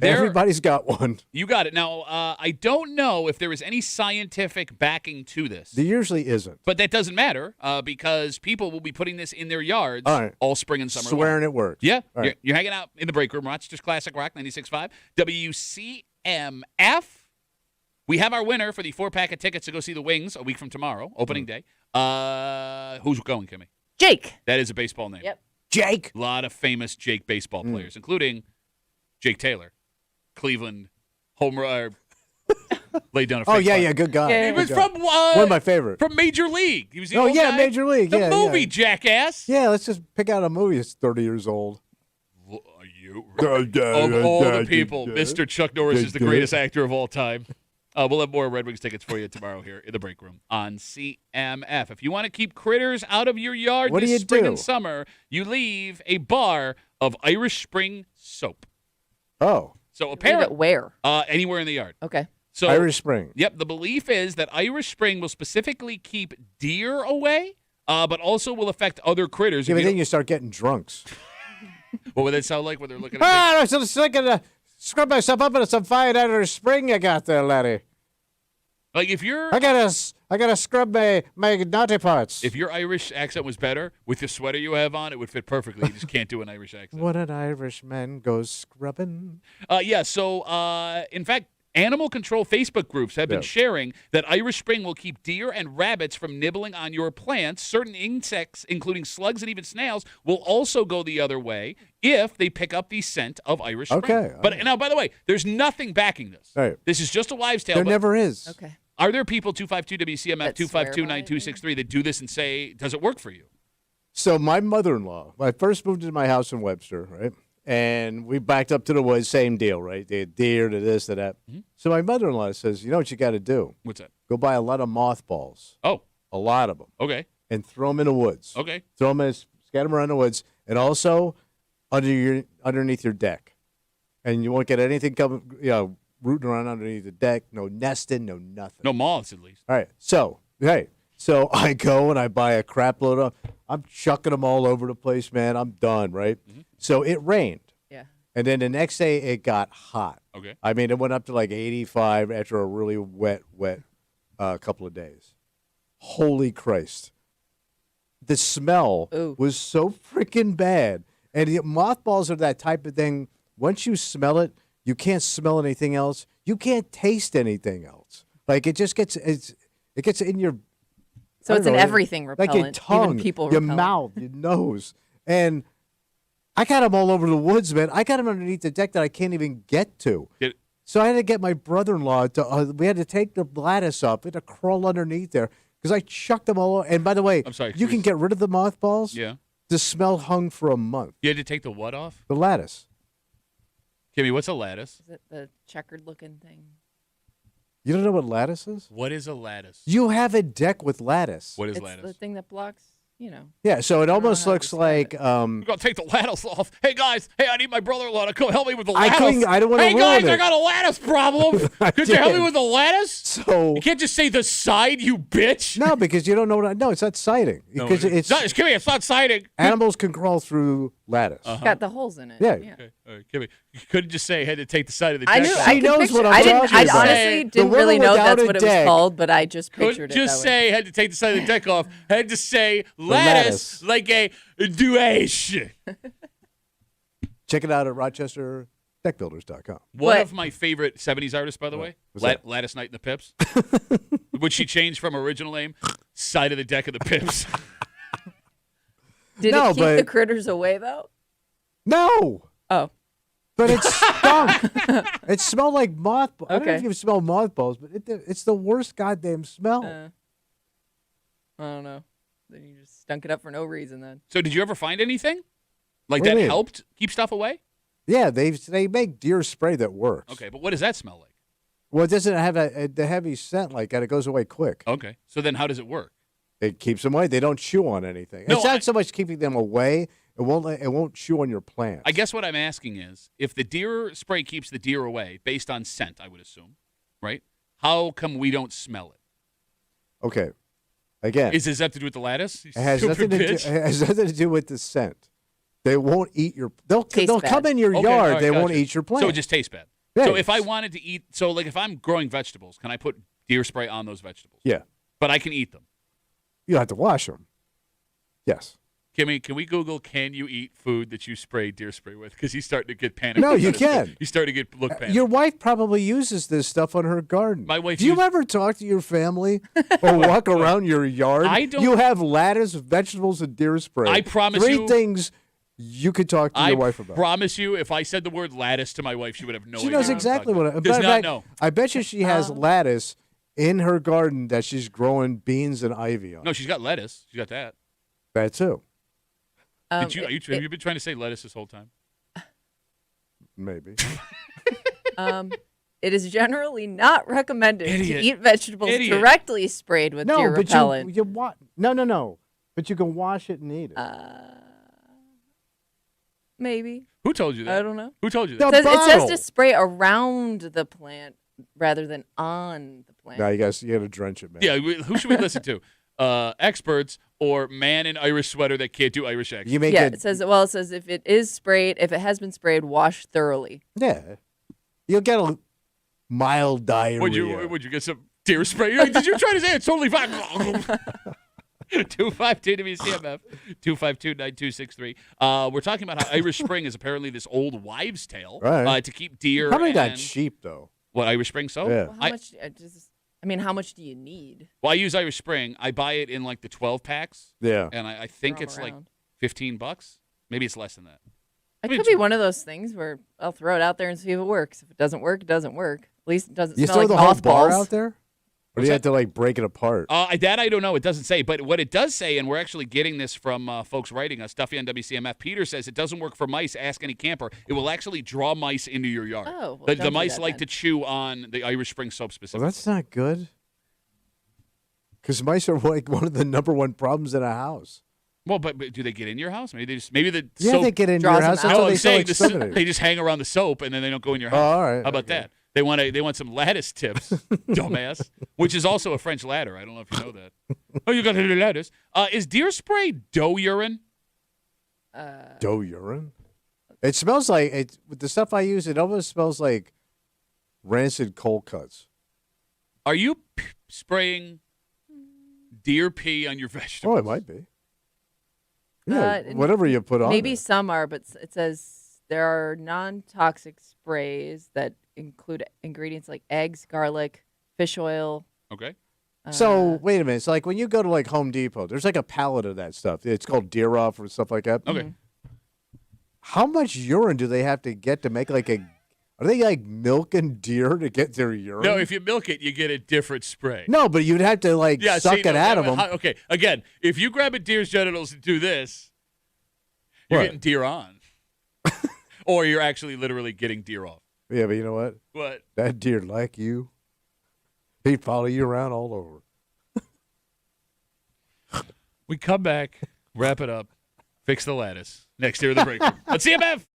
Everybody's got one. You got it. Now, I don't know if there is any scientific backing to this. There usually isn't. But that doesn't matter because people will be putting this in their yards all spring and summer Swearing long. it works. Yeah. Right. You're hanging out in the break room. Rochester's Classic Rock 96.5. WCMF. We have our winner for the 4-pack of tickets to go see the Wings a week from tomorrow, opening day. Who's going, Kimmy? Jake. That is a baseball name. Yep. Jake. A lot of famous Jake baseball players, including Jake Taylor, Cleveland laid down a fake flag. Good guy. Yeah, He was Good from guy. one of my favorites. From Major League. He was the Oh, old yeah, guy. Major League. The Yeah, movie, yeah. jackass. Yeah, let's just pick out a movie that's 30 years old. Of all the people, Mr. Chuck Norris is the greatest actor of all time. We'll have more Red Wings tickets for you tomorrow here in the break room on CMF. If you want to keep critters out of your yard What do this you spring do? and summer, you leave a bar of Irish Spring soap. Oh. So Leave apparently, it where? anywhere in the yard. Okay. So Irish Spring. Yep. The belief is that Irish Spring will specifically keep deer away, but also will affect other critters. Yeah, If but you then you start getting drunks. what would that sound like when they're looking at I was thinking to scrub myself up into some fine Irish Spring you got there, laddie. like if you're I gotta scrub my naughty parts. if your Irish accent was better with the sweater you have on, it would fit perfectly. You just can't do an Irish accent. When an Irishman goes scrubbing. So in fact, animal control Facebook groups have been sharing that Irish Spring will keep deer and rabbits from nibbling on your plants. Certain insects, including slugs and even snails, will also go the other way if they pick up the scent of Irish Spring. Okay. But now, by the way, there's nothing backing this. Right. This is just a wives' tale. There but never is. Okay. Are there people, 252 WCMF, That swear by it, 252-9263, that do this and say, does it work for you? So my mother-in-law, when I first moved into my house in Webster, right? And we backed up to the woods, same deal, right? They had deer to this, to that. Mm-hmm. So my mother-in-law says, you know what you got to do? What's that? Go buy a lot of mothballs. Oh, A lot of them. okay. And throw them in the woods. Okay. Throw them, scatter them around the woods. And also underneath your deck. And you won't get anything coming, rooting around underneath the deck. No nesting, no nothing. No moths, at least. All right. So I go and I buy a crap load of. I'm chucking them all over the place, man. I'm done, right? Mm-hmm. So it rained. Yeah. And then the next day it got hot. Okay. I mean, it went up to like 85 after a really wet couple of days. Holy Christ. The smell was so freaking bad. And the mothballs are that type of thing. Once you smell it, you can't smell anything else. You can't taste anything else. Like it just gets it gets in your So it's an everything like repellent. your tongue, even people your repellent. mouth, your nose. And I got them all over the woods, man. I got them underneath the deck that I can't even get to. So I had to get my brother-in-law to. We had to take the lattice up. We had to crawl underneath there because I chucked them all over. And by the way, I'm sorry, you can get rid of the mothballs. Yeah. The smell hung for a month. You had to take the what off? The lattice. Kimmy, what's a lattice? Is it the checkered looking thing? You don't know what lattice is? What is a lattice? You have a deck with lattice. What is It's lattice? the thing that blocks, Yeah, so it almost how to looks like. We're gonna take the lattice off. Hey guys, I need my brother-in-law to come help me with the I lattice. don't want to Hey ruin guys, it. I got a lattice problem. Could you help me did. with the lattice? So You can't just say the side, you bitch. no, because you don't know what. No, it's not sighting. No, Because it's Kimmy, it's not siding. animals can crawl through lattice. It's got the holes in it. Yeah. Okay, all right, Kimmy, you couldn't just say I had to take the side of the I deck knew. off. I She could knows picture. what I'm I didn't. talking I about. honestly The didn't really woman know without that's a what it was deck called, but I just Couldn't pictured it just that way. say I had to take the side of the deck off. I had to say lattice like a douche. Check it out at RochesterDeckBuilders.com. One What? of my favorite 70s artists, by the way, What's that? Lattice Night and the Pips, which she changed from original name, Side of the Deck of the Pips. Did No, it keep but- the critters away though? No, Oh, but it stunk. It smelled like mothballs. I don't know if Okay. you smell mothballs, but it's the worst goddamn smell. I don't know. Then you just stunk it up for no reason. Then So did you ever find anything? Like What do that you mean? helped keep stuff away? Yeah, they make deer spray that works. Okay, but what does that smell like? Well, it doesn't have the heavy scent like that. It goes away quick. Okay, so then how does it work? It keeps them away. They don't chew on anything. No, it's not I- so much keeping them away. It won't chew on your plants. I guess what I'm asking is, if the deer spray keeps the deer away based on scent, I would assume, right? How come we don't smell it? Okay. Again, Does that have to do with the lattice? it has nothing to do with the scent. They won't eat your. They'll come in your yard. They won't eat your plant. So it just tastes bad. Yeah, so if I wanted to eat, if I'm growing vegetables, can I put deer spray on those vegetables? Yeah, but I can eat them. You have to wash them. Yes. Kimmy, can we Google, can you eat food that you spray deer spray with? Because he's starting to get panicked. No, you can. He's starting to look panicked. Your wife probably uses this stuff on her garden. My wife. Do you ever talk to your family or walk around your yard? I don't. You have lettuce, vegetables, and deer spray. I promise Three you. things you could talk to your wife about. I promise you, if I said the word lattice to my wife, she would have no idea. She knows exactly what. Does not know. I bet you she has lettuce in her garden that she's growing beans and ivy on. No, she's got lettuce. She's got that. That too. Have you been trying to say lettuce this whole time? Maybe. It is generally not recommended Idiot. to eat vegetables Idiot. directly sprayed with deer repellent. No. But you can wash it and eat it. Maybe. Who told you that? I don't know. Who told you The that? It says to spray around the plant rather than on the plant. No, you got to drench it, man. Yeah, who should we listen to? Experts or man in Irish sweater that can't do Irish accent? It says if it has been sprayed, wash thoroughly. Yeah. You'll get a mild diarrhea. Would you get some deer spray? Did you try to say it's totally fine? 252 WCMF 252-9263. We're talking about how Irish Spring is apparently this old wives' tale to keep deer. Probably not cheap though. What, Irish Spring soap? Yeah. Well, how much do you need? Well, I use Irish Spring. I buy it in like the 12 packs. Yeah. And I think it's like $15. Maybe it's less than that. It could be one of those things where I'll throw it out there and see if it works. If it doesn't work, it doesn't work. At least it doesn't You smell throw like the whole bar mothballs. out there? Or do you have to break it apart? That I don't know. It doesn't say. But what it does say, and we're actually getting this from folks writing us, Stuffy on WCMF, Peter says it doesn't work for mice. Ask any camper. It will actually draw mice into your yard. Oh, well, the don't do mice that like then. to chew on the Irish Spring soap specifically. Well, that's not good. Because mice are like one of the number one problems in a house. Well, but do they get in your house? Maybe the Yeah, soap they get in your house. That's No, why I'm they sell saying exterminators. they just hang around the soap and then they don't go in your house. Oh, all right. How about that? They want some lattice tips, dumbass. Which is also a French ladder. I don't know if you know that. Oh, you got a lattice. Is deer spray doe urine? Doe urine? It smells like with the stuff I use. It almost smells like rancid cold cuts. Are you spraying deer pee on your vegetables? Oh, it might be. Yeah, whatever you put on. Maybe there. some are, but it says there are non-toxic sprays that include ingredients like eggs, garlic, fish oil. Okay. So wait a minute. It's like when you go to like Home Depot, there's like a pallet of that stuff. It's called Deer Off or stuff like that. Okay. How much urine do they have to get to make like a? Are they like milking deer to get their urine? No, if you milk it, you get a different spray. No, but you'd have to suck it out of them. Okay, again, if you grab a deer's genitals and do this, you're getting deer on. Or you're actually literally getting deer off. Yeah, but you know what? What? That deer like you. He'd follow you around all over. We come back, wrap it up, fix the lattice. Next year of the break. Let's CMF.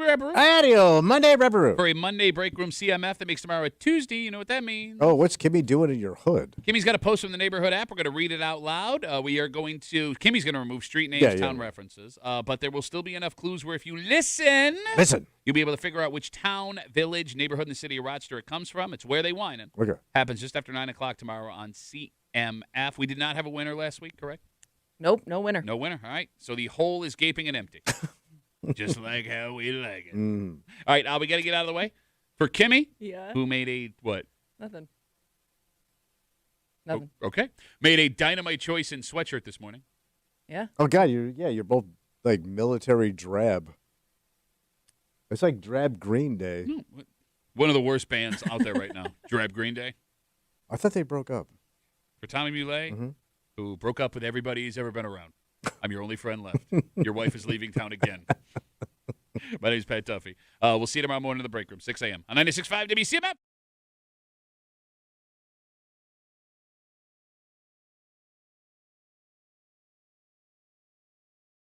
Repperoo. Adio, Monday Repperoo. For a Monday break room CMF that makes tomorrow a Tuesday. You know what that means. Oh, what's Kimmy doing in your hood? Kimmy's got a post from the neighborhood app. We're going to read it out loud. Kimmy's going to remove street names, town references. But there will still be enough clues where if you listen, you'll be able to figure out which town, village, neighborhood in the city of Rochester it comes from. It's where they whining. Okay. Happens just after 9 o'clock tomorrow on CMF. We did not have a winner last week, correct? Nope, no winner. No winner. All right. So the hole is gaping and empty. Just like how we like it. All right. We got to get out of the way. For Kimmy, who made a what? Nothing. Okay. Made a dynamite choice in sweatshirt this morning. Yeah. Oh, God. You're both like military drab. It's like Drab Green Day. No, one of the worst bands out there right now. Drab Green Day. I thought they broke up. For Tommy Muley, who broke up with everybody he's ever been around. I'm your only friend left. Your wife is leaving town again. My name's Pat Duffy. We'll see you tomorrow morning in the break room, 6 a.m. on 96.5 WCMF.